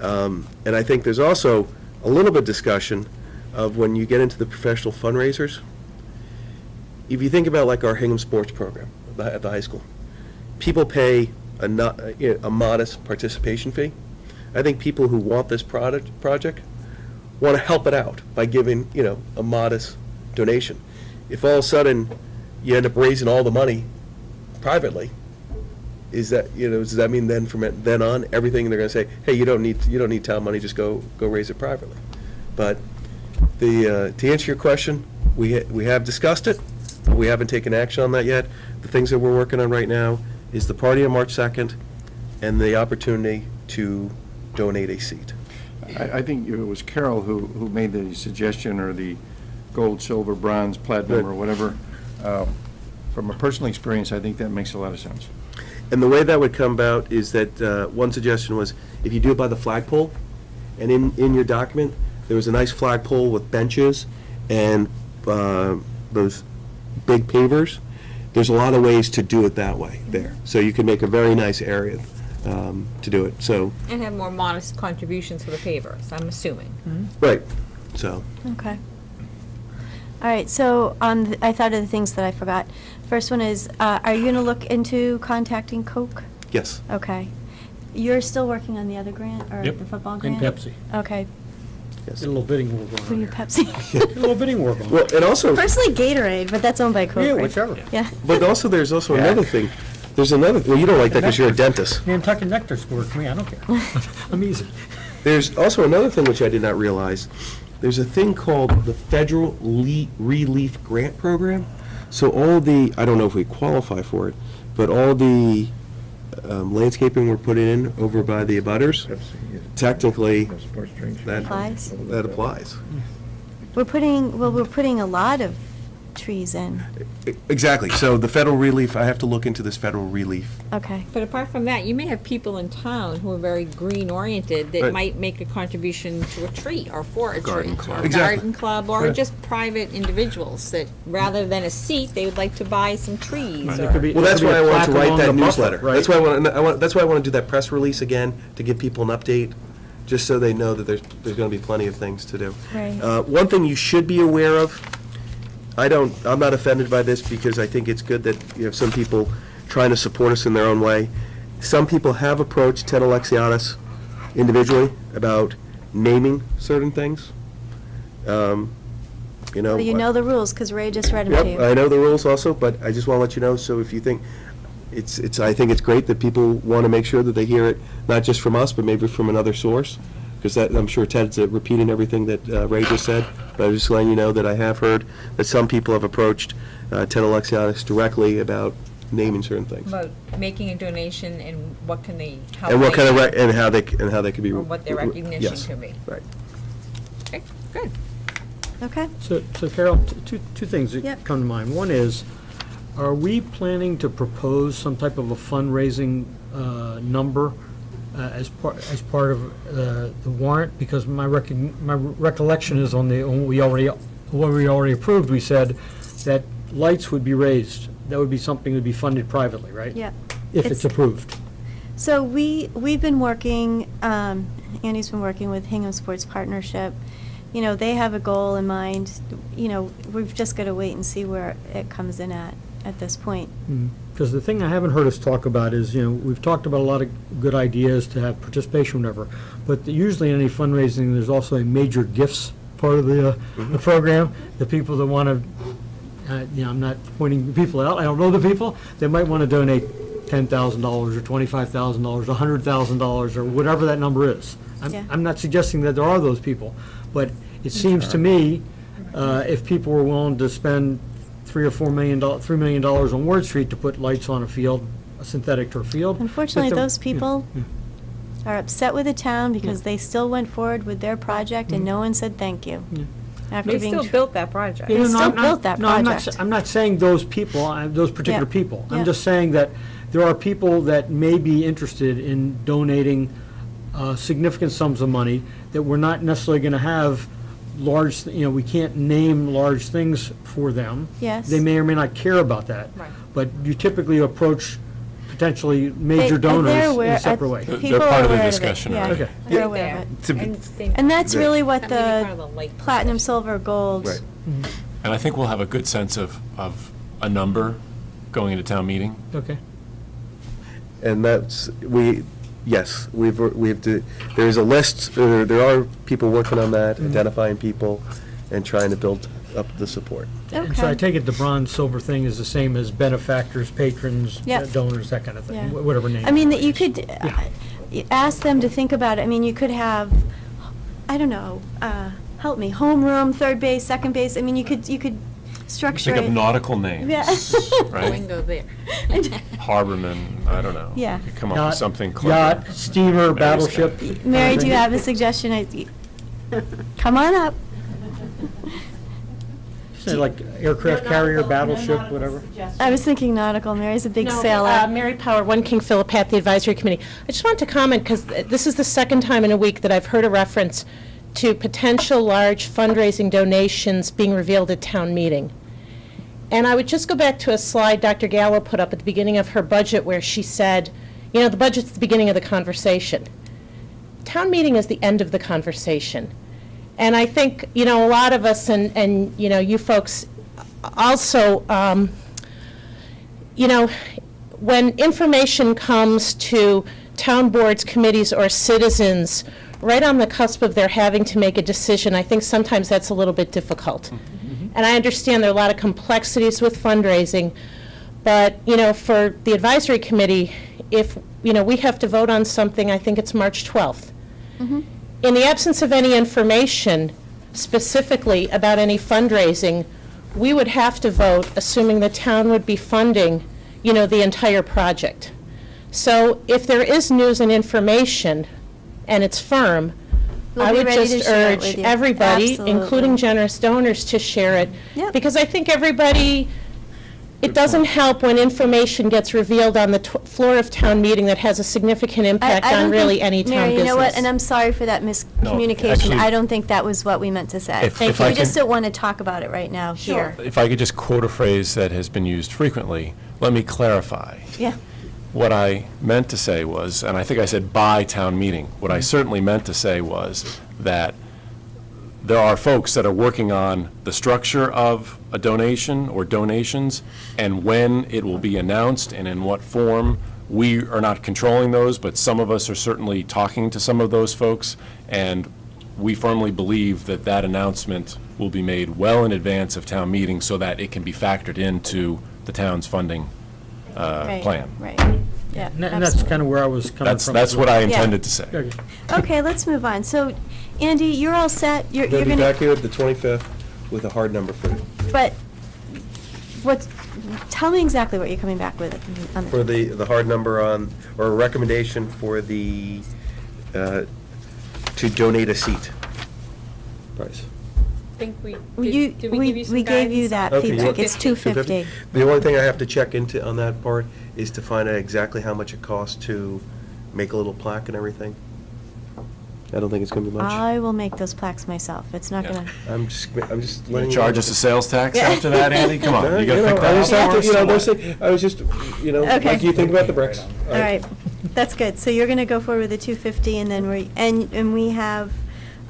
And I think there's also a little bit of discussion of when you get into the professional fundraisers. If you think about like our Hingham sports program at the high school, people pay a modest participation fee. I think people who want this project want to help it out by giving, a modest donation. If all of a sudden you end up raising all the money privately, does that mean then from then on everything they're going to say, hey, you don't need town money, just go raise it privately? But to answer your question, we have discussed it, but we haven't taken action on that yet. The things that we're working on right now is the party on March 2nd and the opportunity to donate a seat. I think it was Carol who made the suggestion, or the gold, silver, bronze, platinum, or whatever. From a personal experience, I think that makes a lot of sense. And the way that would come about is that one suggestion was if you do it by the flagpole, and in your document there was a nice flagpole with benches and those big pavers. There's a lot of ways to do it that way there. So you can make a very nice area to do it. So And have more modest contributions for the pavers, I'm assuming. right. So Okay. All right, so I thought of the things that I forgot. First one is, are you going to look into contacting Coke? yes. Okay. You're still working on the other grant, or Yep, the football and grant? Pepsi. Okay. Yes. Did a little bidding war Who going you on Pepsi? here. Did a little bidding war going on. Well, and also, Personally, Gatorade, but that's owned by Coke, Yeah, right? whichever. Yeah. but also there's also another thing. There's another. Well, you don't like that because you're a dentist. Nantucket Nectar scored for me, I don't care. I'm easy. There's also another thing which I did not realize. There's a thing called the Federal Relief Grant Program. So all the, I don't know if we qualify for it, but all the landscaping we're putting in over by the abutters, technically, that Applies? that applies. We're putting a lot of trees in. Exactly. So the federal relief, I have to look into this federal relief. Okay. But apart from that, you may have people in town who are very green-oriented that Right. might make a contribution to a tree or for a Garden tree. club. Or a Exactly. garden club, or Right. just private individuals that, rather than a seat, they would like to buy some trees. Right, there or- could be- Well, that's there could why be I a wanted to plaque write along that the buffer, newsletter. right? That's why I want to do that press release again, to give people an update, just so they know that there's going to be plenty of things to do. Right. One thing you should be aware of, I'm not offended by this because I think it's good that you have some people trying to support us in their own way. Some people have approached Ted Alexiadis individually about naming certain things. Well, you know the rules, because Ray just read them to Yep, you. I know the rules also, but I just want to let you know, so if you think, I think it's great that people want to make sure that they hear it, not just from us, but maybe from another source, because I'm sure Ted's repeating everything that Ray just said, but I'm just letting you know that I have heard that some people have approached Ted Alexiadis directly about naming certain things. About making a donation and what can they, how And what they- kind of, and how they could be. or what their recognition Yes, can be. right. Okay, good. Okay. So Carol, two things that Yep. come to mind. One is, are we planning to propose some type of a fundraising number as part of the warrant? Because my recollection is on what we already approved, we said that lights would be raised. That would be something that would be funded privately, right? Yeah. If it's approved. So we've been working, Andy's been working with Hingham Sports Partnership. You know, they have a goal in mind. You know, we've just got to wait and see where it comes in at this point. Because the thing I haven't heard us talk about is, we've talked about a lot of good ideas to have participation, whatever, but usually in any fundraising, there's also a major gifts part of the program. The people that want to, I'm not pointing people out, I don't know the people, they might want to donate $10,000 or $25,000 or $100,000 or whatever that number is. Yeah. I'm not suggesting that there are those people, but it seems to me, if people were willing to spend $3 million on Ward Street to put lights on a field, a synthetic turf field. Unfortunately, that the- those people are upset with the town because they still went forward with their project and no one said thank you. After They being still built that project. They No, still I'm not- built that no, I'm not project. I'm not saying those people, those particular Yeah, people. yeah. I'm just saying that there are people that may be interested in donating significant sums of money that we're not necessarily going to have large, we can't name large things for them. Yes. They may or may not care about that. Right. But you typically approach potentially major They're donors in aware- a separate way. They're People part are of the aware discussion it, yeah. already. Okay. They're aware of it. And that's really what That may be part of the the light platinum, discussion. silver, gold. Right. And I think we'll have a good sense of a number going into town meeting. Okay. And that's, yes, there's a list, there are people working on that, identifying people, and trying to build up the support. And so I Okay. take it the bronze, silver thing is the same as benefactors, patrons, Yep. donors, that kind of thing, Yeah. whatever name. I mean, that you use. could ask them to think about it. I mean, you could have, I don't know, help me, homeroom, third base, second base. I mean, you could structure Think of it. nautical names, Yeah. right? Wingo there. Harborman, I don't know. Yeah. You could come up with something clever. Yacht, steamer, Mary's battleship. got it. Mary, do you have a suggestion? Come on up. Say like aircraft carrier, battleship, whatever. I was thinking nautical. Mary's a big No, sailor. Mary Power, 1 King Philip at the Advisory Committee. I just wanted to comment, because this is the second time in a week that I've heard a reference to potential large fundraising donations being revealed at town meeting. And I would just go back to a slide Dr. Gallo put up at the beginning of her budget where she said, the budget's the beginning of the conversation. Town meeting is the end of the conversation. And I think, a lot of us and you folks also, when information comes to town boards, committees, or citizens right on the cusp of their having to make a decision, I think sometimes that's a little bit difficult. And I understand there are a lot of complexities with fundraising, but, for the advisory committee, if, we have to vote on something, I think it's March 12th. In the absence of any information specifically about any fundraising, we would have to vote, assuming the town would be funding, the entire project. So if there is news and information, and it's firm, We'll I be would ready to just share it urge with you. everybody, Absolutely. including generous donors, to share it. Yep. Because I think everybody, it doesn't help when information gets revealed on the floor of town meeting that has a significant impact I don't on really think- any town Mary, business. you know what, and I'm sorry for that miscommunication. actually- I don't think that was what we meant to say. If I We just can- don't want to talk about it right now here. If I could just quote a phrase that has been used frequently, let me clarify. Yeah. What I meant to say was, and I think I said by town meeting, what I certainly meant to say was that there are folks that are working on the structure of a donation or donations, and when it will be announced and in what form. We are not controlling those, but some of us are certainly talking to some of those folks, and we firmly believe that that announcement will be made well in advance of town meeting so that it can be factored into the town's funding plan. Right, yeah. And that's absolutely. kind of where I was coming from. That's what I Yeah. intended to say. Okay. Okay, let's move on. So, Andy, you're all set? You're They'll be going back to, here the 25th with a hard number for you. but tell me exactly what you're coming back with on For the hard number on, or a recommendation for the, to donate a seat price. Think we, You, did we give you some we gave you guidance? that Okay, feedback. you- It's 250. The only thing I have to check into on that part is to find out exactly how much it costs to make a little plaque and everything. I don't think it's gonna be much. I will make those plaques myself. It's not Yeah. going to, I'm just You letting gonna you charge know. us a sales tax after that, Andy? Come on, you gotta know, pick I that just up have for to, us. those things, I was just, Okay. like you think about the bricks. all right. That's good. So you're going to go forward with the 250, and then and we have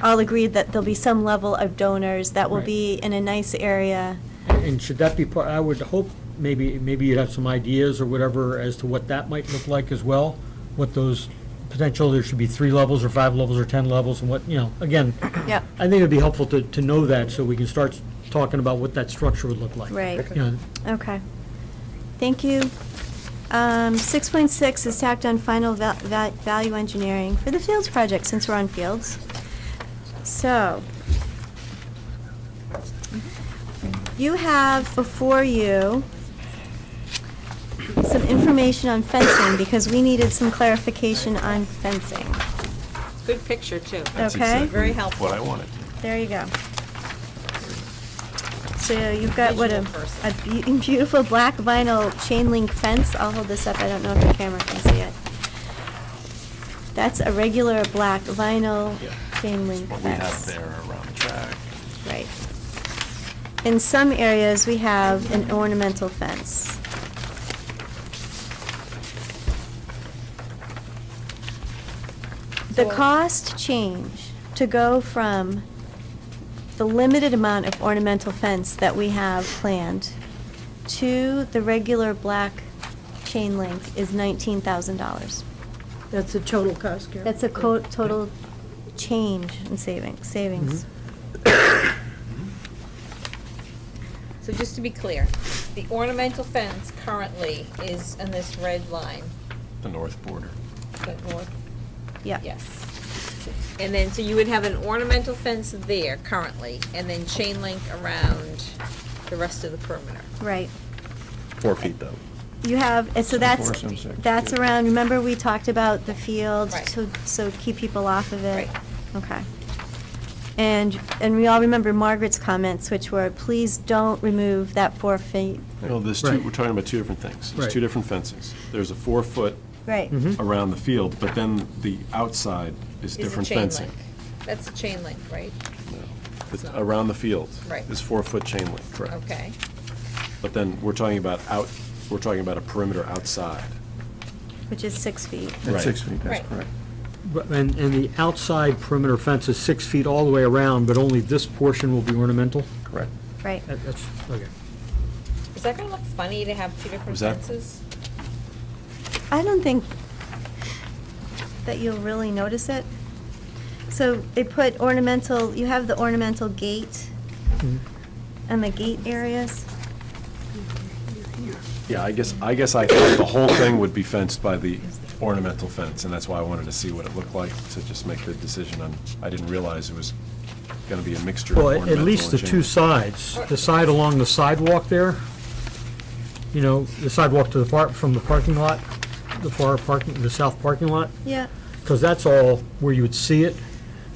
all agreed that there'll be some level of donors that will Right. be in a nice area. And should that be part, I would hope maybe you'd have some ideas or whatever as to what that might look like as well, what those potential, there should be 3 levels or 5 levels or 10 levels, and what, again, Yeah. I think it'd be helpful to know that so we can start talking about what that structure would look like. Right. Okay. Thank you. 6.6 is tacked on final value engineering for the Fields project, since we're on Fields. So, you have before you some information on fencing, because we needed some clarification on fencing. Good picture, too. That's Okay. exactly Very helpful. what I wanted. There you go. So you've got what, a beautiful black vinyl chain link fence. I'll hold this up, I don't know if the camera can see it. That's a regular black vinyl chain link What we have fence. there around the track. Right. In some areas, we have an ornamental fence. The cost change to go from the limited amount of ornamental fence that we have planned to the regular black chain link is $19,000. That's the total cost, Carol? That's a total change in savings. So just to be clear, the ornamental fence currently is in this red line, The north border. the north, Yeah. yes. And then, so you would have an ornamental fence there currently, and then chain link around the rest of the perimeter. Right. 4 feet, though. You have, and so that's, Four, some six, that's yeah. around, remember we talked about the field? Right. So keep people off of it? Right. Okay. And we all remember Margaret's comments, which were, please don't remove that 4 feet. No, there's Right. we're talking about two different things. There's Right. two different fences. There's a 4-foot Right. around the field, but then the outside is Is a different chain fencing. link. That's a chain link, right? It's around the field. Right. Is 4-foot chain link, correct. Okay. But then we're talking about we're talking about a perimeter outside. Which is 6 feet. Right. At 6 feet, that's Right. correct. And the outside perimeter fence is 6 feet all the way around, but only this portion will be ornamental? Correct. Right. That's, okay. Is that gonna look funny to have two different Was that- fences? I don't think that you'll really notice it. So they put ornamental, you have the ornamental gate and the gate areas. Yeah, I guess I thought the whole thing would be fenced by the ornamental fence, and that's why I wanted to see what it looked like to just make the decision on, I didn't realize it was gonna be a mixture of Well, ornamental at least the and chain two link. sides, the side along the sidewalk there, you know, the sidewalk to the from the parking lot, the south parking lot, Yeah. because that's all where you would see it.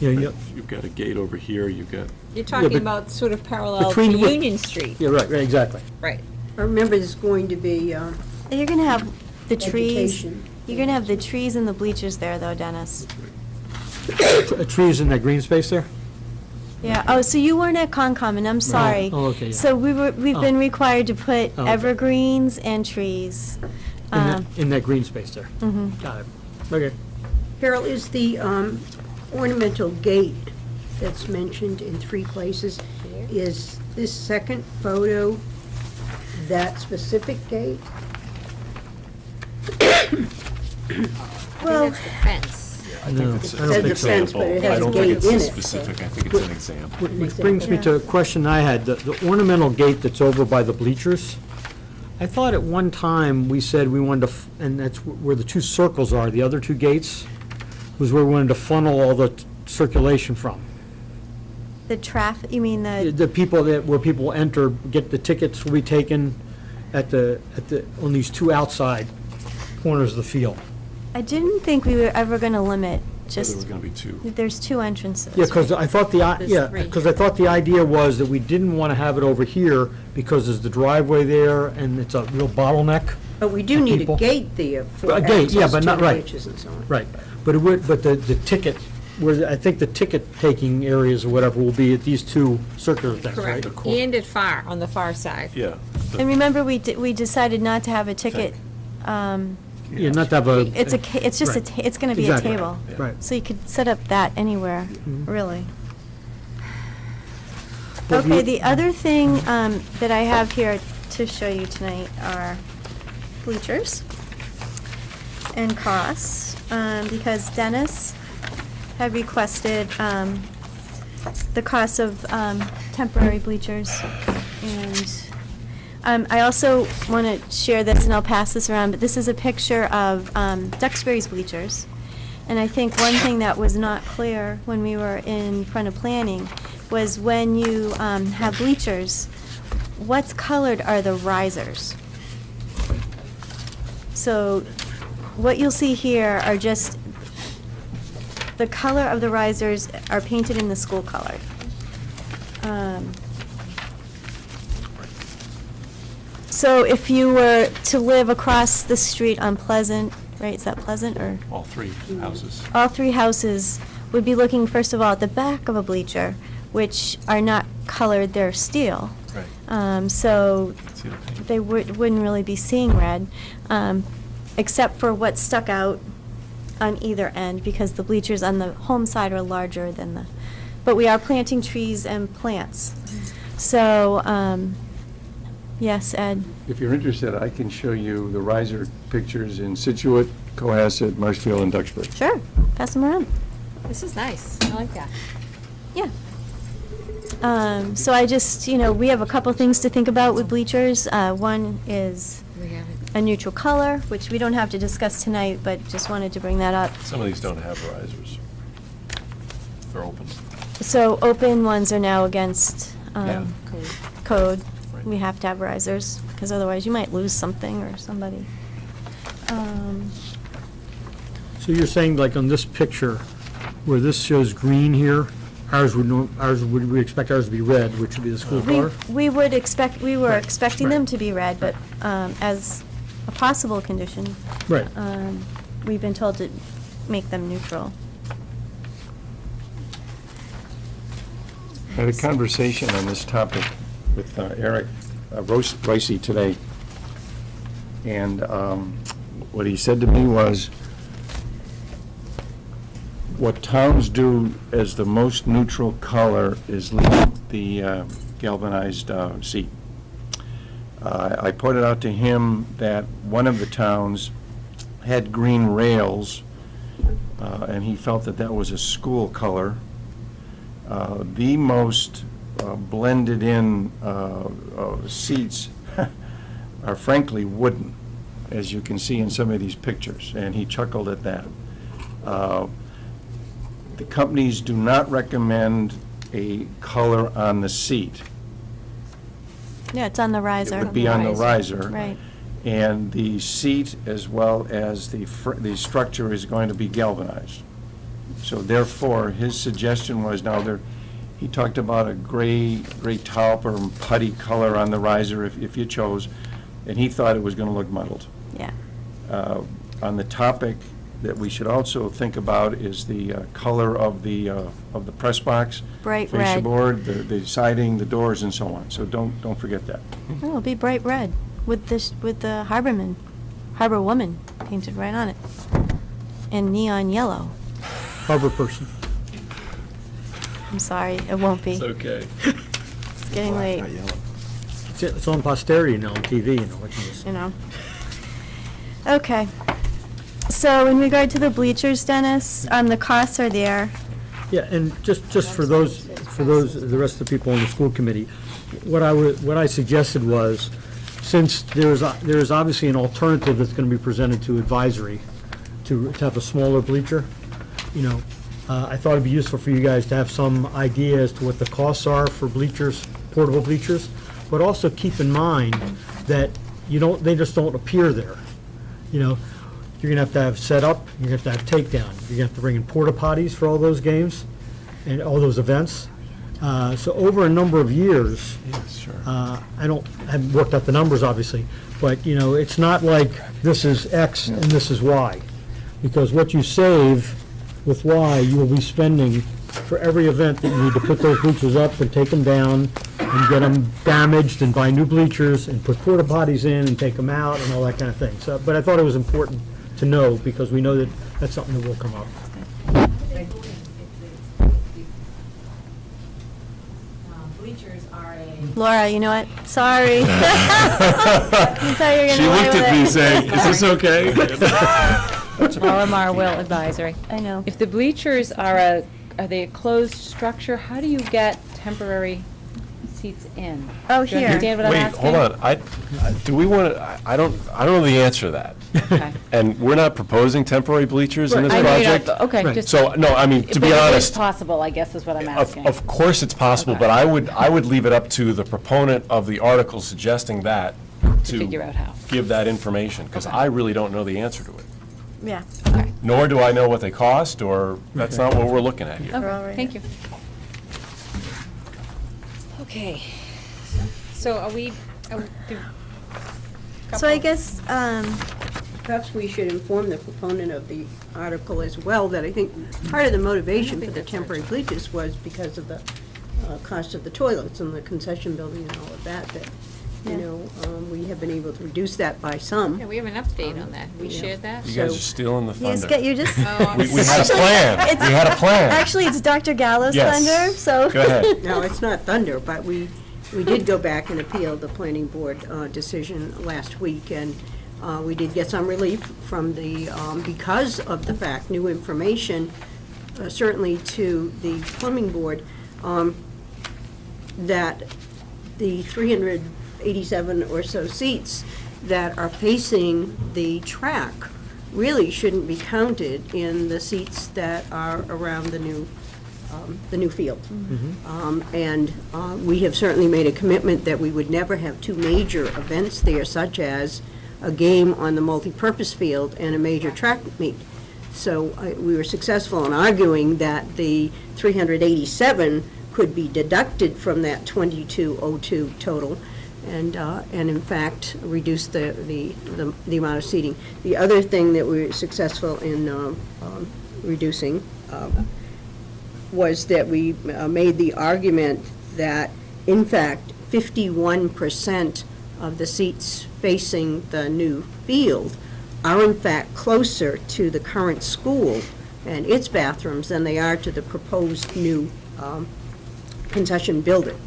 You know, You've got a gate over here, you've got, You're talking but about sort of parallel to between what- Union Street. yeah, right, exactly. Right. I remember there's going to be You're gonna have the trees. vegetation. You're gonna have the trees and the bleachers there, though, Dennis. Trees in that green space there? Yeah. Oh, so you weren't at Concom, and I'm sorry. Oh, okay, yeah. So we've been required to put Oh, okay. evergreens and trees. In that green space there? Got it. Okay. Carol, is the ornamental gate that's mentioned in 3 places, is this second photo that specific gate? Well, That's the fence. I No, think it's I don't an think so. Fence, but it example. I has don't gate think it's in a it, specific, I think it's an example. Which brings me to a question I had, the ornamental gate that's over by the bleachers. I thought at one time we said we wanted to, and that's where the 2 circles are, the other 2 gates, was where we wanted to funnel all the circulation from. the traffic, you mean The people where people enter, get the tickets will be taken on these 2 outside corners of the field. I didn't think we were ever gonna limit, So there was just, gonna be 2. there's 2 entrances. Yeah, because I thought There's 3 because I thought the idea was that we didn't want to have it over here because there's the driveway there and it's a real bottleneck. But we do need people. a gate there for A gate, yeah, access but to not the right. bleachers and so on. Right, but the ticket, I think the ticket-taking areas or whatever will be at these 2 circular things, right? Correct. And on the far side. Yeah. And remember, we decided not to have a ticket, Yeah, not to have a. it's just, Right. it's gonna be a Exactly. table. Right. So you could set up that anywhere, really. But Okay, you- the other thing that I have here to show you tonight are bleachers and costs, because Dennis had requested the cost of temporary bleachers. And I also want to share this, and I'll pass this around, but this is a picture of Duxbury's bleachers. And I think one thing that was not clear when we were in front of planning was when you have bleachers, what's colored are the risers. So what you'll see here are just, the color of the risers are painted in the school color. So if you were to live across the street on Pleasant, right, is that Pleasant, or? All three houses. All three houses would be looking, first of all, at the back of a bleacher, which are not colored, they're steel. Right. So See the picture? they wouldn't really be seeing red, except for what stuck out on either end, because the bleachers on the home side are larger than the, but we are planting trees and plants. So, yes, Ed? If you're interested, I can show you the riser pictures in Situate, Cohasset, Marshfield, and Duxbury. Sure, pass them around. This is nice. I like that. Yeah. So I just, we have a couple things to think about with bleachers. One is We have it. a neutral color, which we don't have to discuss tonight, but just wanted to bring that up. Some of these don't have risers. They're open. So open ones are now against Yeah. code. Right. We have to have risers, because otherwise you might lose something or somebody. So you're saying, like, on this picture, where this shows green here, would we expect ours to be red, which would be the school color? We were expecting right. them to be red, but as a possible condition, Right. we've been told to make them neutral. I had a conversation on this topic with Eric Ricey today, and what he said to me was, what towns do as the most neutral color is leave the galvanized seat. I pointed out to him that one of the towns had green rails, and he felt that that was a school color. The most blended-in seats are frankly wooden, as you can see in some of these pictures, and he chuckled at that. The companies do not recommend a color on the seat. Yeah, it's on the riser. It would be on the riser. Right. And the seat, as well as the structure, is going to be galvanized. So therefore, his suggestion was, he talked about a gray taupe or putty color on the riser if you chose, and he thought it was going to look muddled. Yeah. On the topic that we should also think about is the color of the press box. Bright Fascia red. board, the siding, the doors, and so on. So don't forget that. Oh, it'll be bright red with the harbor woman painted right on it, and neon yellow. Harbor person. I'm sorry, it won't be. It's okay. It's getting late. It's on posterity now on TV, Okay. So in regard to the bleachers, Dennis, the costs are there. Yeah, and just for those, the rest of the people on the school committee, what I suggested was, since there is obviously an alternative that's going to be presented to advisory, to have a smaller bleacher, I thought it'd be useful for you guys to have some idea as to what the costs are for bleachers, portable bleachers, but also keep in mind that they just don't appear there. You're going to have setup, you're going to have takedown, you're going to have to bring in porta potties for all those games and all those events. So over a number of years, Sure. I haven't worked out the numbers, obviously, but, it's not like this is X and this is Y. Because what you save with Y, you will be spending for every event that you need to put those bleachers up and take them down and get them damaged and buy new bleachers and put porta potties in and take them out and all that kind of thing. So, but I thought it was important to know, because we know that that's something that will come up. Bleachers are a... Laura, you know what? Sorry. I thought you were She gonna lie looked with at me it. saying, is this okay? Laura Mar, Will Advisory. I know. If the bleachers are they a closed structure, how do you get temporary seats in? Oh, Do you here. understand what I'm Wait, asking? hold on. Do we want to, I don't know the answer to that. Okay. And we're not proposing temporary bleachers in this I know you're not- project. Okay, Right. just... So, no, I mean, to be But it is honest, possible, I guess, is what I'm asking. of course it's possible, Okay. but I would leave it up to the proponent of the article suggesting that To figure out how. give that information, because Okay. I really don't know the answer to it. Yeah. Okay. Nor do I know what they cost, or that's not what we're looking at here. We're all Okay, right. thank you. Okay. So are we, So I guess, Perhaps we should inform the proponent of the article as well, that I think part of the motivation for the temporary bleachers was because of the cost of the toilets and the concession building and all of that, you know, we have been able to reduce that by some. Yeah, we have an update on that. We shared that. You guys are stealing the thunder. you're just. We had a plan. We had a plan. Actually, it's Dr. Gallo's Yes. thunder, so. Go ahead. No, it's not thunder, but we did go back and appeal the planning board decision last week, and we did get some relief from the, because of the fact, new information, certainly to the plumbing board, that the 387 or so seats that are facing the track really shouldn't be counted in the seats that are around the new field. And we have certainly made a commitment that we would never have two major events there, such as a game on the multi-purpose field and a major track meet. So we were successful in arguing that the 387 could be deducted from that 2202 total, and in fact reduce the amount of seating. The other thing that we were successful in reducing was that we made the argument that, in fact, 51% of the seats facing the new field are in fact closer to the current school and its bathrooms than they are to the proposed new concession building.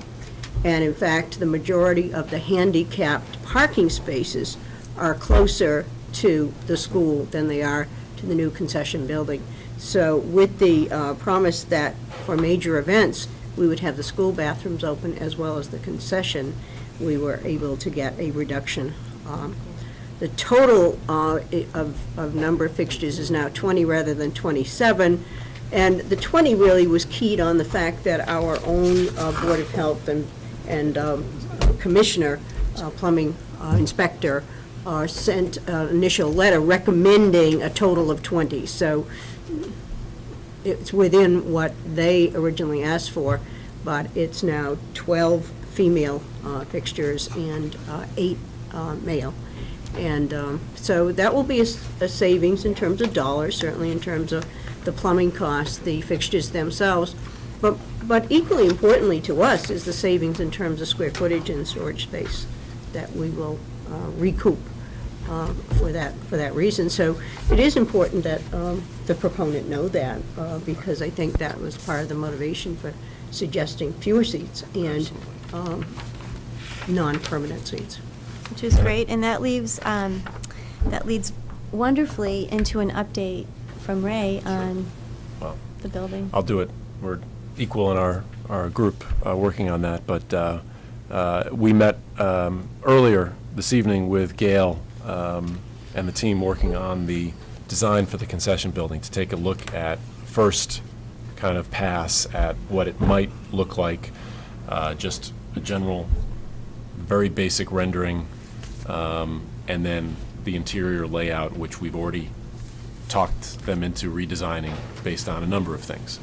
And in fact, the majority of the handicapped parking spaces are closer to the school than they are to the new concession building. So with the promise that for major events, we would have the school bathrooms open as well as the concession, we were able to get a reduction. The total of number of fixtures is now 20 rather than 27. And the 20 really was keyed on the fact that our own Board of Health and Commissioner, Plumbing Inspector, sent an initial letter recommending a total of 20. So it's within what they originally asked for, but it's now 12 female fixtures and 8 male. And so that will be a savings in terms of dollars, certainly in terms of the plumbing costs, the fixtures themselves. But equally importantly to us is the savings in terms of square footage and storage space that we will recoup for that reason. So it is important that the proponent know that, because I think that was part of the motivation for suggesting fewer seats and non-permanent seats. Which is great, and that leads wonderfully into an update from Ray on the building. I'll do it. We're equal in our group working on that, but we met earlier this evening with Gail and the team working on the design for the concession building to take a look at first kind of pass at what it might look like, just a general, very basic rendering, and then the interior layout, which we've already talked them into redesigning based on a number of things.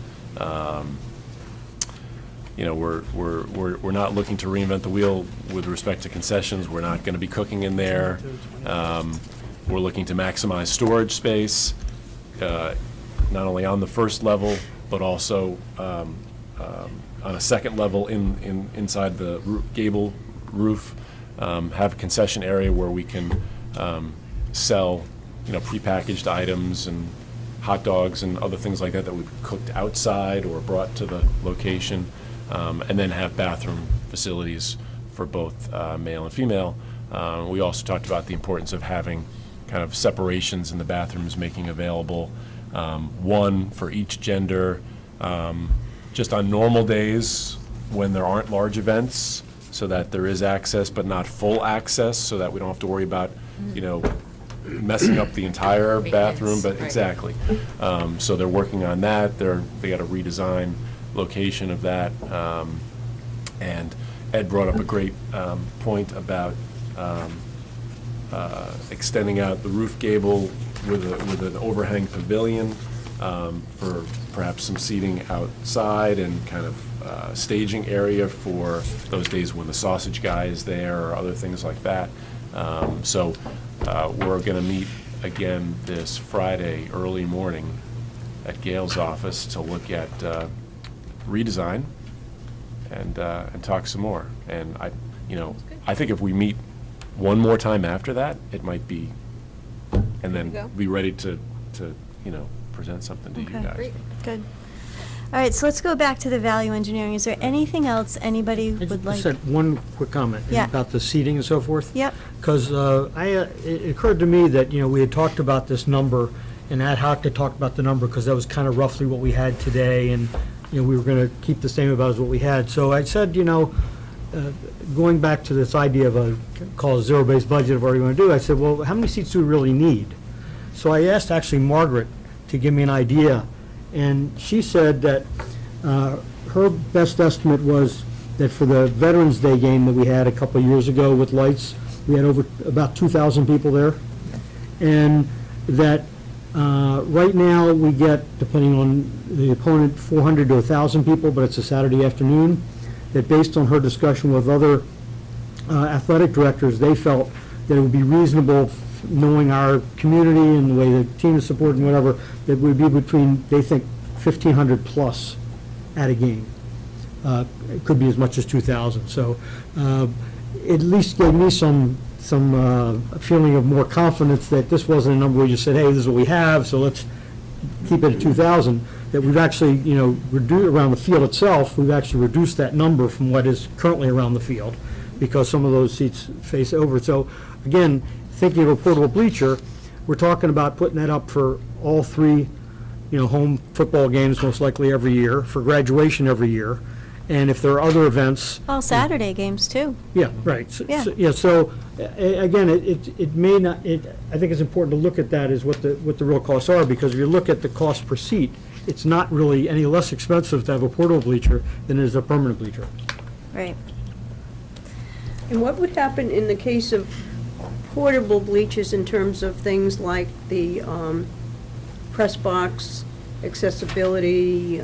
You know, we're not looking to reinvent the wheel with respect to concessions. We're not going to be cooking in there. We're looking to maximize storage space, not only on the first level, but also on a second level inside the gable roof. Have a concession area where we can sell, you know, prepackaged items and hot dogs and other things like that that we've cooked outside or brought to the location, and then have bathroom facilities for both male and female. We also talked about the importance of having kind of separations in the bathrooms, making available one for each gender, just on normal days when there aren't large events, so that there is access but not full access, so that we don't have to worry about, you know, messing up the entire bathroom, but exactly. So they're working on that. They got a redesign location of that, and Ed brought up a great point about extending out the roof gable with an overhang pavilion for perhaps some seating outside and kind of staging area for those days when the sausage guy is there or other things like that. So we're going to meet again this Friday early morning at Gail's office to look at redesign and talk some more. And I think if we meet one more time after that, it might be, and then be ready to present something to you Okay. guys. Great. Good. All right, so let's go back to the value engineering. Is there anything else anybody I would like? just had one quick comment Yeah. about the seating and so forth. Yep. Because it occurred to me that, we had talked about this number, and ad hoc had talked about the number, because that was kind of roughly what we had today, and, we were going to keep the same about as what we had. So I said, going back to this idea of call it zero-based budget of what you want to do, I said, well, how many seats do we really need? So I asked actually Margaret to give me an idea, and she said that her best estimate was that for the Veterans Day game that we had a couple of years ago with lights, we had about 2,000 people there, and that right now we get, depending on the opponent, 400 to 1,000 people, but it's a Saturday afternoon, that based on her discussion with other athletic directors, they felt that it would be reasonable, knowing our community and the way the team is supported and whatever, that would be between, they think, 1,500 plus at a game. It could be as much as 2,000. So at least gave me some feeling of more confidence that this wasn't a number we just said, hey, this is what we have, so let's keep it at 2,000. That we've actually, reduced around the field itself, we've actually reduced that number from what is currently around the field, because some of those seats face over. So again, thinking of a portable bleacher, we're talking about putting that up for all three, home football games most likely every year, for graduation every year, and if there are other events. All Saturday games, too. Yeah, right. Yeah. So again, it may not, I think it's important to look at that as what the real costs are, because if you look at the cost per seat, it's not really any less expensive to have a portable bleacher than it is a permanent bleacher. Right. And what would happen in the case of portable bleachers in terms of things like the press box, accessibility,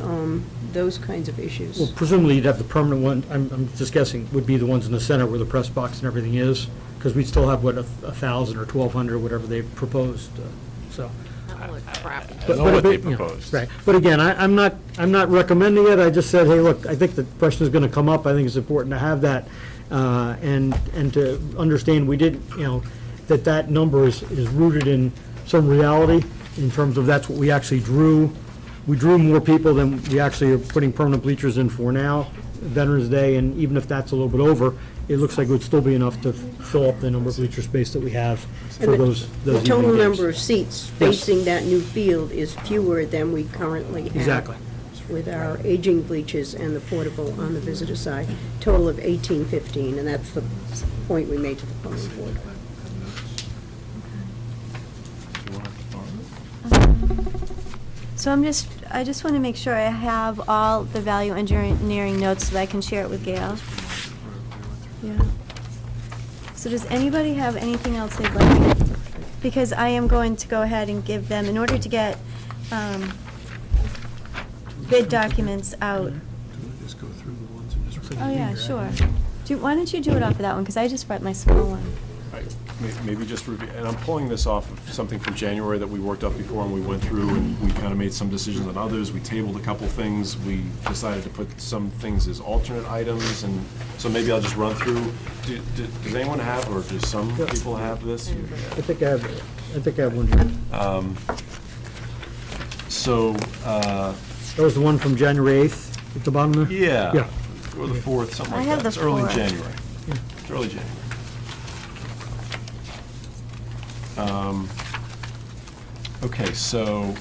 those kinds of issues? Well, presumably you'd have the permanent one, I'm just guessing, would be the ones in the center where the press box and everything is, because we'd still have, 1,000 or 1,200, whatever they proposed, so. That looked crappy. I don't know what they proposed. Right, but again, I'm not recommending it, I just said, hey, look, I think the question is gonna come up, I think it's important to have that, and to understand we didn't, that number is rooted in some reality, in terms of that's what we actually drew. We drew more people than we actually are putting permanent bleachers in for now, Veterans Day, and even if that's a little bit over, it looks like it would still be enough to fill up the number of bleacher space that we have for those The evening total games. number of seats facing that new field is fewer than we currently have. Exactly. With our aging bleachers and the portable on the visitor side, total of 1815, and that's the point we made to the planning board. So I just want to make sure I have all the value engineering notes so that I can share it with Gail. Yeah. So does anybody have anything else they'd like? Because I am going to go ahead and give them, in order to get bid documents out. Oh, yeah, sure. Why don't you do it off of that one, because I just brought my small one. Maybe just review, and I'm pulling this off of something from January that we worked up before, and we went through and we kind of made some decisions on others. We tabled a couple things. We decided to put some things as alternate items, and so maybe I'll just run through. Does anyone have, or do some people have this? I think I have one here. So, That was the one from January 8th at the bottom there? yeah. Yeah. Or the 4th, something I like have that. the It's early 4th. January. It's early January. Okay, so,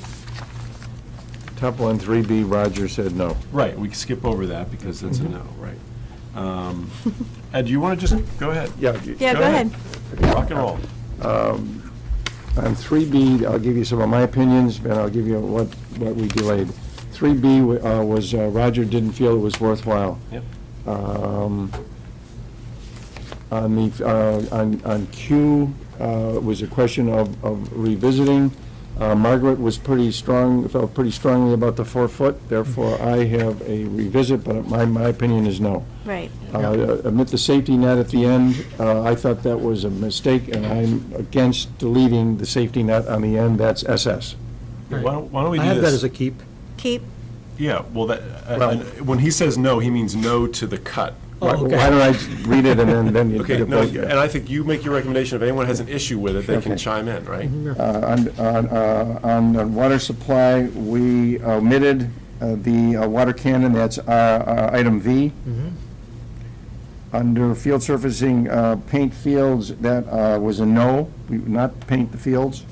Top one, 3B, Roger said no. right, we can skip over that because that's a no, right? Ed, do you want to just, go ahead. Yeah. Yeah, go ahead. Rock and roll. On 3B, I'll give you some of my opinions, and I'll give you what we delayed. 3B was Roger didn't feel it was worthwhile. Yep. On Q, it was a question of revisiting Margaret was pretty strong, felt pretty strongly about the 4-foot, therefore I have a revisit, but my opinion is no. Right. Omit the safety net at the end, I thought that was a mistake, and I'm against deleting the safety net on the end, that's SS. Why don't we do I have that this? as a keep. Keep. Yeah, well, Well- when he says no, he means no to the cut. Why okay. why don't I read it and then you Okay, get a no, vote? and I think you make your recommendation. If anyone has an issue with it, they can Okay. chime in, right? On the water supply, we omitted the water cannon, that's item V. Under field surfacing, paint fields, that was a no, we would not paint the fields.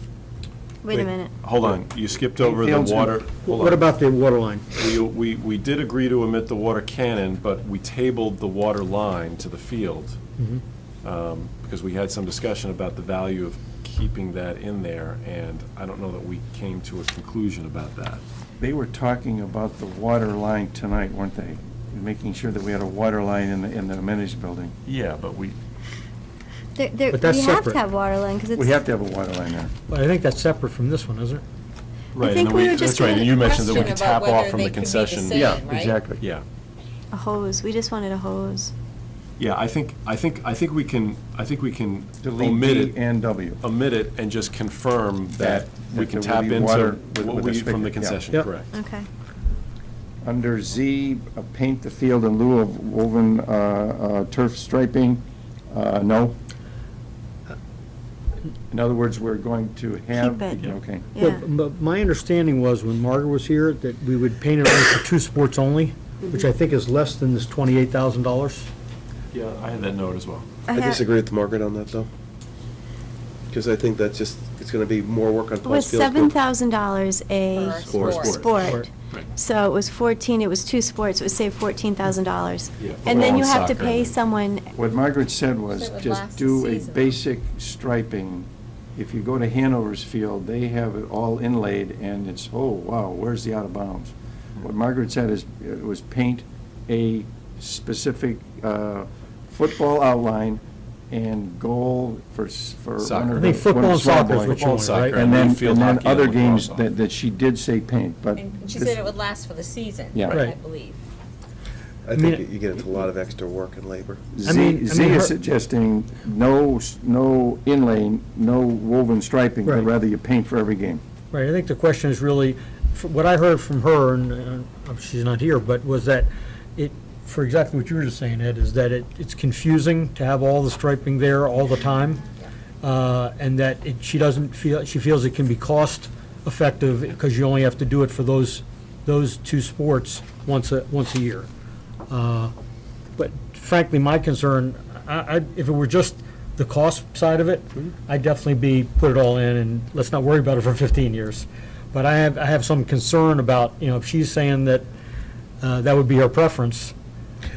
Wait a minute. Hold on, you skipped over the Fields and- water. Hold What on. about the water line? We did agree to omit the water cannon, but we tabled the water line to the field. Because we had some discussion about the value of keeping that in there, and I don't know that we came to a conclusion about that. They were talking about the water line tonight, weren't they? Making sure that we had a water line in the amenities building. Yeah, but we, There, But that's we have separate. to have water line, because it's. We have to have a water line there. But I think that's separate from this one, isn't it? right, think and we then were just that's right, and doing you a mentioned that we question could about tap whether off from they the could be the concession. same. Yeah, right? exactly. Yeah, A hose, we just wanted a hose. yeah, I think we can Delete omit D it, and W. omit it, and just confirm that we can there will tap be into water what with we, the from the spigot, yeah. concession, Yep. correct. Okay. Under Z, paint the field in lieu of woven turf striping, no. In other words, we're going to have. Keep it. Okay. Yeah. But my understanding was, when Margaret was here, that we would paint it only for 2 sports only, which I think is less than this $28,000. Yeah, I had that note as well. I disagree with Margaret on that, though. Because I think that's just, it's going to be more work on Was Paul's field. $7,000 a Sport. sport? Right. So it was 14, it was 2 sports, it would save $14,000. Yeah, And then football you and have to soccer. pay someone, What Margaret said was, So it would just last do the a season. basic striping. If you go to Hanover's field, they have it all inlaid, and it's, oh, wow, where's the out of bounds? What Margaret said is, it was paint a specific football outline and goal for Soccer. runner. I think football and soccer is what you Football and want, soccer. right? And then, Field and then hockey and other lacrosse games on. that she did say paint, but. And she this- said it would last for the season, Yeah. I Right. believe. I mean- think you get into a lot of extra work and labor. I mean, Z her- is suggesting no inlay, no woven striping, but Right. rather you paint for every game. Right, I think the question is really, what I heard from her, and she's not here, but was that it, for exactly what you were just saying, Ed, is that it's confusing to have all the striping there all the time, and that she feels it can be cost effective because you only have to do it for those 2 sports once a year. But frankly, my concern, if it were just the cost side of it, I'd definitely put it all in and let's not worry about it for 15 years. But I have some concern about, if she's saying that that would be her preference,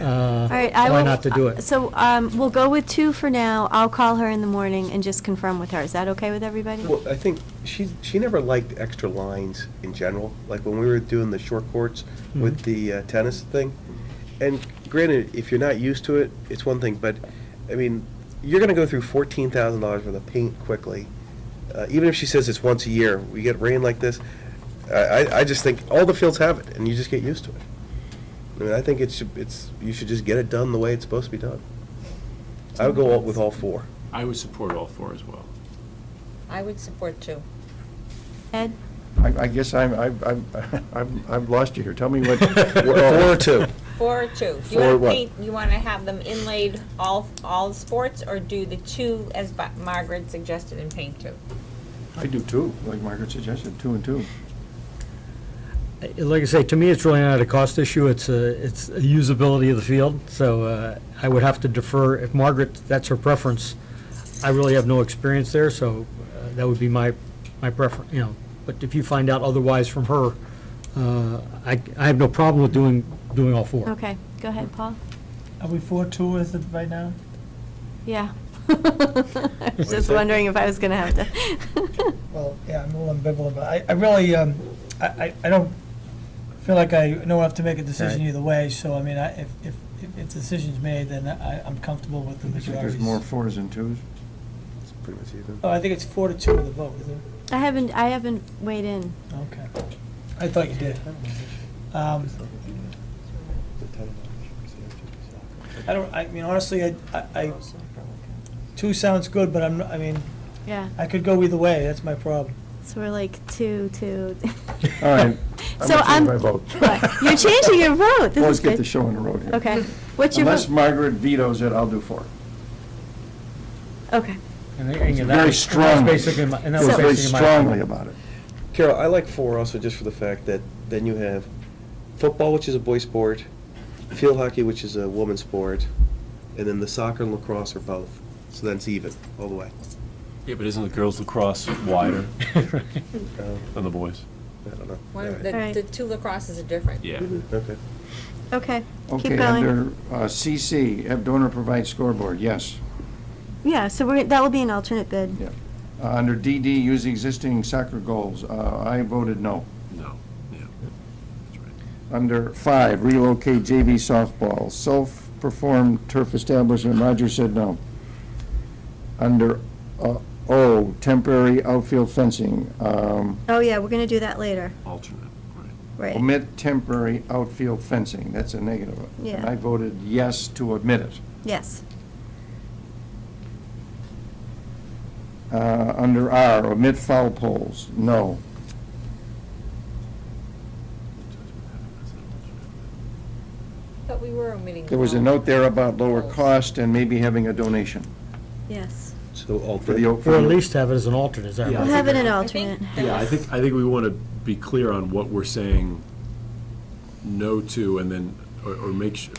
all right, I will. why not to do it? So we'll go with 2 for now. I'll call her in the morning and just confirm with her. Is that okay with everybody? Well, I think she never liked extra lines in general, like when we were doing the short courts with the tennis thing. And granted, if you're not used to it, it's one thing, but, I mean, you're going to go through $14,000 worth of paint quickly. Even if she says it's once a year, we get rain like this, I just think all the fields have it, and you just get used to it. I mean, I think you should just get it done the way it's supposed to be done. I would go with all 4. I would support all 4 as well. I would support 2. Ed? I guess I've lost you here. Tell me what. 4 or 2? 4 or 2? For what? You want to have them inlaid all sports, or do the 2 as Margaret suggested and paint 2? I do 2, like Margaret suggested, 2 and 2. Like I say, to me, it's really not a cost issue, it's a usability of the field, so I would have to defer, if Margaret, that's her preference. I really have no experience there, so that would be my preference, but if you find out otherwise from her, I have no problem with doing all 4. Okay, go ahead, Paul. Are we 4-2 as of right now? Yeah. I was just wondering if I was going to have to. Well, yeah, I'm a little ambivalent, but I really, I don't feel like I know enough to make a decision Right. either way, so, I mean, if the decision's made, then I'm comfortable with the So majority. there's more 4s and 2s? It's pretty much even. Oh, I think it's 4-2 with the vote, isn't it? I haven't weighed in. Okay. I thought you did. I mean, honestly, I, 2 sounds good, but I mean, Yeah. I could go either way, that's my problem. So we're like 2. All right. So I'm going to change my vote. What? You're changing your vote. This Let's is get good. the show on the road here. Okay. What's your Unless vote? Margaret vetoes it, I'll do 4. Okay. And that Very was strongly. basically my, and that Feel was very basically my strongly comment. about it. Carol, I like 4 also just for the fact that then you have football, which is a boy sport, field hockey, which is a woman's sport, and then the soccer and lacrosse are both. So then it's even, all the way. Yeah, but isn't the girls' lacrosse wider than the boys? I don't know. One, All right. the, Alright. the 2 lacrosses are different. Yeah. Okay. Okay. Keep Okay, going. under CC, have donor provide scoreboard, yes. Yeah, so that will be an alternate bid. Yeah. Under DD, use existing soccer goals, I voted no. No, yeah. That's right. Under 5, relocate JV softball, self-performed turf establishment, Roger said no. Under O, temporary outfield fencing, Oh, yeah, we're going to do that later. Alternate, right. Right. omit temporary outfield fencing, that's a negative. Yeah. And I voted yes to omit it. Yes. Under R, omit foul poles, no. But we were omitting. There was a note there about lower cost and maybe having a donation Yes. So all for the, Or at least have it as an alternate, is that Yeah. right? We'll have it an I think alternate. that Yeah, I think we want to be clear on what we're saying no to, and then, or make,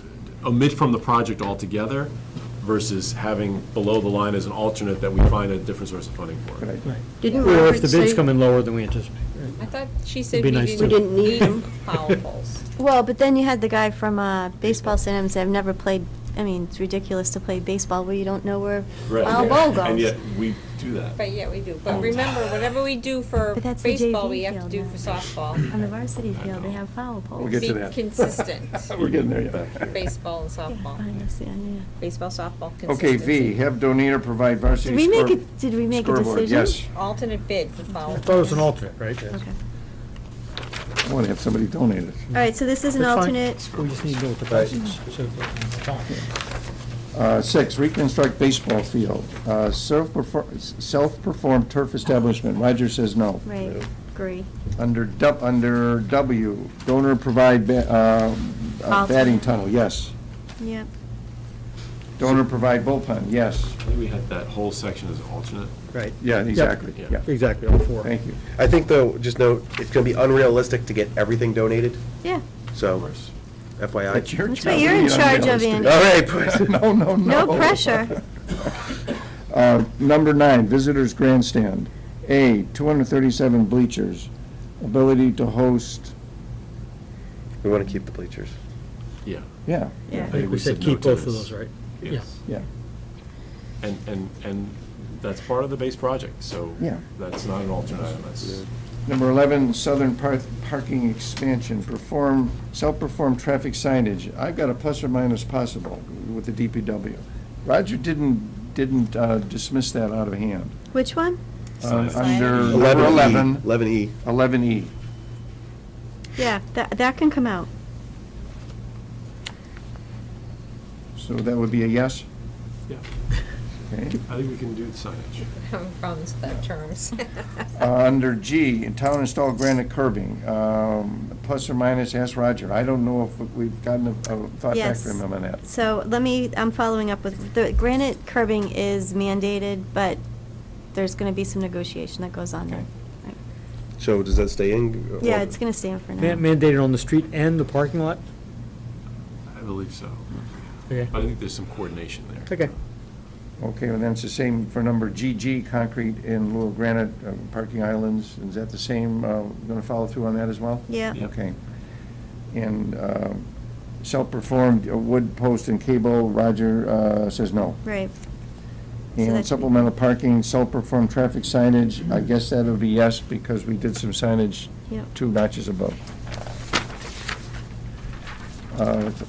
omit from the project altogether versus having below the line as an alternate that we find a different source of funding for. right. Didn't Or if Margaret the bids say- come in lower than we anticipate. I thought she said It'd we be nice didn't to- We didn't need them. foul poles. Well, but then you had the guy from Baseball Center say, I've never played, I mean, it's ridiculous to play baseball where you don't know where foul ball goes. And yet, we do that. But yeah, we do. But remember, whatever we do for But that's the baseball, JV we have to field do now. for softball. On the varsity field, they have foul poles. We'll get Be to that. consistent. We're getting there yet. Baseball and Yeah, I softball. understand, yeah. Baseball, softball, Okay, consistency. V, have donator provide varsity Did we make score- did we make a scoreboard, decision? yes. Alternate bid for foul. I thought it was an alternate, right? Yes. Okay. I want to have somebody donate it. All right, so this is an That's fine. alternate. We just need to know what the price is. That's all. 6, reconstruct baseball field, self-performed turf establishment, Roger says no. Right, agree. Under W, donor provide batting tunnel, yes. Yep. Donor provide bullpen, yes. I think we had that whole section as an alternate. Right. Yeah, exactly, Yep. yeah. Exactly, all 4. Thank you. I think, though, just note, it's going to be unrealistic to get everything donated, Yeah. so FYI. That's your That's job. what you're in charge of, Unrealistic. Andy. All right, No, no, No no. pressure. Number 9, visitors grandstand. A, 237 bleachers, ability to host, we want to keep the bleachers. Yeah. yeah, Yeah. I think we said no keep to both of this. those, right? Yes. yeah. And that's part of the base project, so Yeah. that's not an alternate item, that's. Number 11, southern parking expansion, self-performed traffic signage. I've got a plus or minus possible with the DPW. Roger didn't dismiss that out of hand. Which one? Under number 11, 11E. 11E. Yeah, that can come out. So that would be a yes? Yeah, Okay. I think we can do the signage. Having problems with that terms. Under G, in town install granite curbing, plus or minus, ask Roger. I don't know if we've gotten a thought back Yes. from him on that. So I'm following up with, the granite curbing is mandated, but there's going to be some negotiation that goes on there. Okay. Right. So does that stay in? Yeah, it's going to stay in for now. Mandated on the street and the parking lot? I believe so. Okay. I think there's some coordination there. Okay. Okay, and then it's the same for number GG, concrete in lieu of granite, parking islands. Is that the same, going to follow through on that as well? Yeah. Yeah. Okay. And self-performed wood post and cable, Roger says no. Right. So And that- supplemental parking, self-performed traffic signage, I guess that would be yes, because we did some signage Yep. 2 notches above.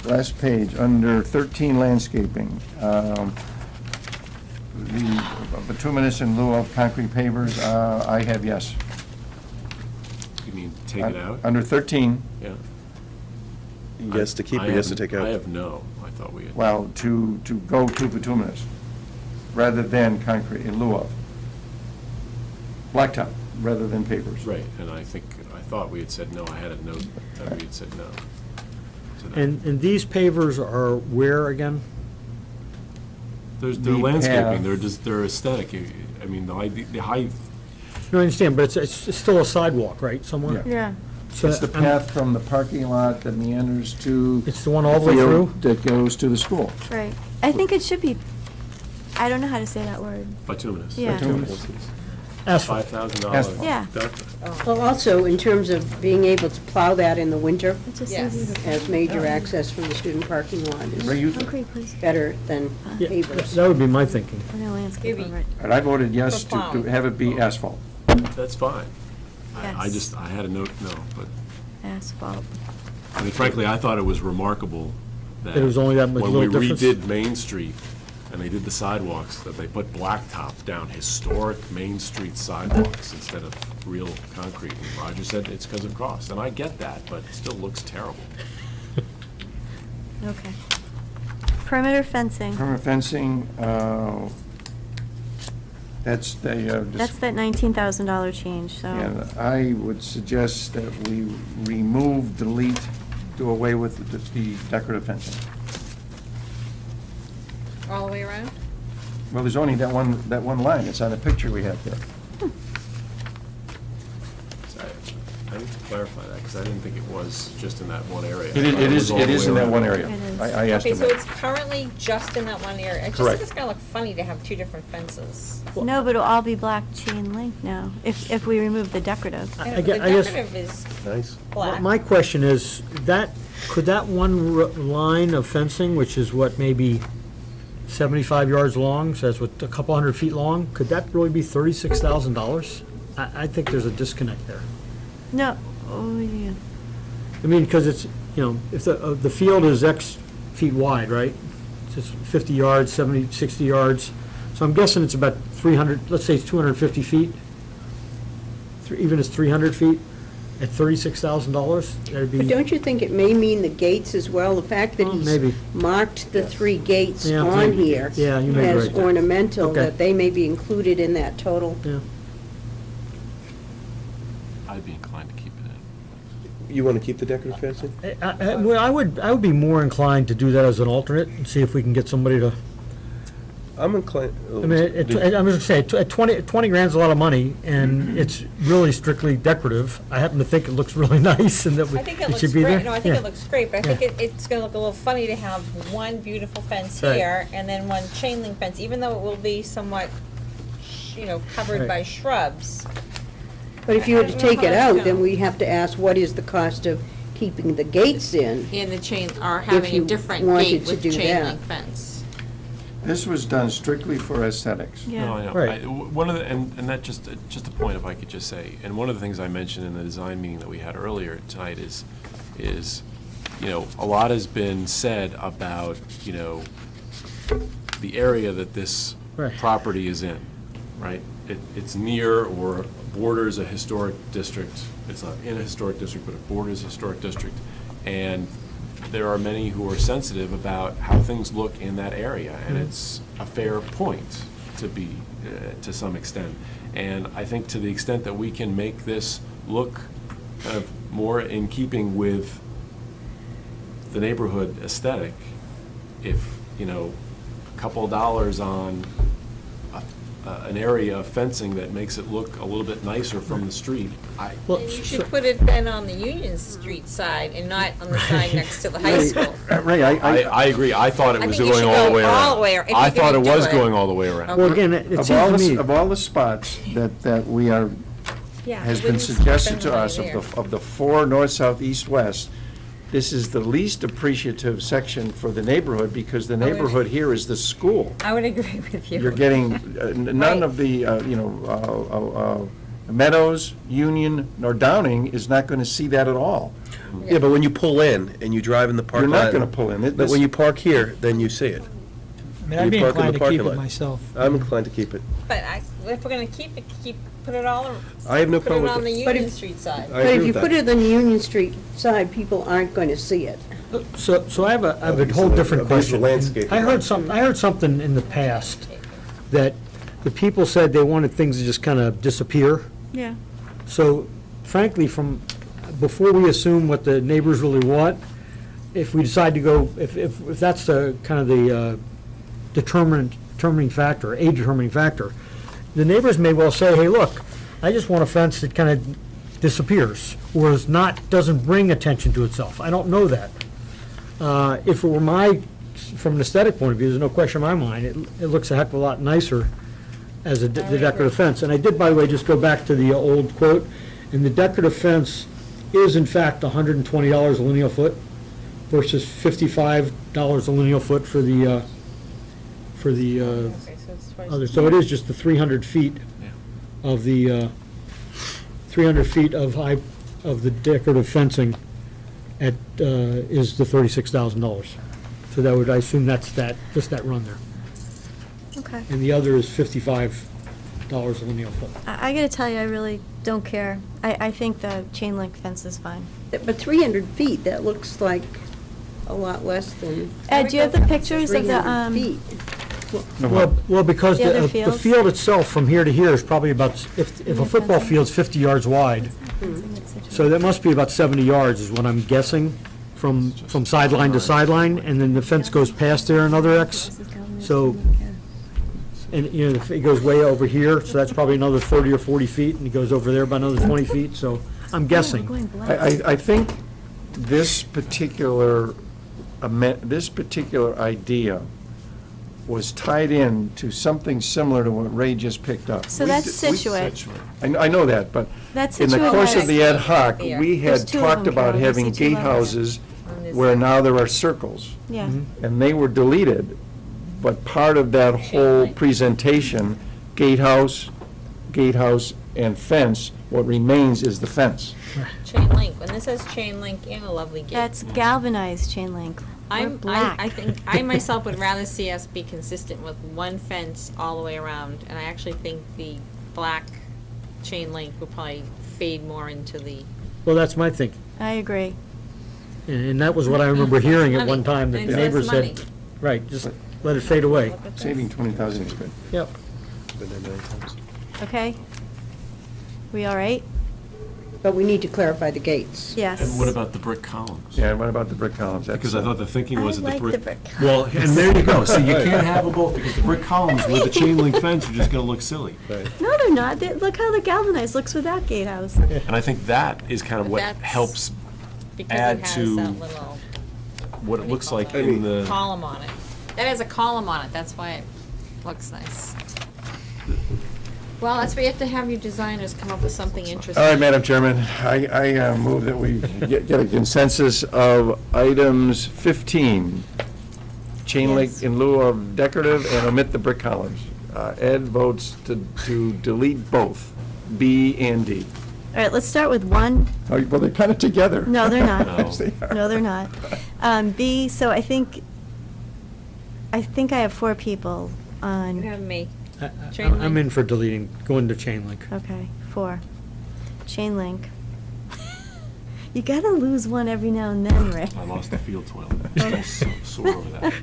Last page, under 13 landscaping. the bituminous in lieu of concrete pavers, I have yes. You mean take it out? Under 13, Yeah. Yes to keep or yes to take out? I have no. I thought we had. well, to go to bituminous, rather than concrete, in lieu of. Blacktop, rather than pavers. Right, and I thought we had said no. I had a note that we had said no. to that. And these pavers are where again? They're the landscaping, path. they're aesthetic. I mean, the high, No, I understand, but it's still a sidewalk, right, somewhere? Yeah. So It's the I'm- path from the parking lot that meanders to. It's the one all the way field through? that goes to the school. Right. I think it should be, I don't know how to say that word. bituminous. Yeah. Asphalt. $5,000. Asphalt. Yeah. Well, also, in terms of being able to plow that in the winter It's just Yes. easy to. as major access from the student parking lot Ray, is you Concrete, please. better than Yeah, pavers. that would be my thinking. I know landscape Maybe. over it. And I voted yes For to plowing. have it be asphalt. That's fine. Yes. I had a note, no, but, Asphalt. I mean, frankly, I thought it was remarkable that. That it was only that much little When we difference? redid Main Street, and they did the sidewalks, that they put blacktop down historic Main Street sidewalks instead of real concrete. And Roger said it's because of cost, and I get that, but it still looks terrible. Okay. Perimeter fencing. Permanent fencing, that's the, That's that $19,000 change, so. and I would suggest that we remove, delete, do away with the decorative fencing. All the way around? Well, there's only that one line, it's on the picture we have there. So I need to clarify that, because I didn't think it was just in that one area. It is all the way in that around. one area. It is. I asked Okay, him so that. it's currently just in that one area. It just Correct. think it's gonna look funny to have two different fences. No, but it'll all be black chain link now, if we remove the decorative. Yeah, I but get- the I guess- decorative is Nice. black. My question is, could that one line of fencing, which is what, maybe 75 yards long, so that's what, a couple hundred feet long, could that really be $36,000? I think there's a disconnect there. No, oh, yeah. I mean, because it's, if the field is X feet wide, right? It's just 50 yards, 70, 60 yards. So I'm guessing it's about 300, let's say it's 250 feet. Even it's 300 feet at $36,000, that'd be. But don't you think it may mean the gates as well? The fact that Oh, he's maybe. marked the three gates Yeah, on maybe. here Yeah, you may be as right. ornamental, Okay. that they may be included in that total. Yeah. I'd be inclined to keep it in. You want to keep the decorative fencing? Well, I would be more inclined to do that as an alternate and see if we can get somebody to, I'm inclined. I mean, I'm just gonna say, at 20 grand's a lot of money, and it's really strictly decorative. I happen to think it looks really nice, and that I think it it looks should be there. great. No, I think Yeah. it looks great, but I think Yeah. it's gonna look a little funny to have one beautiful fence Right. here and then one chain link fence, even though it will be somewhat, covered Right. by shrubs. But if you were to I don't know take how it that's out, gonna- then we have to ask, what is the cost of keeping the gates in? In the chain, or having you a different wanted gate to with do chain that. link fence. This was done strictly for aesthetics. No, Yeah. I know. Right. One of the, and that just a point, if I could just say, and one of the things I mentioned in the design meeting that we had earlier tonight is, a lot has been said about, the area that this Right. property is in, right? It's near or borders a historic district. It's not in a historic district, but it borders a historic district. And there are many who are sensitive about how things look in that area, and it's a fair point to be, to some extent. And I think to the extent that we can make this look kind of more in keeping with the neighborhood aesthetic, if, a couple of dollars on an area of fencing that makes it look a little bit nicer from the street, Well, And you so- should put it then on the Union Street side and not on the side next to the high school. Ray, I agree. I thought it I was think you going should all the go way all around. the way ar- if I you're thought it gonna was do it. going all the way around. Well, again, it of seems to me. of all the spots that we are, Yeah, has I been wouldn't suggested spend to money us there. of the four, north, south, east, west, this is the least appreciative section for the neighborhood, because the neighborhood here is the school. I would agree with you. You're getting, none Right. of the, Meadows, Union, nor Downing is not going to see that at all. Yeah, but when you pull in and you drive in the You're parking not lot. going to pull in. But when you park here, then you see it. I mean, I'd be You park in the inclined to keep parking it lot. myself. I'm inclined to keep it. But if we're gonna keep it, put it all, I have no put it problem on the with it. But Union if- Street side. I But agree if you with put that. it on the Union Street side, people aren't going to see it. So I have a Because whole of different the visual question. landscape. I heard something in the past that the people said they wanted things to just kind of disappear. Yeah. So frankly, from, before we assume what the neighbors really want, if we decide to go, if that's the kind of the determining factor, a determining factor, the neighbors may well say, hey, look, I just want a fence that kind of disappears, or is not, doesn't bring attention to itself. I don't know that. If it were from an aesthetic point of view, there's no question in my mind, it looks a heck of a lot nicer as the decorative fence. And I did, by the way, just go back to the old quote, and the decorative fence is in fact $120 a lineal foot versus $55 a lineal foot for the Okay, so it's twice. other. So it is just the 300 feet of the, 300 feet of the decorative fencing at, is the $36,000. So that would, I assume that's just that run there. Okay. And the other is $55 a lineal foot. I gotta tell you, I really don't care. I think the chain link fence is fine. But 300 feet, that looks like a lot less than Ed, do you have the pictures of the, 300 feet. Well, because The other the fields? field itself from here to here is probably about, if a football field's 50 yards wide, so that must be about 70 yards is what I'm guessing, from sideline to sideline, and then the fence goes past there another X. So, and, you know, it goes way over here, so that's probably another 30 or 40 feet, and it goes over there by another 20 feet, so I'm guessing. I think this particular, this particular idea was tied in to something similar to what Ray just picked up. So that's Situate. I know that, but That's in the Situate course has- of the ad hoc, Here. we There's had two of talked them, about Carol. You having see two of them. gatehouses On this where side. now there are circles, Yeah. and they were deleted, but part of that whole link. presentation, gatehouse, and fence, what remains is the fence. Chain link, when this says chain link and a lovely gate. That's galvanized chain link. We're black. I think, I myself would rather see us be consistent with one fence all the way around, and I actually think the black chain link will probably fade more into the. Well, that's my thinking, I agree. and that was what I remember hearing at one time, that And the it's less neighbors money. said, right, just let it fade away. Saving 20,000 is good. Yep. Okay? We all right? But we need to clarify the gates. Yes. And what about the brick columns? Yeah, and what about the brick columns? That's, Because I thought the thinking was I that the like brick. the brick Well, and there you go. See, you can't have them both, because the brick columns with the chain link fence are just gonna look silly. No, they're not. Look how the galvanized looks without gatehouse. And I think that is kind of what That's- helps Because add it has to that little. what it looks like in the. Column on it. That has a column on it, that's why it looks nice. Well, that's where you have to have your designers come up with something interesting. All right, Madam Chairman, I move that we get a consensus of items 15, chain link Yes. in lieu of decorative and omit the brick columns. Ed votes to delete both, B and D. All right, let's start with 1. Oh, well, they're kind of together. No, they're not. Yes, they are. No, they're not. B, so I think I have 4 people You on, have me. Chain I'm link. in for deleting, going to chain link. okay, 4. Chain link. You gotta lose one every now and then, Rick. I lost the field toilet. I'm still sore over that.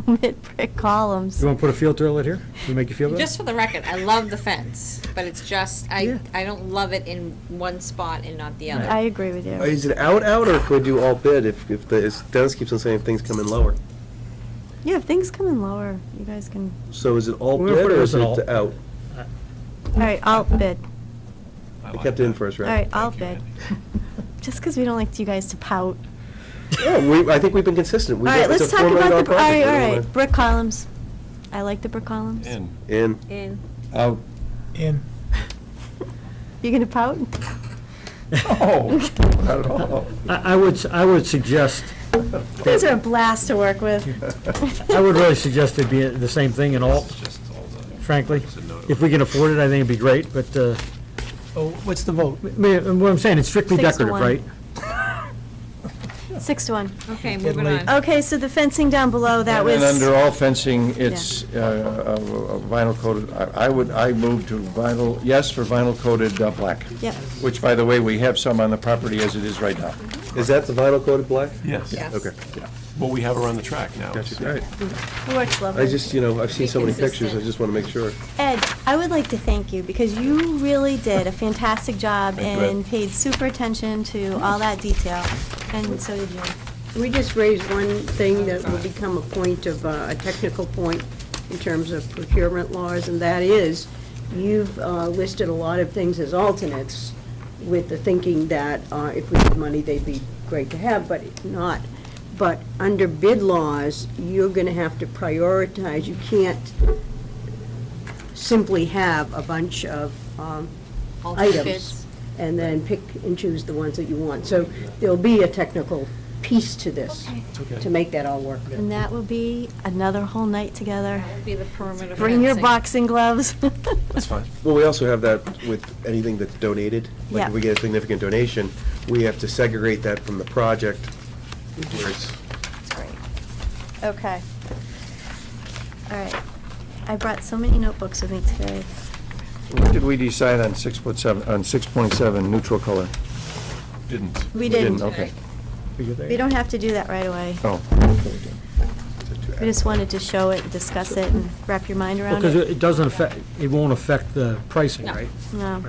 Omit brick columns. You want to put a field toilet here? Will make you feel better? Just for the record, I love the fence, but it's just, Yeah. I don't love it in one spot and not the other. I agree with you. Is it out, or could we do all bid if Dennis keeps on saying things come in lower? Yeah, if things come in lower, you guys can, So is it all We're gonna bid put it or as is it an all. out? all right, I'll bid. I kept it in first, All right? right, I'll bid. Just because we don't like you guys to pout. Yeah, I think we've been consistent. All right, let's talk about the, all right, all right, right. brick columns. I like the brick columns. In. In. Out. In. You gonna pout? No, not at all. I would suggest, You guys are a blast to work with. I would really suggest it be the same thing in alt, Just all the. frankly. If we can afford it, I think it'd be great, but, Oh, what's the vote? what I'm saying, it's strictly 6 to decorative, 1. right? 6-1. Okay, Get moving late. on. Okay, so the fencing down below, that was... And under all fencing, it's vinyl coated. I move to vinyl, yes, for vinyl coated black. Yep. Which, by the way, we have some on the property as it is right now. Is that the vinyl coated black? Yes. Yes. Okay. What we have around the track now. Gotcha, all right. It works lovely. I just, I've seen so many pictures, I just want to make sure. Ed, I would like to thank you, because you really did a fantastic job Thank you, Ed. and paid super attention to all that detail, and so did you. We just raised one thing that will become a point of, a technical point in terms of procurement laws, and that is, you've listed a lot of things as alternates with the thinking that if we had money, they'd be great to have, but not. But under bid laws, you're going to have to prioritize. You can't simply have a bunch of Alternate items bids. and then pick and choose the ones that you want. So there'll be a technical piece to this to make that all work. And that will be another whole night together. That would be the perimeter Bring your fencing. boxing gloves. That's fine. Well, we also have that with anything that's donated. Like Yeah. if we get a significant donation, we have to segregate that from the project where it's That's great. Okay. All right. I brought so many notebooks with me today. What did we decide on 6.7, neutral color? Didn't. We didn't. Okay. We don't have to do that right away. Oh. We just wanted to show it, discuss it, and wrap your mind around Because it. it doesn't affect, it won't affect the pricing, No. right? No.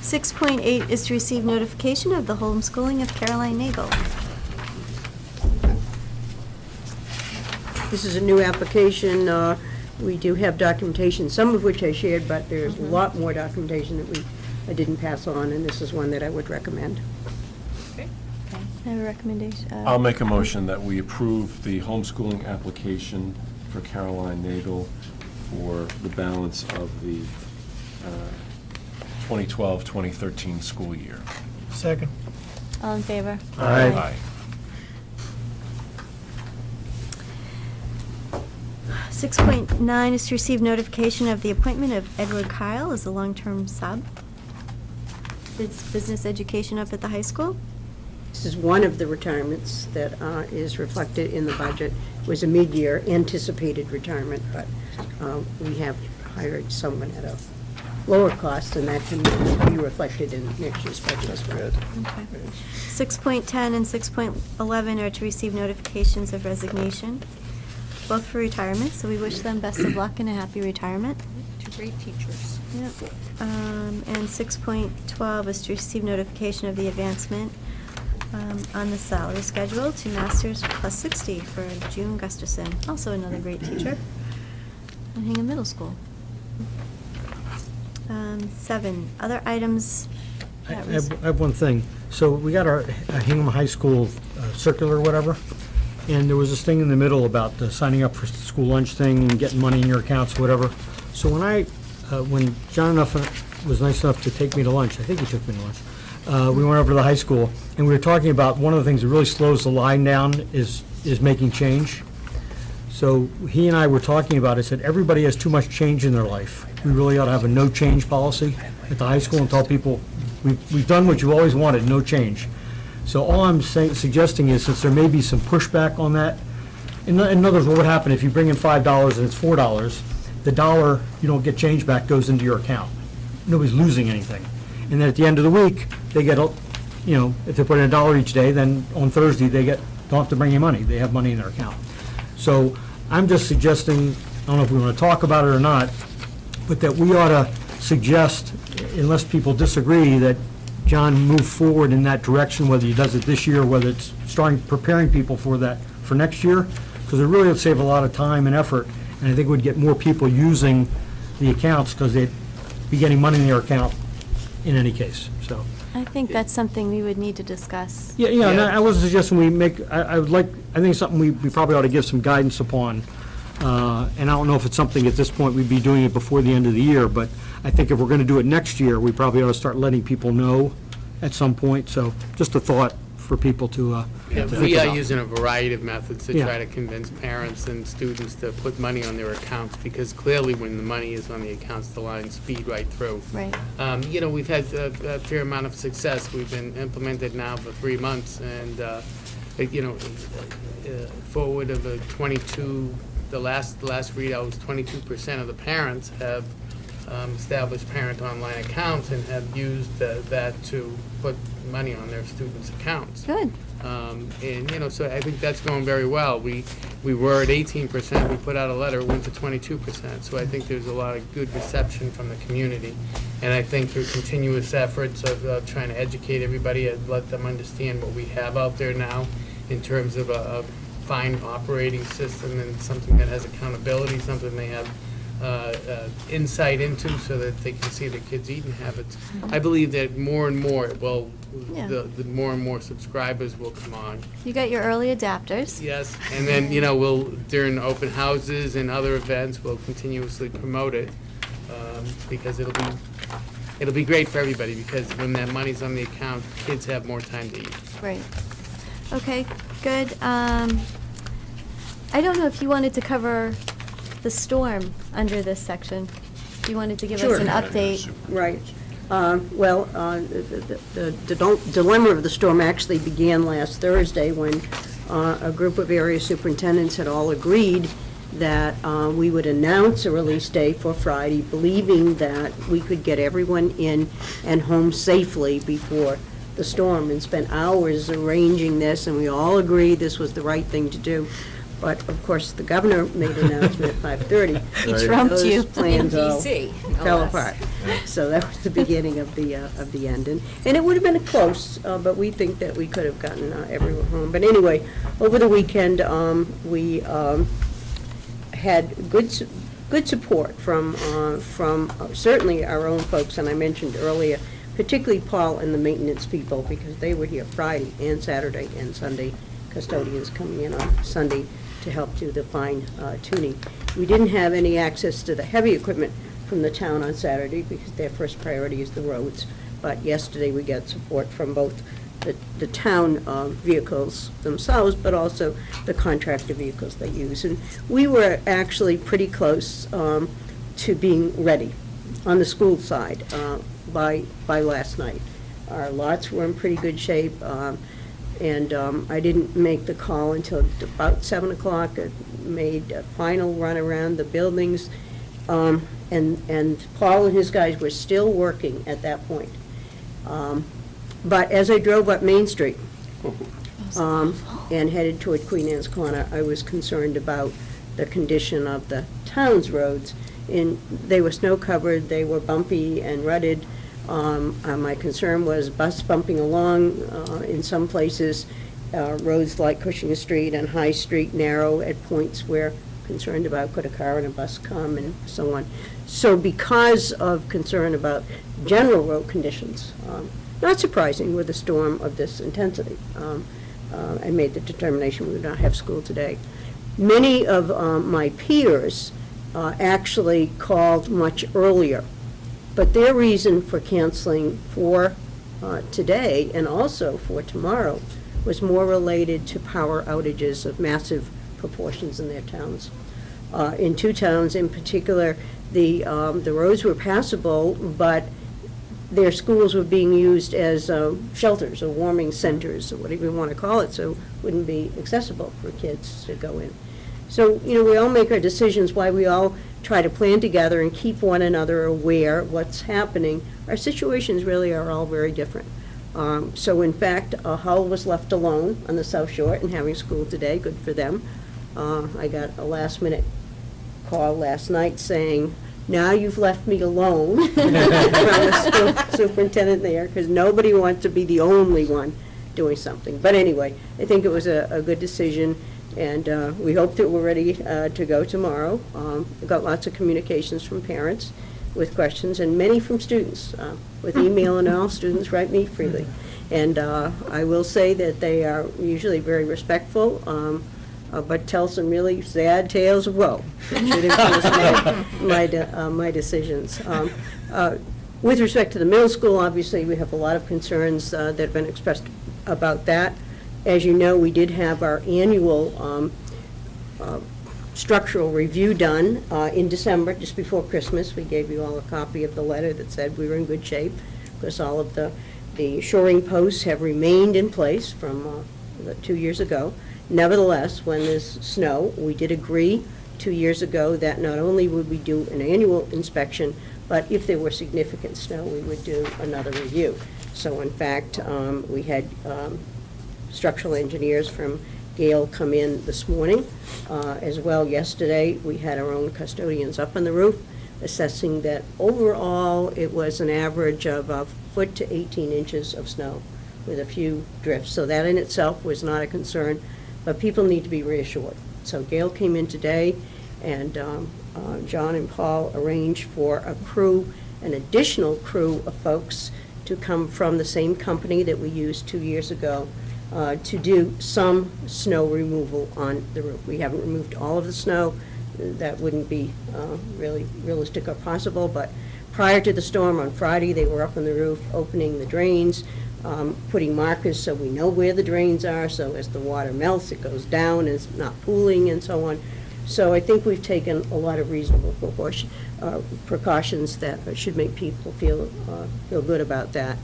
6.8 is to receive notification of the homeschooling of Caroline Nagel. This is a new application. We do have documentation, some of which I shared, but there's a lot more documentation that I didn't pass on, and this is one that I would recommend. I have a recommendation. I'll make a motion that we approve the homeschooling application for Caroline Nagel for the balance of the 2012-2013 school year. Second. All in favor? Aye. 6.9 is to receive notification of the appointment of Edward Kyle as a long-term sub. It's business education up at the high school. This is one of the retirements that is reflected in the budget. It was a mid-year anticipated retirement, but we have hired someone at a lower cost, and that can be reflected in next year's budget as well. Okay. 6.10 and 6.11 are to receive notifications of resignation, both for retirement, so we wish them best of luck and a happy retirement. Two great teachers. Yep. And 6.12 is to receive notification of the advancement on the salary schedule to Masters plus 60 for June Gustafson, also another great teacher at Hingham Middle School. 7, other items. I that was- have one thing. So we got our Hingham High School circular or whatever, and there was this thing in the middle about the signing up for school lunch thing and getting money in your accounts, whatever. So when John was nice enough to take me to lunch, I think he took me to lunch, we went over to the high school, and we were talking about one of the things that really slows the line down is making change. So he and I were talking about, I said, everybody has too much change in their life. We really ought to have a no-change policy at the high school and tell people, we've done what you always wanted, no change. So all I'm suggesting is, since there may be some pushback on that, in other words, what would happen if you bring in $5 and it's $4, the dollar you don't get change back goes into your account. Nobody's losing anything. And then at the end of the week, they get, if they put in $1 each day, then on Thursday, don't have to bring you money. They have money in their account. So I'm just suggesting, I don't know if we want to talk about it or not, but that we ought to suggest, unless people disagree, that John move forward in that direction, whether he does it this year, or whether it's starting preparing people for that for next year, because it really would save a lot of time and effort, and I think we'd get more people using the accounts because they'd be getting money in their account in any case, so. I think that's something we would need to discuss. Yeah, and I wasn't suggesting we make, I think it's something we probably ought to give some guidance upon. And I don't know if it's something at this point we'd be doing it before the end of the year, but I think if we're going to do it next year, we probably ought to start letting people know at some point. So just a thought for people to Yeah, think we are about. using a variety of methods to Yeah. try to convince parents and students to put money on their accounts, because clearly when the money is on the accounts, the lines speed right through. Right. You know, we've had a fair amount of success. We've been implemented now for 3 months, and, you know, forward of the 22, the last readout was 22% of the parents have established parent online accounts and have used that to put money on their students' accounts. Good. And, you know, so I think that's going very well. We were at 18%, we put out a letter, went to 22%. So I think there's a lot of good reception from the community. And I think through continuous efforts of trying to educate everybody and let them understand what we have out there now in terms of a fine operating system and something that has accountability, something they have insight into so that they can see their kids' eating habits. I believe that more and more, well, Yeah. the more and more subscribers will come on. You got your early adapters. Yes, and then, you know, we'll, during open houses and other events, we'll continuously promote it, because it'll be great for everybody, because when that money's on the account, kids have more time to eat. Right. Okay, good. I don't know if you wanted to cover the storm under this section. If you wanted to give us Sure. an update. Right. Well, the dilemma of the storm actually began last Thursday when a group of area superintendents had all agreed that we would announce a release day for Friday, believing that we could get everyone in and home safely before the storm, and spent hours arranging this, and we all agreed this was the right thing to do. But, of course, the governor made an announcement at 5:30. He trumped you. Those plans all DC, no fell less. apart. So that was the beginning of the end. And it would have been close, but we think that we could have gotten everyone home. But anyway, over the weekend, we had good support from certainly our own folks, and I mentioned earlier, particularly Paul and the maintenance people, because they were here Friday and Saturday and Sunday, custodians coming in on Sunday to help do the fine tuning. We didn't have any access to the heavy equipment from the town on Saturday because their first priority is the roads. But yesterday we got support from both the town vehicles themselves, but also the contractor vehicles they use. And we were actually pretty close to being ready on the school side by last night. Our lots were in pretty good shape. And I didn't make the call until about 7 o'clock. I made a final run around the buildings, and Paul and his guys were still working at that point. But as I drove up Main Street and headed toward Queen Anne's Corner, I was concerned about the condition of the town's roads. They were snow-covered, they were bumpy and rutted. My concern was bus bumping along in some places, roads like Cushing Street and High Street narrow at points where concerned about could a car and a bus come and so on. So because of concern about general road conditions, not surprising with a storm of this intensity, I made the determination we would not have school today. Many of my peers actually called much earlier. But their reason for canceling for today and also for tomorrow was more related to power outages of massive proportions in their towns. In two towns in particular, the roads were passable, but their schools were being used as shelters or warming centers or whatever you want to call it, so it wouldn't be accessible for kids to go in. So, you know, we all make our decisions, why we all try to plan together and keep one another aware of what's happening. Our situations really are all very different. So in fact, Hull was left alone on the South Shore and having school today, good for them. I got a last-minute call last night saying, now you've left me alone, from the school superintendent there, because nobody wants to be the only one doing something. But anyway, I think it was a good decision. And we hope that we're ready to go tomorrow. We got lots of communications from parents with questions, and many from students with email and all. Students write me freely. And I will say that they are usually very respectful, but tell some really sad tales of woe. Should influence my decisions. With respect to the middle school, obviously we have a lot of concerns that have been expressed about that. As you know, we did have our annual structural review done in December, just before Christmas. We gave you all a copy of the letter that said we were in good shape, because all of the shoring posts have remained in place from 2 years ago. Nevertheless, when there's snow, we did agree 2 years ago that not only would we do an annual inspection, but if there were significant snow, we would do another review. So in fact, we had structural engineers from Gale come in this morning. As well, yesterday, we had our own custodians up on the roof, assessing that overall, it was an average of a foot to 18 inches of snow with a few drifts. So that in itself was not a concern, but people need to be reassured. So Gale came in today, and John and Paul arranged for a crew, an additional crew of folks to come from the same company that we used 2 years ago to do some snow removal on the roof. We haven't removed all of the snow. That wouldn't be really realistic or possible, but prior to the storm on Friday, they were up on the roof opening the drains, putting markers so we know where the drains are, so as the water melts, it goes down, and it's not pooling and so on. So I think we've taken a lot of reasonable precautions that should make people feel good about that.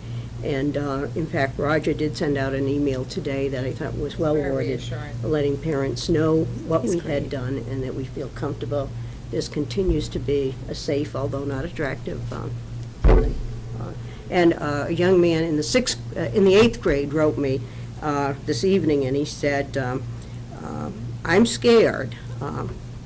And in fact, Roger did send out an email today that I thought was well worded, letting parents know what we had done and that we feel comfortable. This continues to be a safe, although not attractive, building. And a young man in the 8th grade wrote me this evening, and he said, I'm scared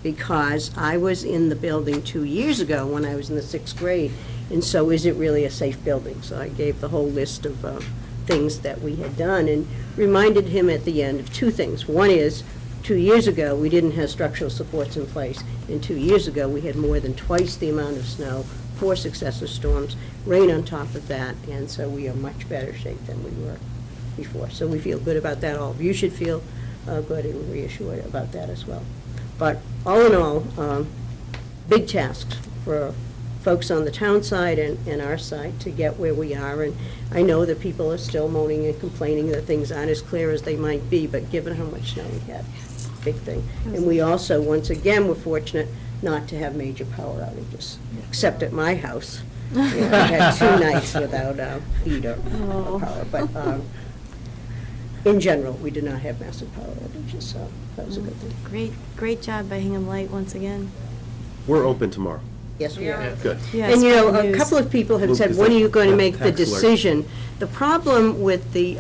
because I was in the building 2 years ago when I was in the 6th grade, and so is it really a safe building? So I gave the whole list of things that we had done and reminded him at the end of two things. One is, 2 years ago, we didn't have structural supports in place, and 2 years ago, we had more than twice the amount of snow, 4 successive storms, rain on top of that, and so we are much better shape than we were before. So we feel good about that. All of you should feel good and reassured about that as well. But all in all, big tasks for folks on the town side and our side to get where we are. And I know that people are still moaning and complaining that things aren't as clear as they might be, but given how much snow we had, big thing. And we also, once again, were fortunate not to have major power outages, except at my house. You know, we had 2 nights without heat or power. But in general, we did not have massive power outages, so that was a good thing. Great job by Hingham Light once again. We're open tomorrow. Yes, we are. Good. Yeah, And you know, spreading a news. couple of people have Luke, said, is when are that- you going to make the tax alert? decision? The problem with the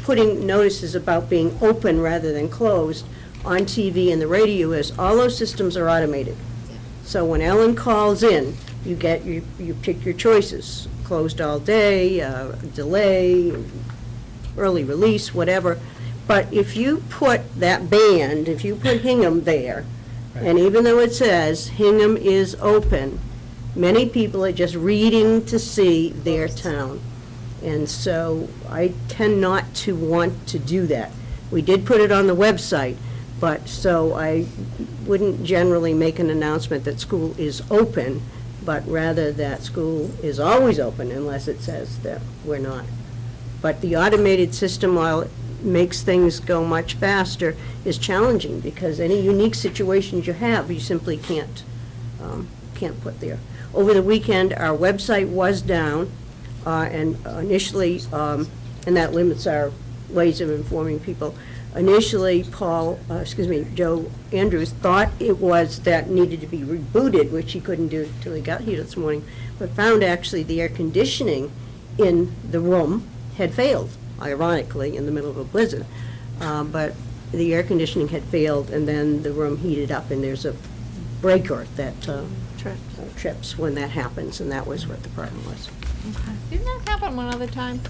putting notices about being open rather than closed on TV and the radio is all those systems are automated. So when Ellen calls in, you pick your choices, closed all day, delay, early release, whatever. But if you put that band, if you put Hingham there, and even though it says Hingham is open, many people are just reading to see their town. And so I tend not to want to do that. We did put it on the website, but so I wouldn't generally make an announcement that school is open, but rather that school is always open unless it says that we're not. But the automated system, while it makes things go much faster, is challenging because any unique situations you have, you simply can't put there. Over the weekend, our website was down, and initially, and that limits our ways of informing people. Initially, Joe Andrews thought it was that needed to be rebooted, which he couldn't do until he got here this morning, but found actually the air conditioning in the room had failed, ironically, in the middle of a blizzard. But the air conditioning had failed, and then the room heated up, and there's a breaker that trips when that happens, and that was what the problem was. Didn't that happen one other time?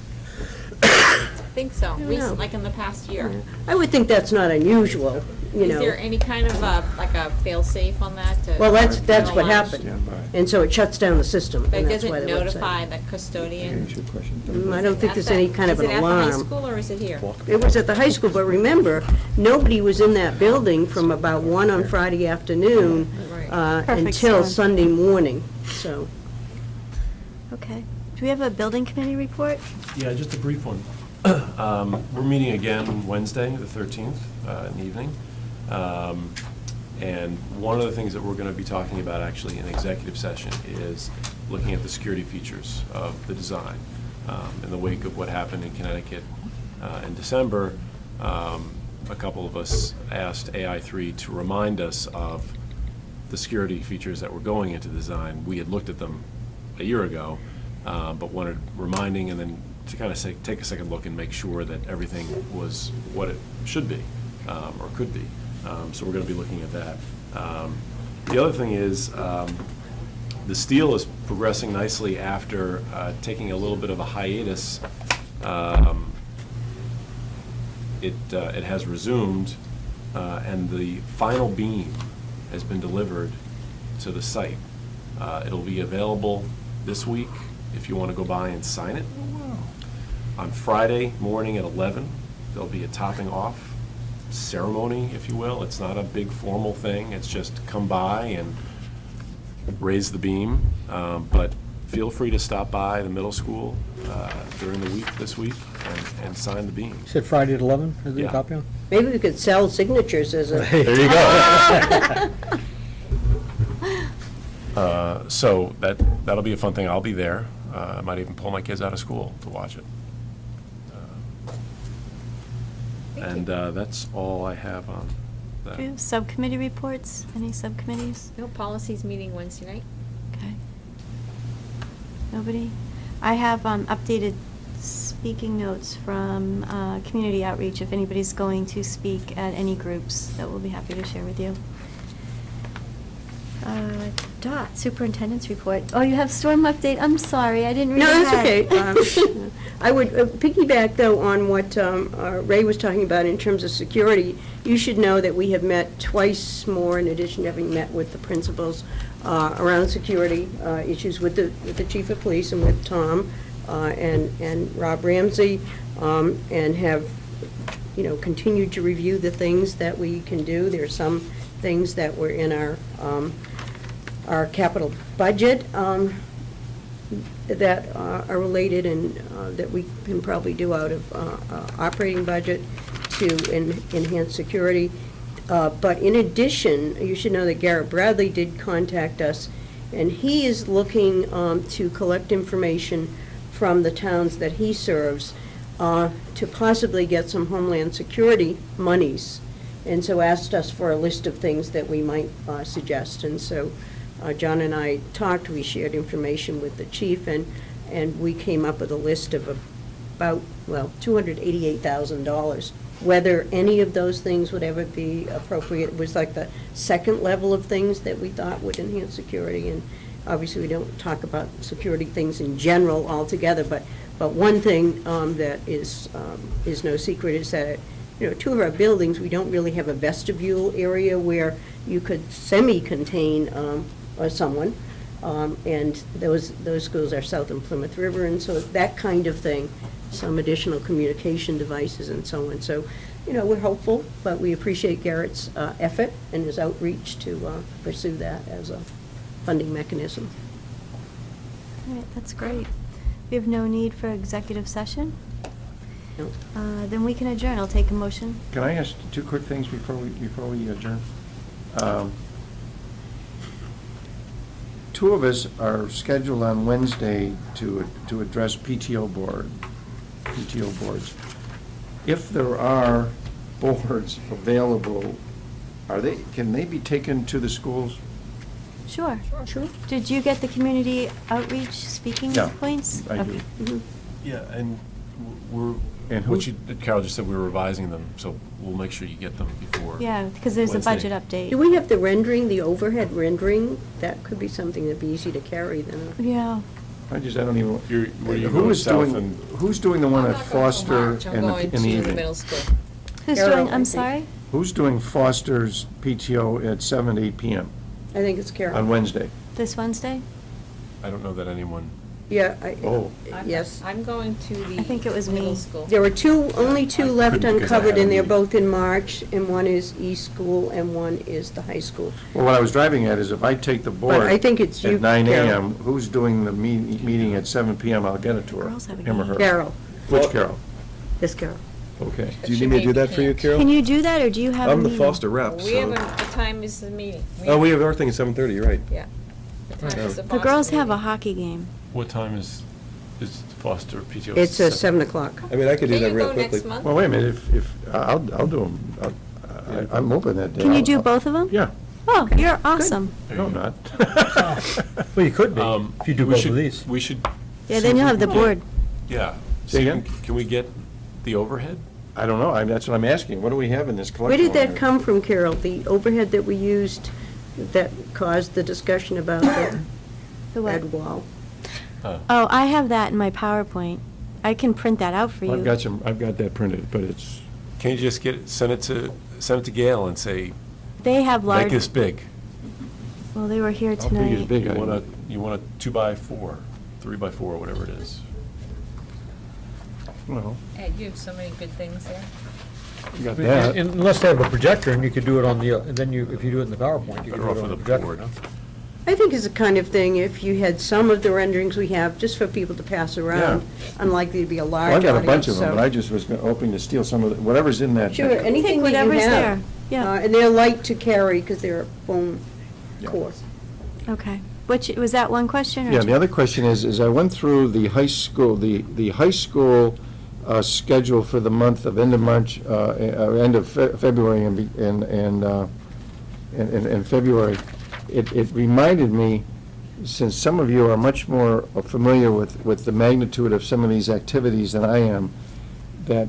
I think so, recent, like in the past year. I would think that's not unusual, you know. Is there any kind of like a fail-safe on that? Well, that's what penalize? happened. And so it shuts down the system, But and does that's why it the website. notify the custodian? I don't think there's any kind of an alarm. Is it at the high school or is it here? It was at the high school, but remember, nobody was in that building from about 1 on Friday afternoon Perfect until storm. Sunday morning, so. Okay. Do we have a building committee report? Yeah, just a brief one. We're meeting again Wednesday, the 13th, in the evening. And one of the things that we're going to be talking about actually in executive session is looking at the security features of the design. In the wake of what happened in Connecticut in December, a couple of us asked AI3 to remind us of the security features that were going into the design. We had looked at them a year ago, but wanted reminding, and then to kind of take a second look and make sure that everything was what it should be, or could be. So we're going to be looking at that. The other thing is, the steel is progressing nicely after taking a little bit of a hiatus. It has resumed, and the final beam has been delivered to the site. It'll be available this week if you want to go by and sign it. On Friday morning at 11, there'll be a topping off ceremony, if you will. It's not a big formal thing. It's just come by and raise the beam. But feel free to stop by the middle school during the week this week and sign the beam. You said Friday at 11, is the Yeah. copy on? Maybe we could sell signatures as a... There you go. So that'll be a fun thing. I'll be there. I might even pull my kids out of school to watch it. That's all I have on that. Do you have subcommittee reports? Any subcommittees? No, policies meeting Wednesday night. Okay. Nobody? I have updated speaking notes from community outreach, if anybody's going to speak at any groups, that we'll be happy to share with you. Dot, superintendent's report. Oh, you have storm update. I'm sorry, I didn't read No, ahead. that's okay. I would piggyback, though, on what Ray was talking about in terms of security. You should know that we have met twice more, in addition to having met with the principals around security issues with the chief of police and with Tom and Rob Ramsey, and have, continued to review the things that we can do. There are some things that were in our capital budget that are related and that we can probably do out of operating budget to enhance security. But in addition, you should know that Garrett Bradley did contact us, and he is looking to collect information from the towns that he serves to possibly get some Homeland Security monies, and so asked us for a list of things that we might suggest. And so John and I talked, we shared information with the chief, and we came up with a list of about, $288,000. Whether any of those things would ever be appropriate was like the second level of things that we thought would enhance security. And obviously we don't talk about security things in general altogether, but one thing that is no secret is that two of our buildings, we don't really have a vestibule area where you could semi-contain someone, and those schools are south of Plymouth River, and so that kind of thing, some additional communication devices and so on. So, we're hopeful, but we appreciate Garrett's effort and his outreach to pursue that as a funding mechanism. All right, that's great. We have no need for executive session? No. Then we can adjourn. I'll take a motion. Can I ask two quick things before we adjourn? Two of us are scheduled on Wednesday to address PTO boards. If there are boards available, can they be taken to the schools? Sure. Did you get the community outreach speaking Yeah, points? I do. Okay. Mhm. Yeah, and we're, And Carol just said we were revising them, so we'll make sure you get them before. Yeah, because there's a Wednesday. budget update. Do we have the rendering, the overhead rendering? That could be something that'd be easy to carry then. Yeah. I don't even. Where you Who go is south doing? and- Who's doing the one I'm at not going to Foster March. I'm in going the to evening? middle school. Who's Carol, doing, I I'm think. sorry? Who's doing Foster's PTO at 7 to 8 p.m. I think it's Carol. on Wednesday? This Wednesday? I don't know that anyone, Yeah, Oh. yes. I'm going to the I think it was middle me. school. There were only two I left couldn't because I uncovered, had a and they're meeting. both in March, and one is East School and one is the high school. Well, what I was driving at is if I take the board I think it's you, at 9 Carol. a.m., who's doing the meeting at 7 p.m., I'll get it to her, Girls have a him or game. her. Carol. Which Carol? Yes, Carol. Okay. Do you need me to do that for you, Carol? Can you do that, or do you have a I'm the meeting? Foster rep, We have, so. what time is the meeting? Oh, we have our thing at 7:30, you're right. Yeah. What time is The Foster girls have a meeting? hockey game. What time is Foster PTO? It's 7 o'clock. I mean, I could do Can that you real go quickly. next month? Well, wait a minute, if, I'll do them. I'm open that day. Can you do both of them? Yeah. Oh, you're awesome. No, I'm not. Well, you could be, if you do We both should- of these. We should, Yeah, then you'll have the board. yeah. Say again? Can we get the overhead? I don't know, that's what I'm asking. What do we have in this collection? Where did that here? come from, Carol? The overhead that we used that caused the discussion about the The what? red wall? Oh, I have that in my PowerPoint. I can print that out for you. I've got that printed, but it's, Can you just send it to Gail and say, They have make large, this big? well, they were here how big is tonight. big? You want a 2x4, 3x4, whatever it is. Well, Ed, you have so many good things there. you got that. Unless they have a projector, and you could do it on the, and then if you do it in the PowerPoint, you could Better do off it on with the a projector. board. no? I think it's the kind of thing, if you had some of the renderings we have, just for people to pass around, unlikely to be a large Well, I audience, got a bunch of them, so- but I just was hoping to steal some of, whatever's in that. Sure, anything that you whatever's have. there, yeah. And they're light to carry because they're phone core. Okay. Which, was that one question? or Yeah, two? the other question is I went through the high school, the high school schedule for the month of end of March, end of February and February. It reminded me, since some of you are much more familiar with the magnitude of some of these activities than I am, that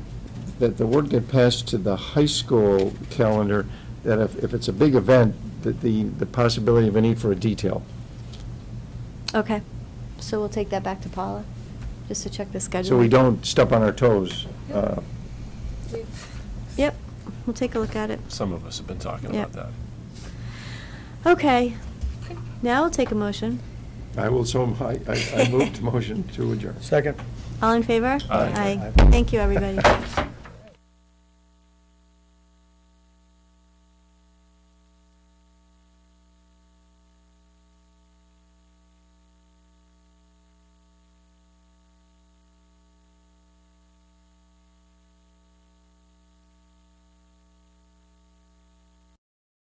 the word get passed to the high school calendar, that if it's a big event, that the possibility of a need for a detail. Okay. So we'll take that back to Paula, just to check the schedule. So we don't step on our toes. Yep, we'll take a look at it. Some of us have been talking Yeah. about that. Okay. Now we'll take a motion. I will, so I moved motion to adjourn. Second. All in favor? Aye. Thank you, everybody.